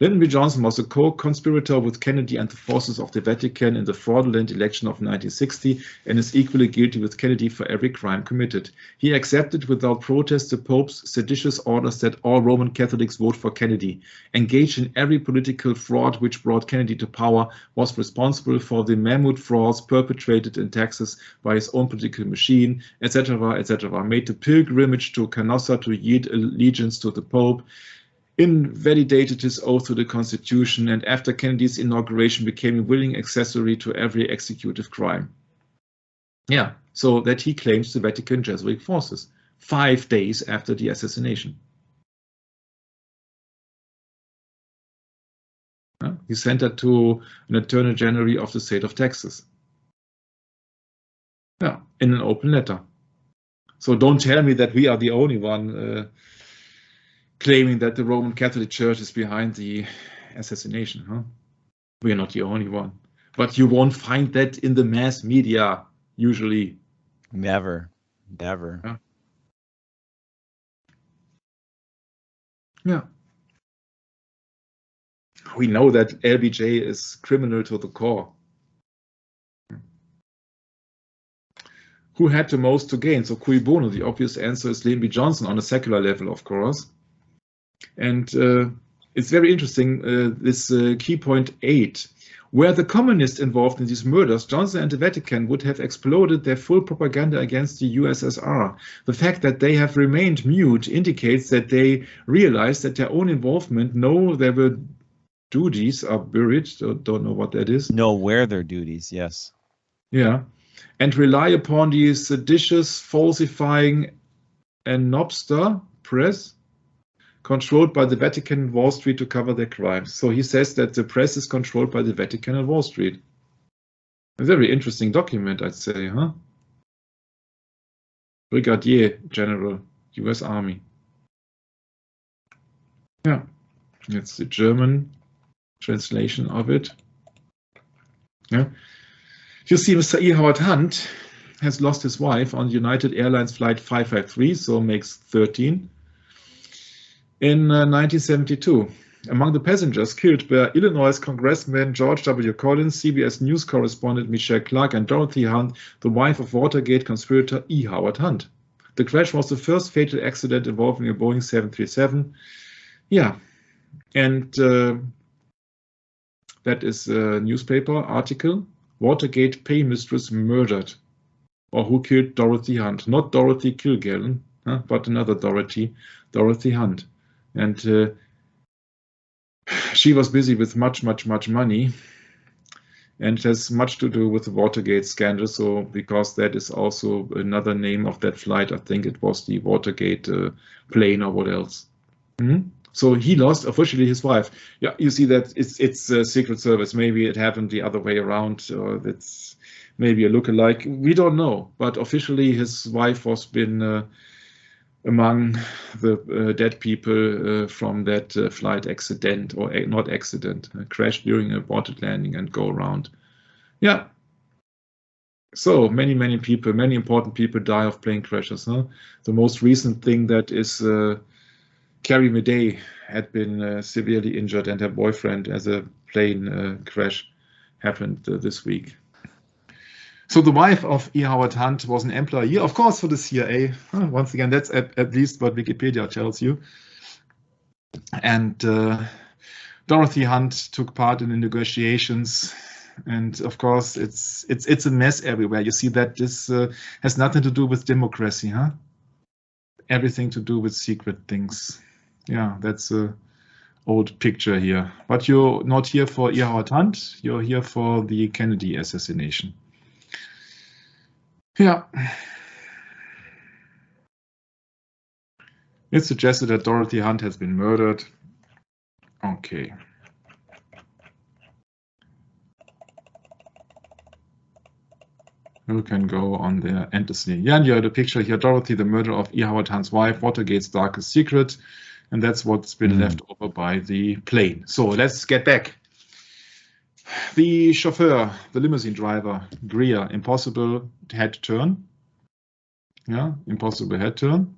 Lyndon B. Johnson was a co-conspirator with Kennedy and the forces of the Vatican in the fraudulent election of 1960 and is equally guilty with Kennedy for every crime committed. He accepted without protest the Pope's seditious orders that all Roman Catholics vote for Kennedy, engaged in every political fraud which brought Kennedy to power, was responsible for the mammoth frauds perpetrated in Texas by his own political machine, etc., etc., made the pilgrimage to Canossa to yield allegiance to the Pope, invalidated his oath to the Constitution, and after Kennedy's inauguration became a willing accessory to every executive crime. Yeah, so that he claims the Vatican Jesuit forces 5 days after the assassination. He sent that to an Attorney General of the state of Texas. Yeah, in an open letter. So don't tell me that we are the only one claiming that the Roman Catholic Church is behind the assassination, huh? We are not the only one. But you won't find that in the mass media, usually. Never, never. Yeah. Yeah. We know that LBJ is criminal to the core. Who had the most to gain? So cui bono, the obvious answer is Lyndon B. Johnson on a secular level, of course. And it's very interesting, this key point 8. Were the communists involved in these murders, Johnson and the Vatican would have exploded their full propaganda against the USSR. The fact that they have remained mute indicates that they realized that their own involvement, know their duties are buried, so don't know what that is. Know where their duties, yes. Yeah, and rely upon the seditious, falsifying, and Nobster press controlled by the Vatican and Wall Street to cover their crimes. So he says that the press is controlled by the Vatican and Wall Street. A very interesting document, I'd say, huh? Brigadier General, US Army. Yeah, it's the German translation of it. Yeah. You see, Mr. E. Howard Hunt has lost his wife on United Airlines Flight 553, so makes 13, in 1972. Among the passengers killed were Illinois Congressman George W. Collins, CBS News correspondent Michelle Clark, and Dorothy Hunt, the wife of Watergate conspirator E. Howard Hunt. The crash was the first fatal accident involving a Boeing 737. Yeah, and that is a newspaper article. Watergate pay mistress murdered. Or who killed Dorothy Hunt? Not Dorothy Kilgallen, but another Dorothy Hunt. And she was busy with much money, and it has much to do with the Watergate scandal. So, because that is also another name of that flight, I think it was the Watergate plane or what else. So he lost officially his wife. Yeah, you see that it's a Secret Service. Maybe it happened the other way around, or that's maybe a look-alike. We don't know, but officially his wife was been among the dead people from that flight accident, or not accident, crash during a aborted landing and go around. Yeah. So many people, many important people die of plane crashes. Huh? The most recent thing that is Carrie Madej had been severely injured, and her boyfriend as a plane crash happened this week. So the wife of E. Howard Hunt was an employee, of course, for the CIA. Once again, that's at least what Wikipedia tells you. And Dorothy Hunt took part in the negotiations. And of course, it's a mess everywhere. You see that this has nothing to do with democracy, huh? Everything to do with secret things. Yeah, that's a old picture here. But you're not here for E. Howard Hunt. You're here for the Kennedy assassination. Yeah. It's suggested that Dorothy Hunt has been murdered. Okay. You can go on there and to see. Yeah, and you have the picture here, Dorothy, the murder of E. Howard Hunt's wife, Watergate's darkest secret. And that's what's been left over by the plane. So let's get back. The chauffeur, the limousine driver, Greer, impossible head turn. Yeah, impossible head turn.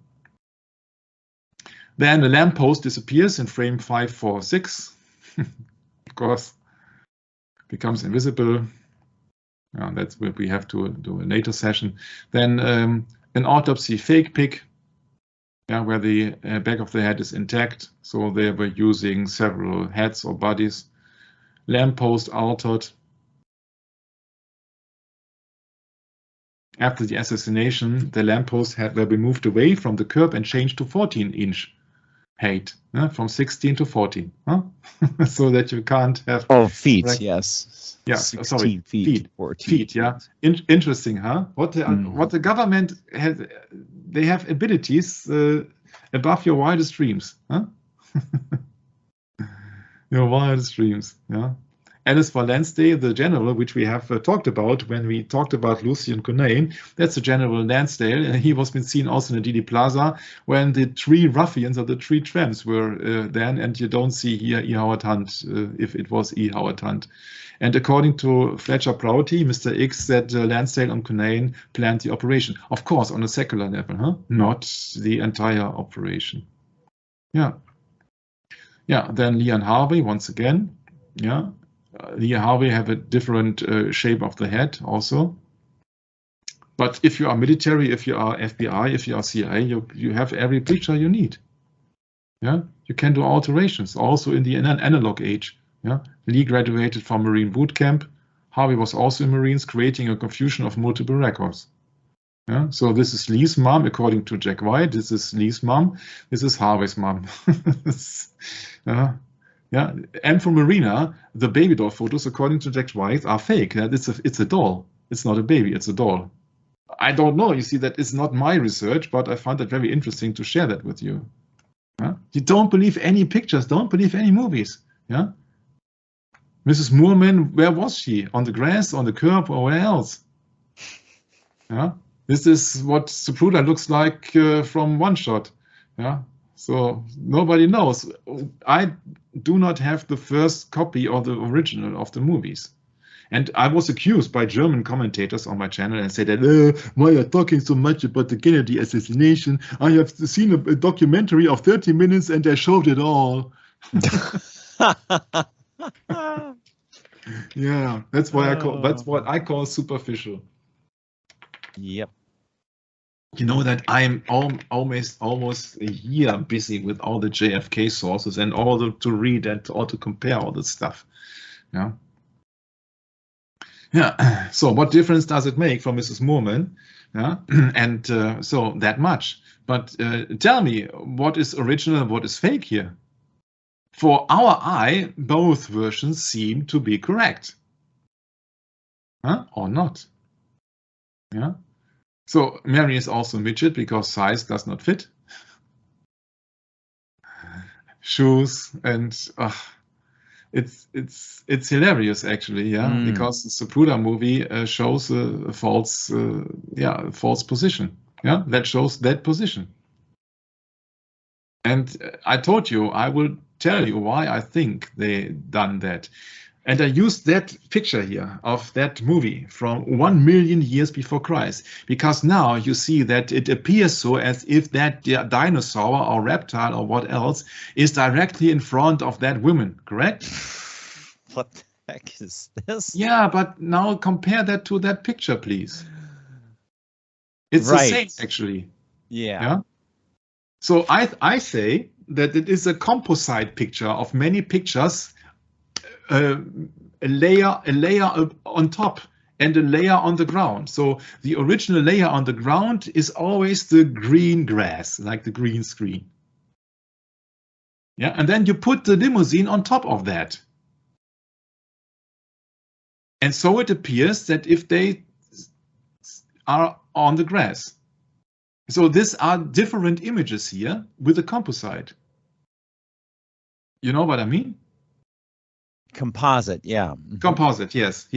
Then the lamppost disappears in frame 546. Of course, becomes invisible. Yeah, that's what we have to do a later session. Then an autopsy fake pic, yeah, where the back of the head is intact. So they were using several heads or bodies. Lamppost altered. After the assassination, the lamppost were moved away from the curb and changed to 14-inch height, from 16 to 14, so that you can't have. Oh, feet, yes. Yeah, 16 sorry, feet, 14 feet. Yeah, interesting, huh? What the government has, they have abilities above your wildest dreams, huh? Your wildest dreams, yeah. Alice for Lansdale, the general, which we have talked about when we talked about Lucien Conain, that's the General Lansdale, and he was been seen also in the Dealey Plaza when the three ruffians or the three tramps were then, and you don't see here E. Howard Hunt, if it was E. Howard Hunt. And according to Fletcher Prouty, Mr. X said Lansdale and Conain planned the operation. Of course, on a secular level, huh? Not the entire operation. Yeah. Yeah, then Lee and Harvey, once again, yeah. Lee and Harvey have a different shape of the head also. But if you are military, if you are FBI, if you are CIA, you have every picture you need. Yeah, you can do alterations also in the analog age. Yeah, Lee graduated from Marine boot camp. Harvey was also in Marines, creating a confusion of multiple records. Yeah, so this is Lee's mom, according to Jack White. This is Lee's mom. This is Harvey's mom. Yeah, and for Marina, the baby doll photos, according to Jack White, are fake. It's a doll. It's not a baby. It's a doll. I don't know. You see, that is not my research, but I found that very interesting to share that with you. Yeah? You don't believe any pictures. Don't believe any movies. Yeah. Mrs. Moorman, where was she? On the grass, on the curb, or where else? Yeah. This is what Zapruder looks like from one shot. Yeah. So nobody knows. I do not have the first copy or the original of the movies. And I was accused by German commentators on my channel and said that, why are you talking so much about the Kennedy assassination? I have seen a documentary of 30 minutes and they showed it all. Yeah, that's what I call superficial. Yep. You know that I'm almost a year busy with all the JFK sources and all to read and all to compare all this stuff. Yeah. Yeah. So what difference does it make for Mrs. Moorman? Yeah. And so that much. But tell me, what is original and what is fake here? For our eye, both versions seem to be correct. Huh? Or not. Yeah. So Mary is also midget because size does not fit. Shoes and it's hilarious actually, yeah, because the Zapruder movie shows a false position, yeah, that shows that position. And I told you I will tell you why I think they done that. And I used that picture here of that movie from 1 million years before Christ, because now you see that it appears so as if that dinosaur or reptile or what else is directly in front of that woman, correct? What the heck is this? Yeah, but now compare that to that picture, please. It's right. the same, actually. Yeah. So I say that it is a composite picture of many pictures. A layer on top and a layer on the ground. So the original layer on the ground is always the green grass, like the green screen. Yeah, and then you put the limousine on top of that. And so it appears that if they are on the grass. So these are different images here with a composite. You know what I mean? Composite, yeah. Composite, yes.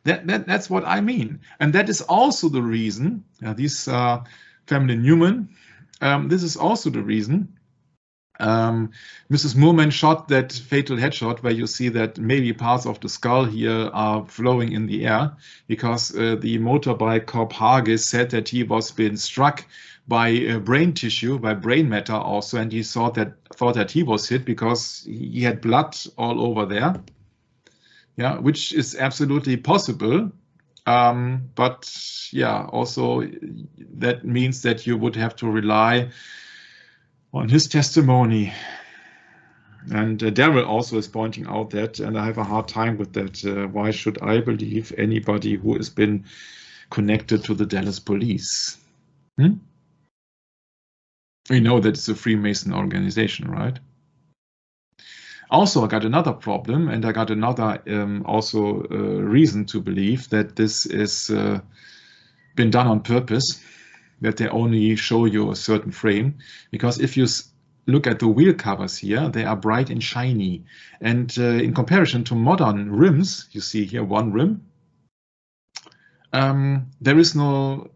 That's what I mean, and that is also the reason. This family Newman. This is also the reason. Mrs. Moorman shot that fatal headshot where you see that maybe parts of the skull here are flowing in the air because the motorbike cop Hage said that he was being struck by brain tissue, by brain matter also, and he thought that he was hit because he had blood all over there. Yeah, which is absolutely possible, but yeah, also that means that you would have to rely on his testimony. And Daryl also is pointing out that, and I have a hard time with that. Why should I believe anybody who has been connected to the Dallas police? We know that it's a Freemason organization, right? Also, I got another problem, and I got another reason to believe that this is been done on purpose, that they only show you a certain frame. Because if you look at the wheel covers here, they are bright and shiny. And in comparison to modern rims, you see here one rim, there is no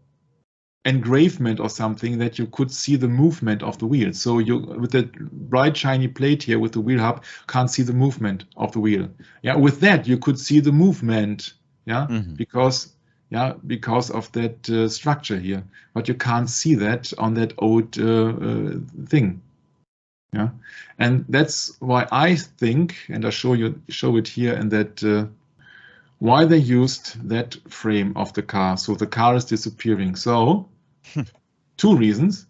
engravement or something that you could see the movement of the wheel. So you, with the bright shiny plate here with the wheel hub, can't see the movement of the wheel. Yeah, with that you could see the movement. Yeah, because of that structure here, but you can't see that on that old thing. Yeah, and that's why I think, and I show it here, and that why they used that frame of the car. So the car is disappearing. So two reasons.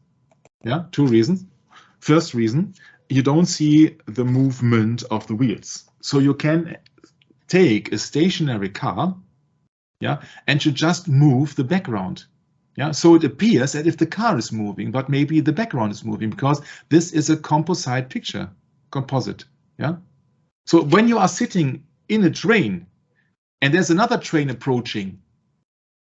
Yeah, two reasons. First reason, you don't see the movement of the wheels. So you can take a stationary car, yeah, and you just move the background. Yeah, so it appears that if the car is moving, but maybe the background is moving, because this is a composite picture, composite. Yeah. So when you are sitting in a train and there's another train approaching,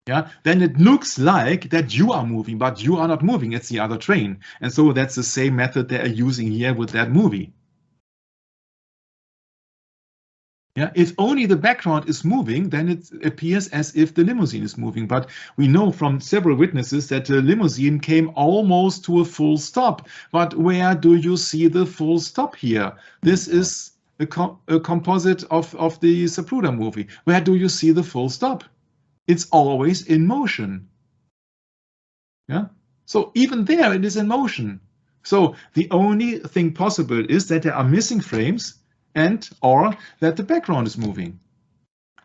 yeah, then it looks like that you are moving, but you are not moving. It's the other train. And so that's the same method they are using here with that movie. Yeah, if only the background is moving, then it appears as if the limousine is moving. But we know from several witnesses that the limousine came almost to a full stop. But where do you see the full stop here? This is a composite of the Zapruder movie. Where do you see the full stop? It's always in motion. Yeah. So even there, it is in motion. So the only thing possible is that there are missing frames or that the background is moving.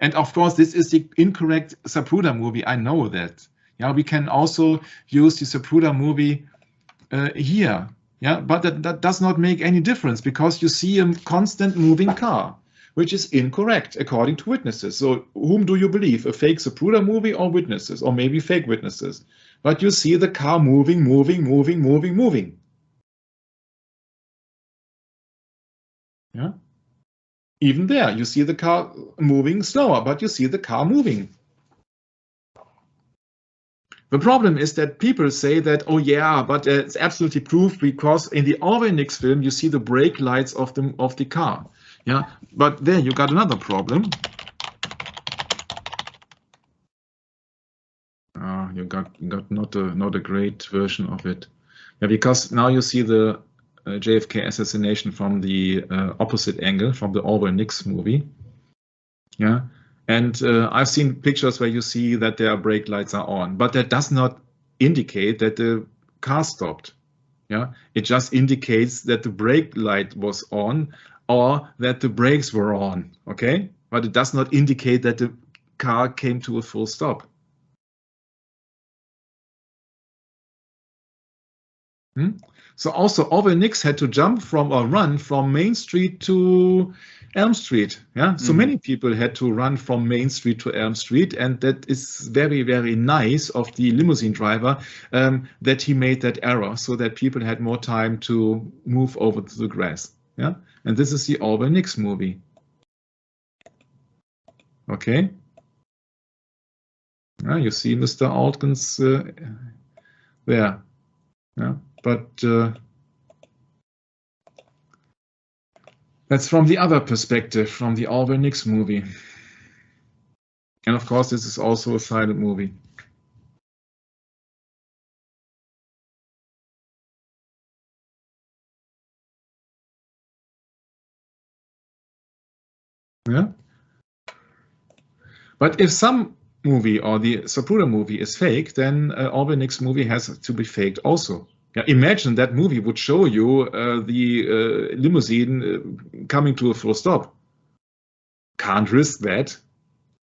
And of course, this is the incorrect Zapruder movie. I know that. Yeah, we can also use the Zapruder movie here. Yeah, but that does not make any difference because you see a constant moving car, which is incorrect according to witnesses. So whom do you believe? A fake Zapruder movie or witnesses, or maybe fake witnesses? But you see the car moving. Yeah. Even there, you see the car moving slower, but you see the car moving. The problem is that people say that, oh yeah, but it's absolutely proof because in the Orwell Nix film, you see the brake lights of the car. Yeah, but there you got another problem. You got not a great version of it. Yeah, because now you see the JFK assassination from the opposite angle, from the Orwell Nix movie. Yeah, and I've seen pictures where you see that their brake lights are on, but that does not indicate that the car stopped. Yeah, it just indicates that the brake light was on or that the brakes were on. Okay, but it does not indicate that the car came to a full stop. So also Orwell Nix had to jump from or run from Main Street to Elm Street. Yeah, so many people had to run from Main Street to Elm Street, and that is very, very nice of the limousine driver that he made that error so that people had more time to move over to the grass. Yeah, and this is the Orwell Nix movie. Okay. You see Mr. Altgen's there. Yeah, but that's from the other perspective, from the Orwell Nix movie. And of course, this is also a silent movie. Yeah. But if some movie or the Zapruder movie is fake, then Orwell Nix movie has to be faked also. Yeah, imagine that movie would show you the limousine coming to a full stop. Can't risk that.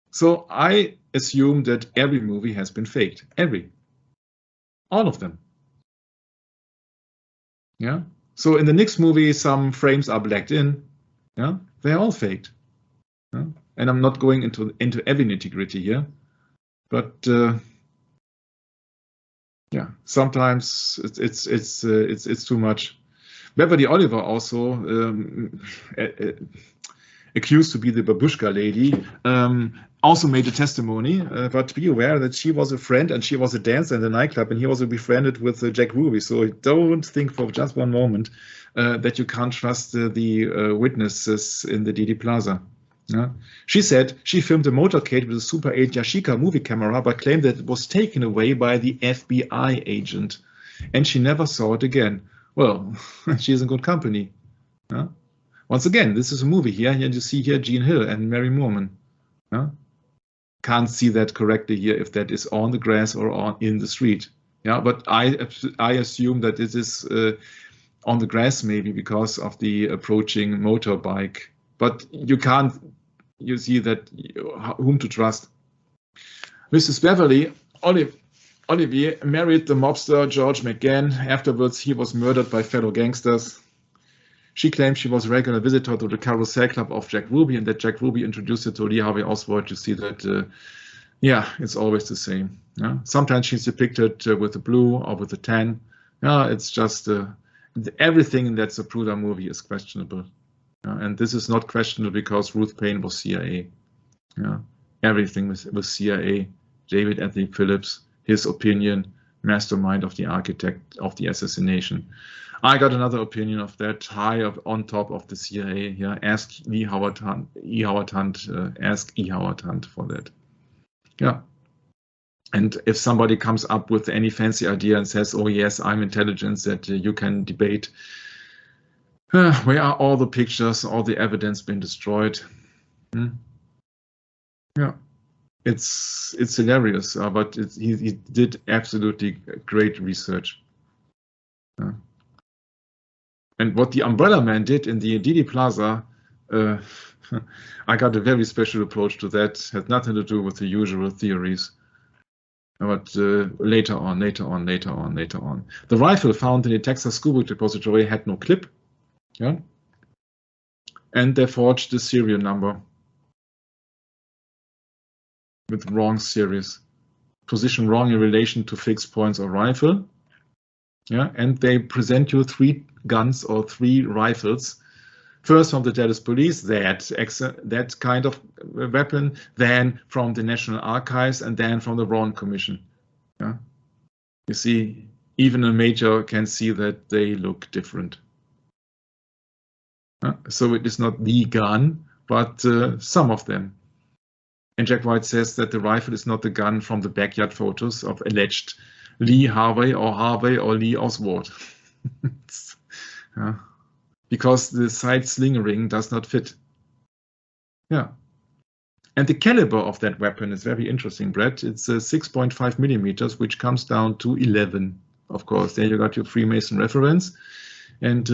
So I assume that every movie has been faked. All of them. Yeah. So in the Nix movie, some frames are blacked in. Yeah, they're all faked. Yeah? And I'm not going into every nitty-gritty here, but yeah, sometimes it's too much. Beverly Oliver also accused to be the babushka lady, also made a testimony, but be aware that she was a friend and she was a dancer in the nightclub, and he was befriended with Jack Ruby. So don't think for just one moment that you can't trust the witnesses in the Didi Plaza. Yeah. She said she filmed a motorcade with a Super 8 Yashica movie camera, but claimed that it was taken away by the FBI agent, and she never saw it again. Well, she is in good company. Yeah. Once again, this is a movie here, and you see here Gene Hill and Mary Moorman. Yeah. Can't see that correctly here if that is on the grass or in the street. Yeah, but I assume that it is on the grass maybe because of the approaching motorbike. But you see that whom to trust. Mrs. Beverly, Olivier married the mobster George McGann. Afterwards, he was murdered by fellow gangsters. She claimed she was a regular visitor to the carousel club of Jack Ruby, and that Jack Ruby introduced her to Lee Harvey Oswald. You see that, yeah, it's always the same. Yeah? Sometimes she's depicted with a blue or with a tan. Yeah, it's just everything in that Zapruder movie is questionable. And this is not questionable because Ruth Payne was CIA. Yeah, everything was CIA. David Anthony Phillips, his opinion, mastermind of the architect of the assassination. I got another opinion of that, high up on top of the CIA. Yeah, ask E. Howard Hunt. Ask E. Howard Hunt for that. Yeah. And if somebody comes up with any fancy idea and says, "Oh yes, I'm intelligence," that you can debate. Where are all the pictures, all the evidence been destroyed? Yeah, it's hilarious, but he did absolutely great research. And what the Umbrella Man did in the Didi Plaza, I got a very special approach to that. Had nothing to do with the usual theories. But later on. The rifle found in the Texas School Book Depository had no clip. Yeah. And they forged the serial number with wrong series. Position wrong in relation to fixed points or rifle. Yeah, and they present you 3 guns or 3 rifles. First from the Dallas Police, that kind of weapon, then from the National Archives, and then from the Warren Commission. Yeah, you see, even a major can see that they look different. So it is not the gun, but some of them. And Jack White says that the rifle is not the gun from the backyard photos of alleged Lee Harvey or Lee Oswald. Yeah. Because the side sling ring does not fit. Yeah. And the caliber of that weapon is very interesting, Brett. It's 6.5 millimeters, which comes down to 11. Of course, there you got your Freemason reference. And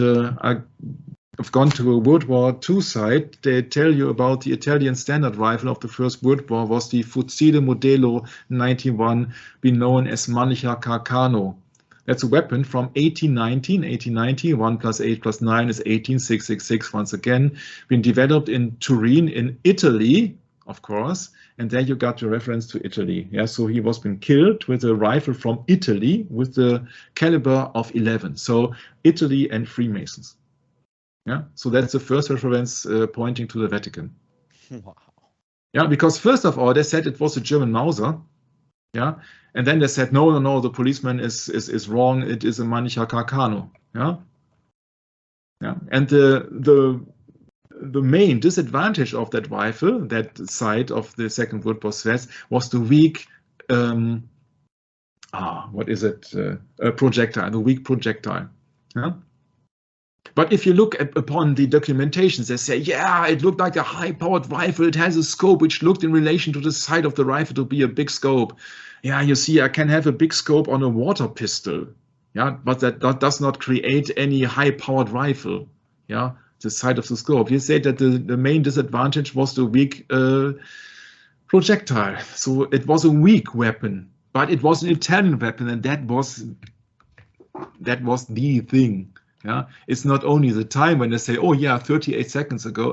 I've gone to a World War II site. They tell you about the Italian standard rifle of the First World War was the Fucile Modello 91, been known as Manicha Carcano. That's a weapon from 1890. 1 + 8 + 9 is 18666. Once again, been developed in Turin in Italy, of course. And there you got your reference to Italy. Yeah, so he was been killed with a rifle from Italy with the caliber of 11. So Italy and Freemasons. Yeah, so that's the first reference pointing to the Vatican. Wow. Yeah, because first of all, they said it was a German Mauser. Yeah, and then they said no, the policeman is wrong. It is a Manicha Carcano. Yeah, yeah, and the main disadvantage of that rifle, that side of the Second World War says, was the weak what is it? Projectile, the weak projectile. Yeah. But if you look upon the documentations, they say, yeah, it looked like a high-powered rifle. It has a scope which looked in relation to the side of the rifle to be a big scope. Yeah, you see, I can have a big scope on a water pistol. Yeah, but that does not create any high-powered rifle. Yeah, the side of the scope. You say that the main disadvantage was the weak projectile. So it was a weak weapon, but it was an Italian weapon, and that was the thing. Yeah, it's not only the time when they say, oh yeah, 38 seconds ago,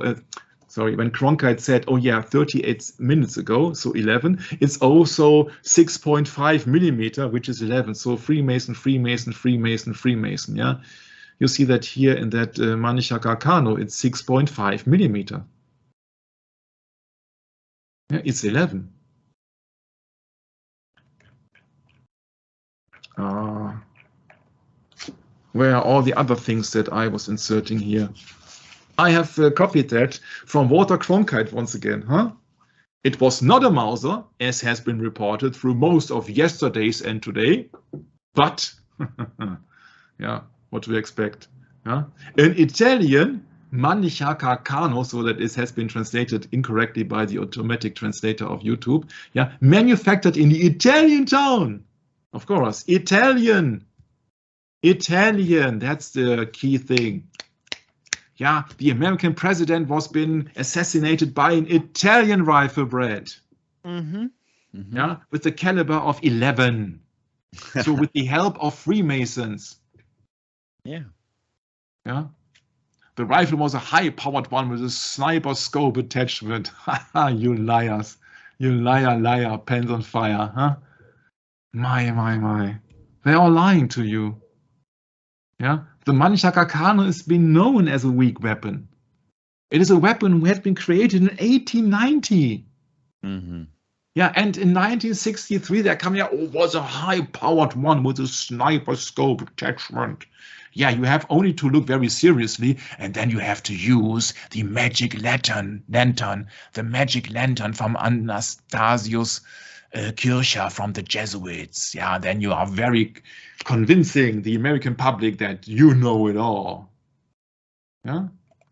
when Cronkite said, oh yeah, 38 minutes ago, so 11, it's also 6.5 millimeter, which is 11. So Freemason, yeah. You see that here in that Manicha Carcano, it's 6.5 millimeter. Yeah, it's 11. Where are all the other things that I was inserting here? I have copied that from Walter Cronkite once again. It was not a Mauser, as has been reported through most of yesterday's and today, but yeah, what do we expect? An Italian Manicha Carcano, so that it has been translated incorrectly by the automatic translator of YouTube. Yeah, manufactured in the Italian town, of course, Italian, that's the key thing. Yeah, the American president was been assassinated by an Italian rifle, Brad. Yeah, with the caliber of 11. So with the help of Freemasons. Yeah. Yeah. The rifle was a high-powered one with a sniper scope attachment. You liars. You liar, pens on fire, huh? My. They're all lying to you. Yeah, the Manicha Carcano has been known as a weak weapon. It is a weapon that had been created in 1890. Yeah, and in 1963 they're coming out, was a high-powered one with a sniper scope attachment. Yeah, you have only to look very seriously, and then you have to use the magic lantern, the magic lantern from Anastasius Kircher from the Jesuits. Yeah, then you are very convincing the American public that you know it all. Yeah,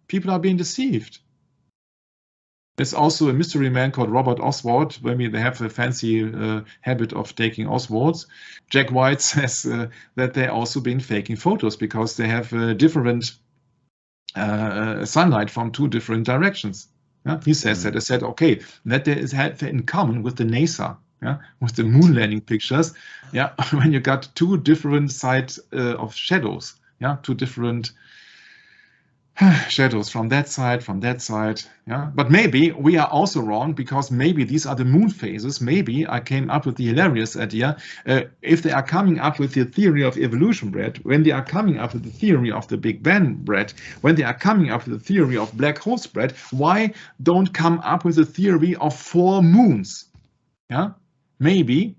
people are being deceived. There's also a mystery man called Robert Oswald. Maybe they have a fancy habit of taking Oswalds. Jack White says that they're also been faking photos because they have different sunlight from 2 different directions. Yeah? He says that. I said, okay, that there is had in common with the NASA, yeah, with the moon landing pictures. Yeah, when you got 2 different sides of shadows, yeah, 2 different shadows from that side, yeah. But maybe we are also wrong because maybe these are the moon phases. Maybe I came up with the hilarious idea. If they are coming up with the theory of evolution, Brett, when they are coming up with the theory of the Big Bang, Brett, when they are coming up with the theory of black holes, Brett, why don't come up with a theory of 4 moons? Yeah, maybe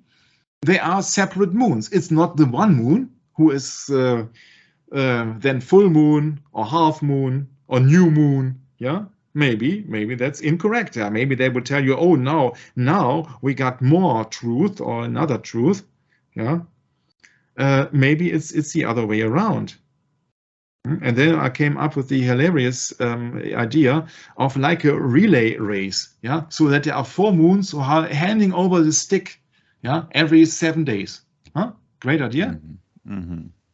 they are separate moons. It's not the one moon who is then full moon or half moon or new moon. Yeah, maybe that's incorrect. Yeah, maybe they will tell you, oh, now we got more truth or another truth. Yeah, maybe it's the other way around. And then I came up with the hilarious idea of like a relay race. Yeah, so that there are 4 moons who are handing over the stick. Yeah, every 7 days. Huh? Great idea.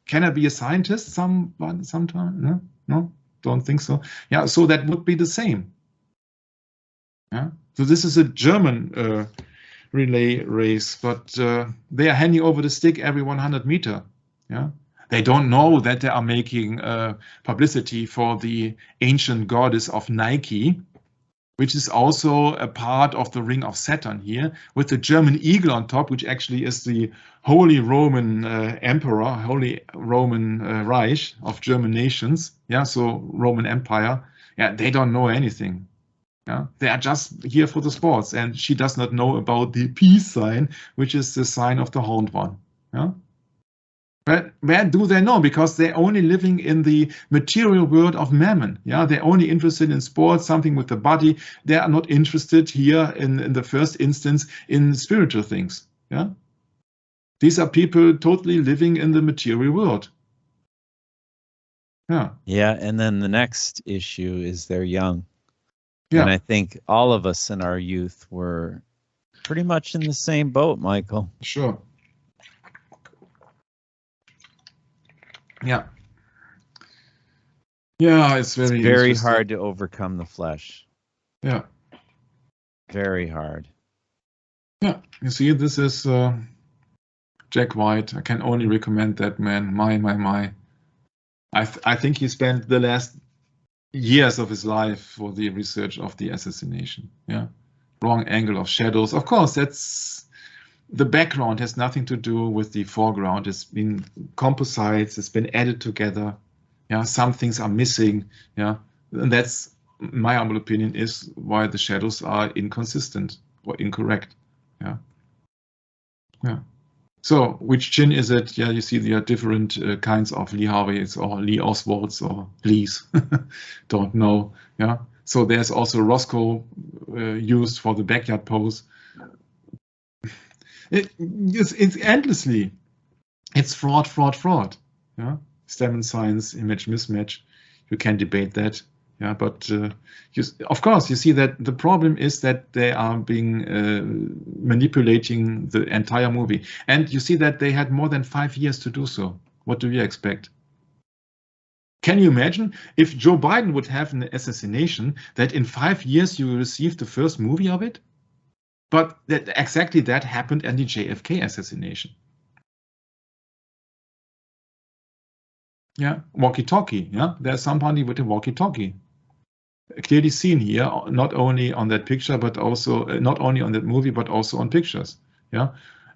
Can I be a scientist sometime? No, don't think so. Yeah, so that would be the same. Yeah, so this is a German relay race, but they are handing over the stick every 100 meter. Yeah, they don't know that they are making publicity for the ancient goddess of Nike, which is also a part of the ring of Saturn here, with the German eagle on top, which actually is the Holy Roman Emperor, Holy Roman Reich of German nations. Yeah, so Roman Empire. Yeah, they don't know anything. Yeah, they are just here for the sports, and she does not know about the peace sign, which is the sign of the horned one. Yeah. But where do they know? Because they're only living in the material world of mammon. Yeah, they're only interested in sports, something with the body. They are not interested here in the first instance in spiritual things. Yeah, these are people totally living in the material world. Yeah. Yeah, and then the next issue is they're young. Yeah. And I think all of us in our youth were pretty much in the same boat, Michael. Sure. Yeah. Yeah, it's very hard to overcome the flesh. Yeah. Very hard. Yeah, you see, this is Jack White. I can only recommend that man. My. I think he spent the last years of his life for the research of the assassination. Yeah, wrong angle of shadows. Of course, that's the background has nothing to do with the foreground. It's been composites. It's been added together. Yeah, some things are missing. Yeah, and that's my humble opinion is why the shadows are inconsistent or incorrect. Yeah. Yeah. So which chin is it? Yeah, you see there are different kinds of Lee Harveys or Lee Oswalds or Lees. Don't know. Yeah. So there's also Roscoe used for the backyard pose. It's endlessly. It's fraud. Yeah. Stem science, image mismatch. You can debate that. Yeah, but of course, you see that the problem is that they are being manipulating the entire movie. And you see that they had more than 5 years to do so. What do you expect? Can you imagine if Joe Biden would have an assassination that in 5 years you will receive the first movie of it? But exactly that happened in the JFK assassination. Yeah, walkie-talkie. Yeah, there's somebody with a walkie-talkie. Clearly seen here, not only on that picture, but also not only on that movie, but also on pictures. Yeah,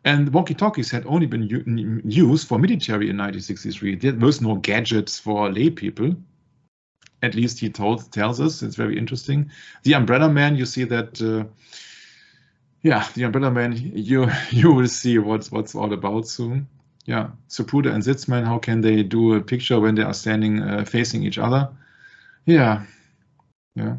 and walkie-talkies had only been used for military in 1963. There was no gadgets for lay people. At least he tells us. It's very interesting. The Umbrella Man, you see that. Yeah, the Umbrella Man. You will see what's all about soon. Yeah, Zapruder and Sitzman. How can they do a picture when they are standing facing each other? Yeah. Yeah.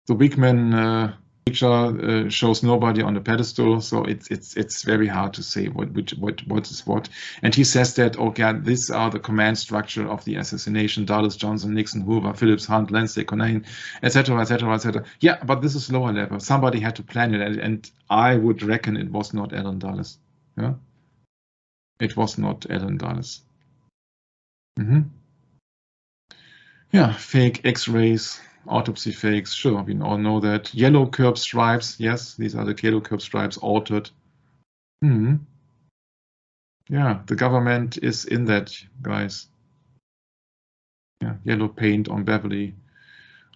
The Wigman picture shows nobody on the pedestal, so it's very hard to say what is what. And he says that, okay, these are the command structure of the assassination: Dulles, Johnson, Nixon, Hoover, Phillips, Hunt, Lansing, Conain, etc., etc., etc. Yeah, but this is lower level. Somebody had to plan it, and I would reckon it was not Alan Dulles. Yeah, it was not Alan Dulles. Yeah, fake X-rays. Autopsy fakes, sure, we all know that. Yellow curb stripes, yes, these are the yellow curb stripes altered. Yeah, the government is in that, guys. Yeah, yellow paint on Beverly.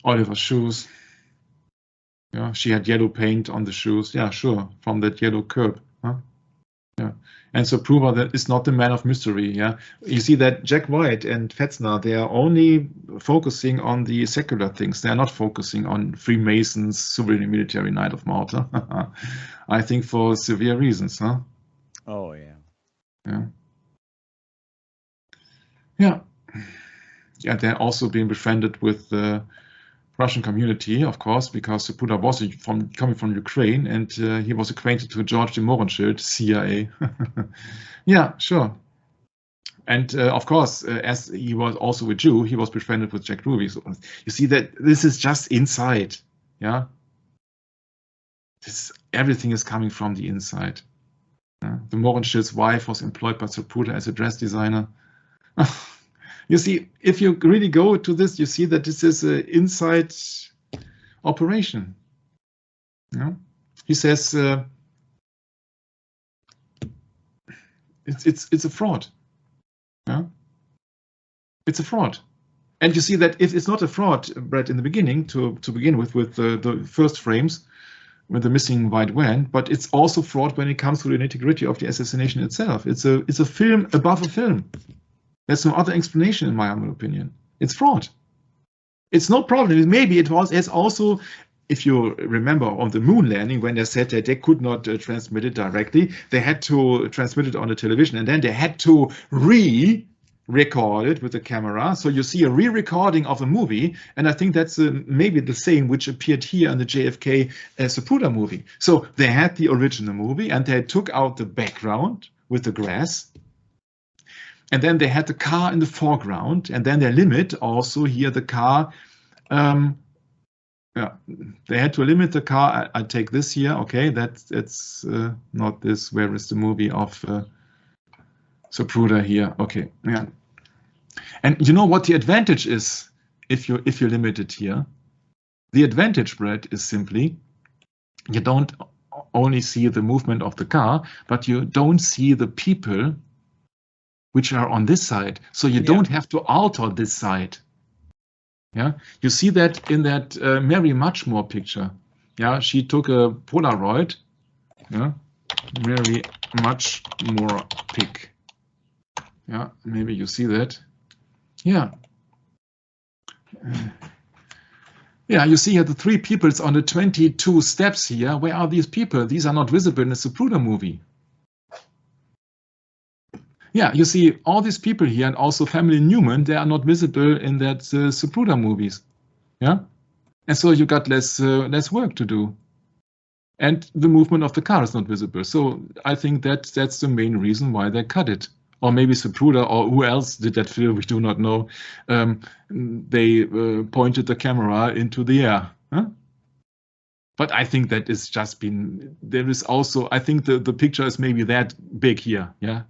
Oliver's shoes. Yeah, she had yellow paint on the shoes. Yeah, sure, from that yellow curb. Huh? Yeah, and so Prover that is not the man of mystery. Yeah, you see that Jack White and Fetzner, they are only focusing on the secular things. They are not focusing on Freemasons, sovereign military Knight of Malta. I think for severe reasons, huh? Oh yeah. Yeah. Yeah. Yeah, they're also being befriended with the Russian community, of course, because Zapruder was coming from Ukraine, and he was acquainted with George de Mohrenschildt, CIA. Yeah, sure. And of course, as he was also a Jew, he was befriended with Jack Ruby. So you see that this is just inside. Yeah, everything is coming from the inside. The Mohrenschildt's wife was employed by Zapruder as a dress designer. You see, if you really go to this, you see that this is an inside operation. Yeah? He says it's a fraud. Yeah? It's a fraud. And you see that if it's not a fraud, Brett, in the beginning, to begin with the first frames, with the missing white van, but it's also fraud when it comes to the nitty-gritty of the assassination itself. It's a film above a film. There's no other explanation, in my humble opinion. It's fraud. It's no problem. Maybe it was as also, if you remember, on the moon landing, when they said that they could not transmit it directly, they had to transmit it on the television, and then they had to record it with the camera. So you see a re-recording of a movie, and I think that's maybe the same which appeared here in the JFK Zapruder movie. So they had the original movie, and they took out the background with the grass, and then they had the car in the foreground, and then they limit also here the car. Yeah, they had to limit the car. I take this here. Okay, that's not this. Where is the movie of Zapruder here? Okay, yeah. And you know what the advantage is if you limit it here? The advantage, Brett, is simply you don't only see the movement of the car, but you don't see the people which are on this side. So you don't have to alter this side. Yeah, you see that in that Mary Muchmore picture. Yeah, she took a Polaroid. Yeah, Mary Muchmore pic. Yeah, maybe you see that. Yeah. Yeah, you see here the three peoples on the 22 steps here. Where are these people? These are not visible in the Zapruder movie. Yeah, you see all these people here, and also Family Newman, they are not visible in that Zapruder movies. Yeah, and so you got less work to do, and the movement of the car is not visible. So I think that's the main reason why they cut it. Or maybe Zapruder, or who else did that film, we do not know. They pointed the camera into the air. Huh? But I think that is just been. There is also, I think the picture is maybe that big here. Yeah.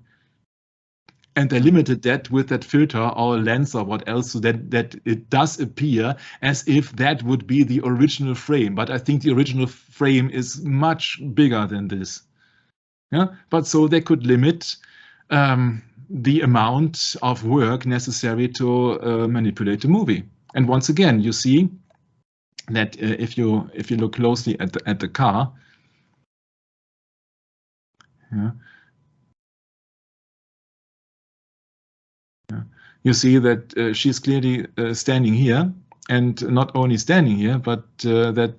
And they limited that with that filter or lens or what else, so that it does appear as if that would be the original frame. But I think the original frame is much bigger than this. Yeah, but so they could limit the amount of work necessary to manipulate the movie. And once again, you see that if you look closely at the car, yeah. You see that she's clearly standing here, and not only standing here, but that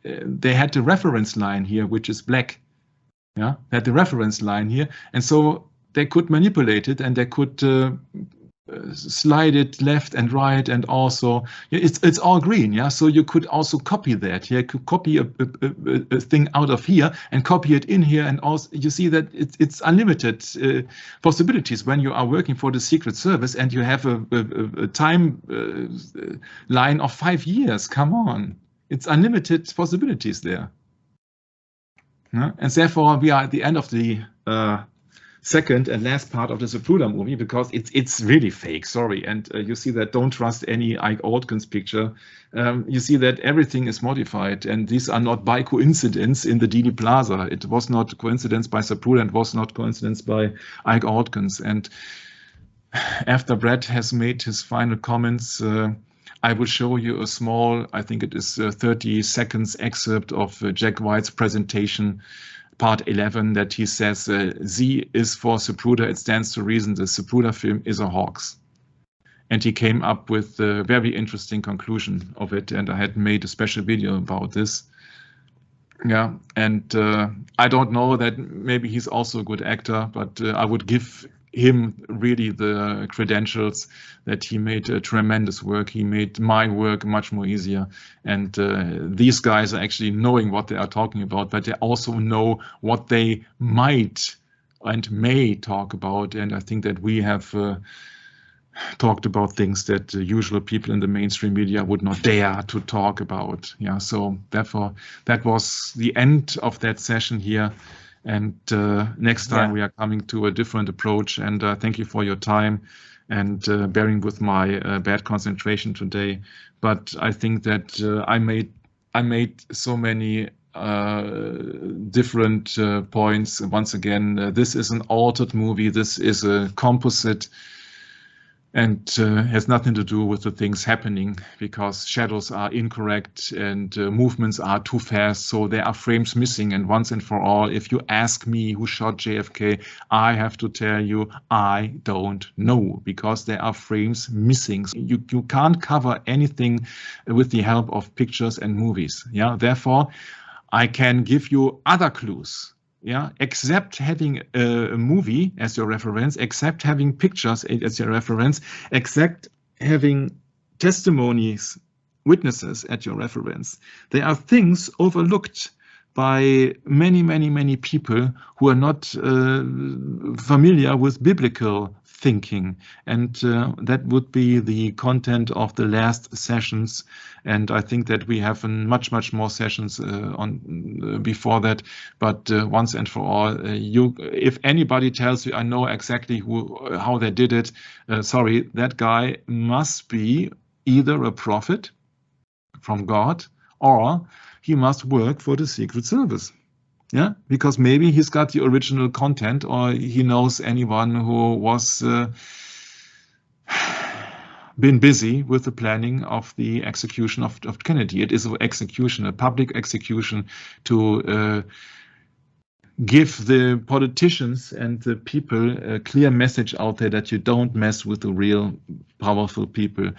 they had the reference line here, which is black. Yeah, they had the reference line here, and so they could manipulate it, and they could slide it left and right, and also it's all green, yeah. So you could also copy that. Yeah, you could copy a thing out of here and copy it in here, and also you see that it's unlimited possibilities when you are working for the Secret Service and you have a time line of 5 years. Come on, it's unlimited possibilities there. Yeah? And therefore, we are at the end of the second and last part of the Zapruder movie, because it's really fake, sorry. And you see that don't trust any Ike Aldkins picture. You see that everything is modified, and these are not by coincidence in the Dealey Plaza. It was not coincidence by Zapruder, and was not coincidence by Ike Aldkins. And after Brett has made his final comments, I will show you a small, I think it is 30 seconds excerpt of Jack White's presentation, part 11, that he says, Z is for Zapruder, it stands to reason the Zapruder film is a hoax. And he came up with a very interesting conclusion of it, and I had made a special video about this. Yeah, and I don't know, that maybe he's also a good actor, but I would give him really the credentials that he made tremendous work. He made my work much more easier. And these guys are actually knowing what they are talking about, but they also know what they might and may talk about. And I think that we have talked about things that usual people in the mainstream media would not dare to talk about. Yeah, so therefore that was the end of that session here. And next time we are coming to a different approach. And thank you for your time and bearing with my bad concentration today. But I think that I made so many different points. Once again, this is an altered movie. This is a composite, and has nothing to do with the things happening, because shadows are incorrect and movements are too fast, so there are frames missing. And once and for all, if you ask me who shot JFK, I have to tell you I don't know, because there are frames missing. You can't cover anything with the help of pictures and movies. Yeah, therefore I can give you other clues. Yeah, except having a movie as your reference, except having pictures as your reference, except having testimonies, witnesses at your reference. There are things overlooked by many people who are not familiar with biblical thinking, and that would be the content of the last sessions. And I think that we have much more sessions on before that. But once and for all, if anybody tells you I know exactly how they did it, sorry, that guy must be either a prophet from God, or he must work for the Secret Service. Yeah, because maybe he's got the original content, or he knows anyone who was been busy with the planning of the execution of Kennedy. It is an execution, a public execution, to give the politicians and the people a clear message out there that you don't mess with the real powerful people,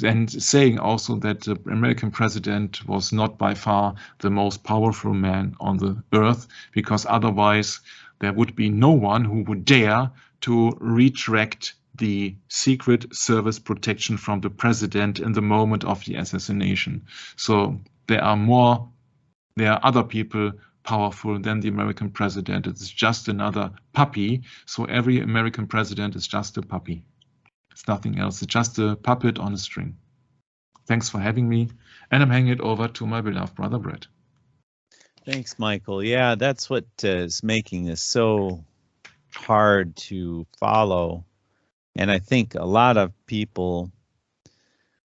and saying also that the American president was not by far the most powerful man on the earth, because otherwise there would be no one who would dare to retract the Secret Service protection from the president in the moment of the assassination. So there are other people powerful than the American president. It's just another puppy. So every American president is just a puppy. It's nothing else. It's just a puppet on a string. Thanks for having me. And I'm handing it over to my beloved brother, Brett. Thanks, Michael. Yeah, that's what is making this so hard to follow. And I think a lot of people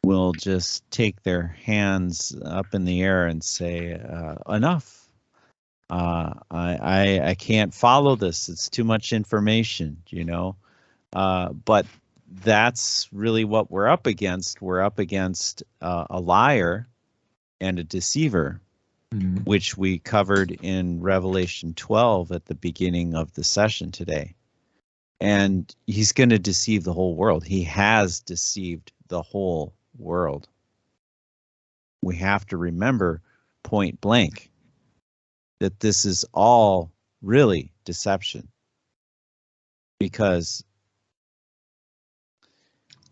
will just take their hands up in the air and say, enough. I can't follow this. It's too much information, you know. But that's really what we're up against. We're up against a liar and a deceiver, which we covered in Revelation 12 at the beginning of the session today. And he's going to deceive the whole world. He has deceived the whole world. We have to remember point blank that this is all really deception, because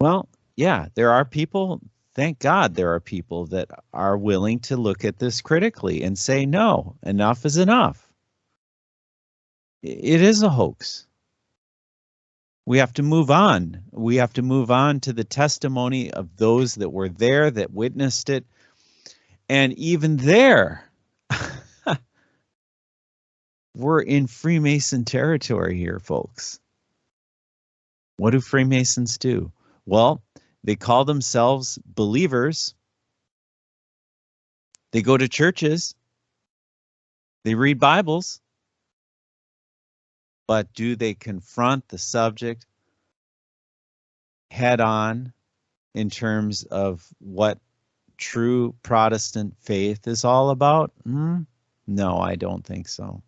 Well, yeah, there are people, thank God there are people that are willing to look at this critically and say, no, enough is enough. It is a hoax. We have to move on. We have to move on to the testimony of those that were there, that witnessed it. And even there, we're in Freemason territory here, folks. What do Freemasons do? Well, they call themselves believers. They go to churches. They read Bibles. But do they confront the subject head on in terms of what true Protestant faith is all about? No, I don't think so.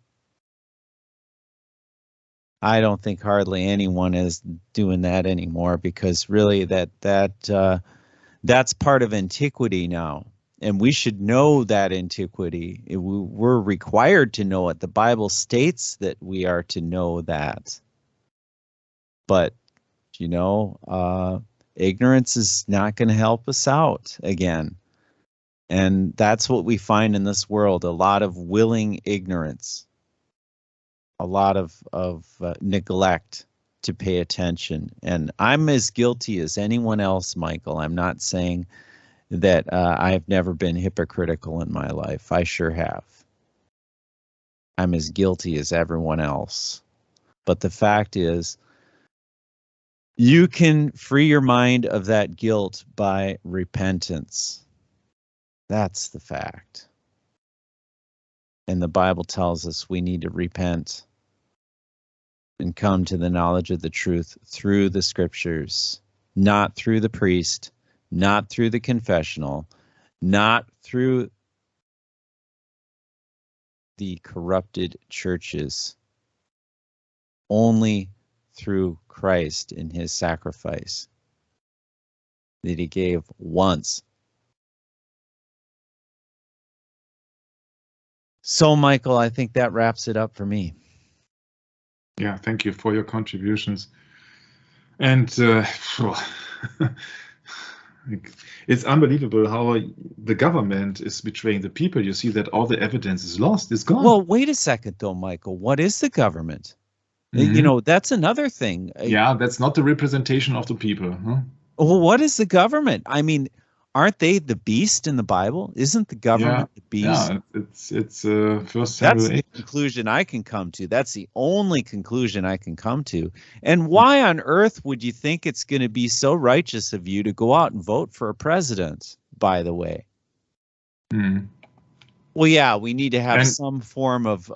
I don't think hardly anyone is doing that anymore, because really that's part of antiquity now. And we should know that antiquity. We're required to know it. The Bible states that we are to know that. But, you know, ignorance is not going to help us out again. And that's what we find in this world, a lot of willing ignorance, a lot of neglect to pay attention. And I'm as guilty as anyone else, Michael. I'm not saying that I've never been hypocritical in my life. I sure have. I'm as guilty as everyone else. But the fact is, you can free your mind of that guilt by repentance. That's the fact. And the Bible tells us we need to repent and come to the knowledge of the truth through the scriptures, not through the priest, not through the confessional, not through the corrupted churches, only through Christ in his sacrifice that he gave once. So, Michael, I think that wraps it up for me. Yeah, thank you for your contributions. And it's unbelievable how the government is betraying the people. You see that all the evidence is lost, it's gone. Well, wait a second, though, Michael. What is the government? You know, that's another thing. Yeah, that's not the representation of the people. Huh? Well, what is the government? I mean, aren't they the beast in the Bible? Isn't the government the beast? Yeah, it's first That's the conclusion I can come to. That's the only conclusion I can come to. And why on earth would you think it's going to be so righteous of you to go out and vote for a president, by the way? Well, yeah, we need to have some form of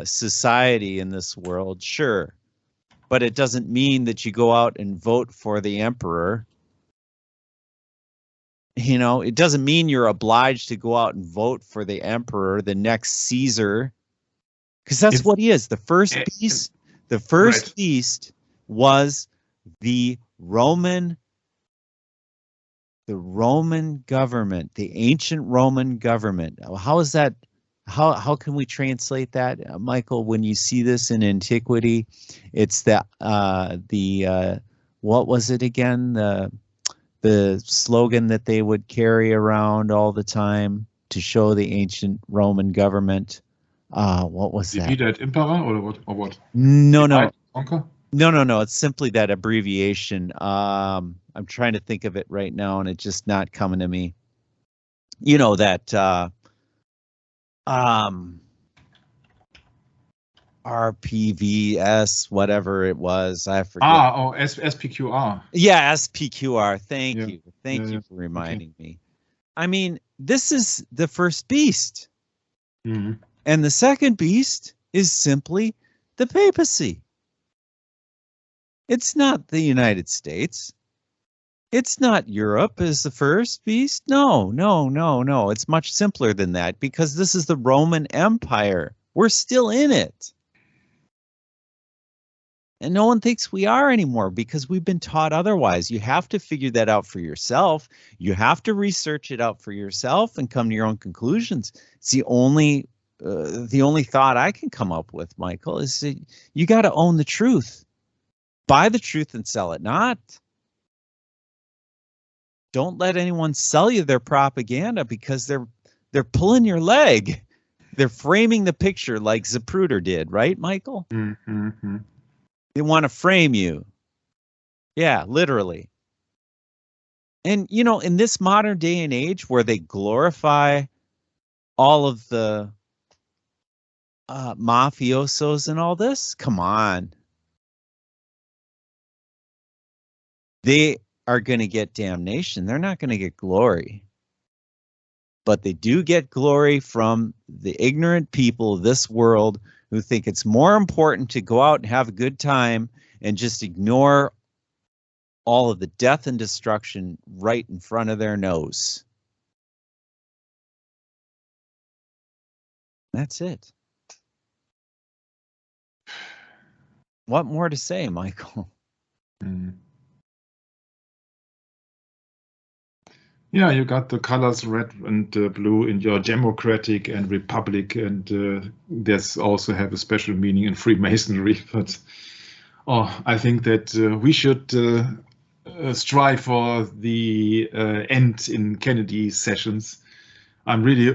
society in this world, sure. But it doesn't mean that you go out and vote for the emperor. You know, it doesn't mean you're obliged to go out and vote for the emperor, the next Caesar, because that's what he is. The first beast, beast was the Roman government, the ancient Roman government. How is that? How can we translate that, Michael? When you see this in antiquity, it's the what was it again? The slogan that they would carry around all the time to show the ancient Roman government. What was that? Defeated emperor or what? No. It's simply that abbreviation. I'm trying to think of it right now, and it's just not coming to me. You know that RPVS, whatever it was, I forget. SPQR. Yeah, SPQR. Thank you for reminding me. I mean, this is the first beast. And the second beast is simply the papacy. It's not the United States. It's not Europe as the first beast. No. It's much simpler than that, because this is the Roman Empire. We're still in it. And no one thinks we are anymore, because we've been taught otherwise. You have to figure that out for yourself. You have to research it out for yourself and come to your own conclusions. It's the only thought I can come up with, Michael, is that you got to own the truth. Buy the truth and sell it not. Don't let anyone sell you their propaganda, because they're pulling your leg. They're framing the picture like Zapruder did, right, Michael? Mm-hmm. They want to frame you. Yeah, literally. And, you know, in this modern day and age where they glorify all of the mafiosos and all this, come on. They are going to get damnation. They're not going to get glory. But they do get glory from the ignorant people of this world who think it's more important to go out and have a good time and just ignore all of the death and destruction right in front of their nose. That's it. What more to say, Michael? Mm. Yeah, you got the colors red and blue in your Democratic and Republic, and there's also have a special meaning in Freemasonry. But I think that we should strive for the end in Kennedy sessions. I'm really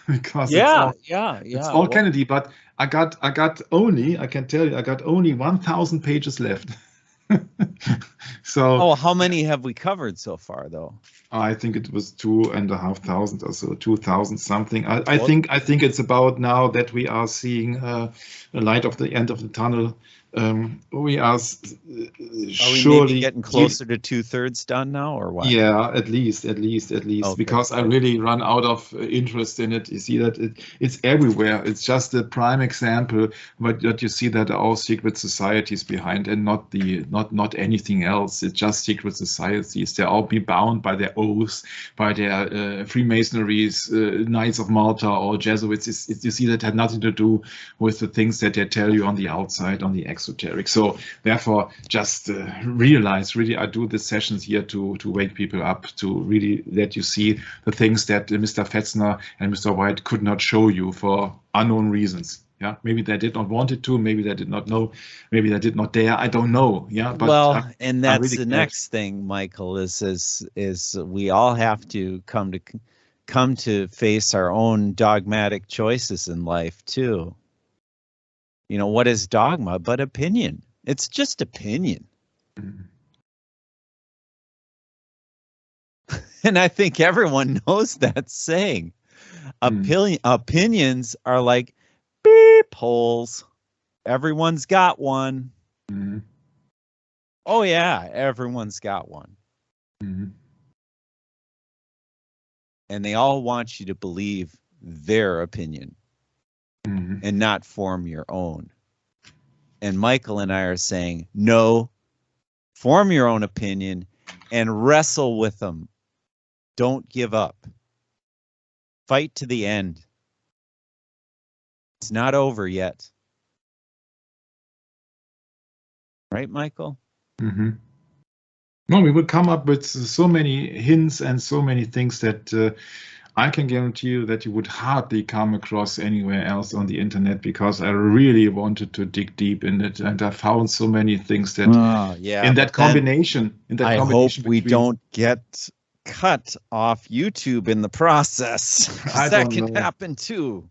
because it's all Kennedy, but I got only, I can tell you, I got only 1,000 pages left. So how many have we covered so far, though? I think it was 2,500 or so, 2,000 something. I think it's about now that we are seeing the light of the end of the tunnel. We are surely maybe getting closer to 2/3 done now, or what? Yeah, at least, okay. Because I really run out of interest in it. You see that it's everywhere. It's just a prime example, but that you see that all secret societies behind, and not anything else. It's just secret societies. They're all be bound by their oaths, by their Freemasonries, Knights of Malta or Jesuits. You see that had nothing to do with the things that they tell you on the outside, on the exoteric. So therefore, just realize, really, I do these sessions here to wake people up, to really let you see the things that Mr. Fetzner and Mr. White could not show you for unknown reasons. Yeah, maybe they did not want it to, maybe they did not know, maybe they did not dare. I don't know. Yeah, but and that's really the next thing, Michael, is we all have to come to face our own dogmatic choices in life too. You know, what is dogma but opinion? It's just opinion. Mm-hmm. And I think everyone knows that saying. Opinions are like beep holes. Everyone's got one. Mm-hmm. Oh, yeah, everyone's got one. Mm-hmm. And they all want you to believe their opinion and not form your own. And Michael and I are saying, no, form your own opinion and wrestle with them. Don't give up. Fight to the end. It's not over yet. Right, Michael? Mm-hmm. No, we will come up with so many hints and so many things that I can guarantee you that you would hardly come across anywhere else on the internet, because I really wanted to dig deep in it, and I found so many things that in that combination. I hope we don't get cut off YouTube in the process. That can happen too.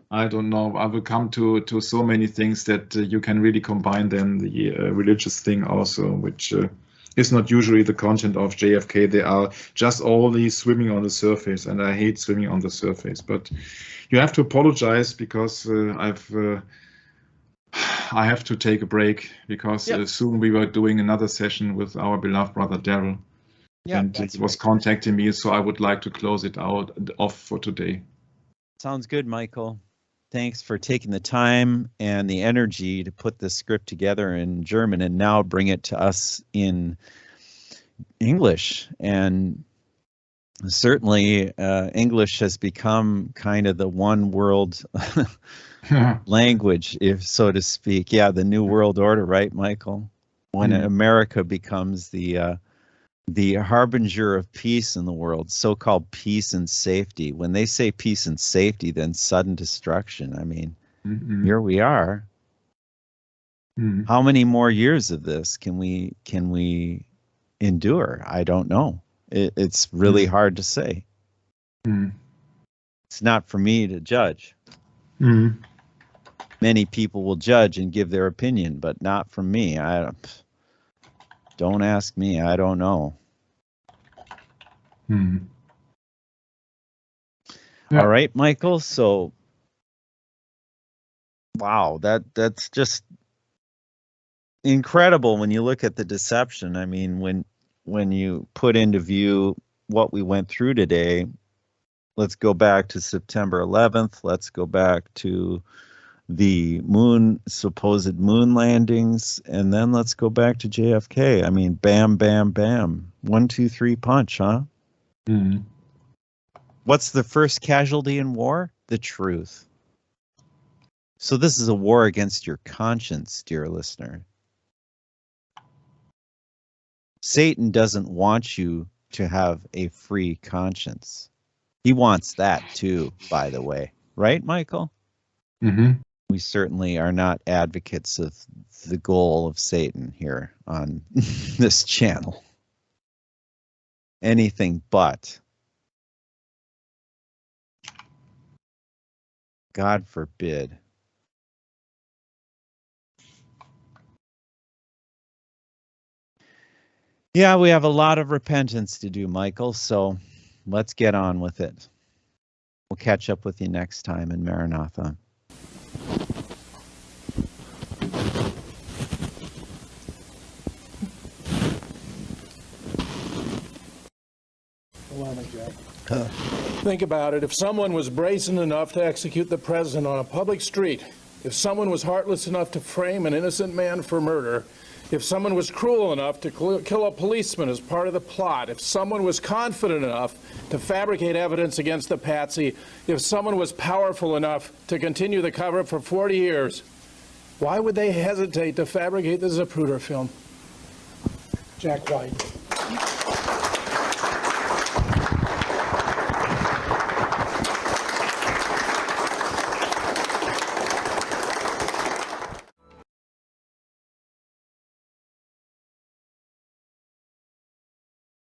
I don't know. I will come to so many things that you can really combine then the religious thing also, which is not usually the content of JFK. They are just only swimming on the surface, and I hate swimming on the surface. But you have to apologize, because I have to take a break, because soon we were doing another session with our beloved brother Daryl. Yeah, and he was contacting me, so I would like to close it off for today. Sounds good, Michael. Thanks for taking the time and the energy to put this script together in German and now bring it to us in English. And certainly English has become kind of the one world language, if so to speak. Yeah, the new world order, right, Michael? When America becomes the harbinger of peace in the world, so-called peace and safety. When they say peace and safety, then sudden destruction. I mean, here we are. Mm. How many more years of this can we endure? I don't know. It's really hard to say. Mm. It's not for me to judge. Mm. Many people will judge and give their opinion, but not from me. Don't ask me. I don't know. Mm. Yeah. All right, Michael. So, wow, that's just incredible when you look at the deception. I mean, when you put into view what we went through today, let's go back to September 11th. Let's go back to the supposed moon landings, and then let's go back to JFK. I mean, bam, bam, bam. 1, 2, 3 punch, huh? Mm. What's the first casualty in war? The truth. So this is a war against your conscience, dear listener. Satan doesn't want you to have a free conscience. He wants that too, by the way. Right, Michael? Mm-hmm. We certainly are not advocates of the goal of Satan here on this channel. Anything but. God forbid. Yeah, we have a lot of repentance to do, Michael, so let's get on with it. We'll catch up with you next time in Maranatha. Think about it. If someone was brazen enough to execute the president on a public street, if someone was heartless enough to frame an innocent man for murder, if someone was cruel enough to kill a policeman as part of the plot, if someone was confident enough to fabricate evidence against the patsy, if someone was powerful enough to continue the cover-up for 40 years, why would they hesitate to fabricate the Zapruder film? Jack White.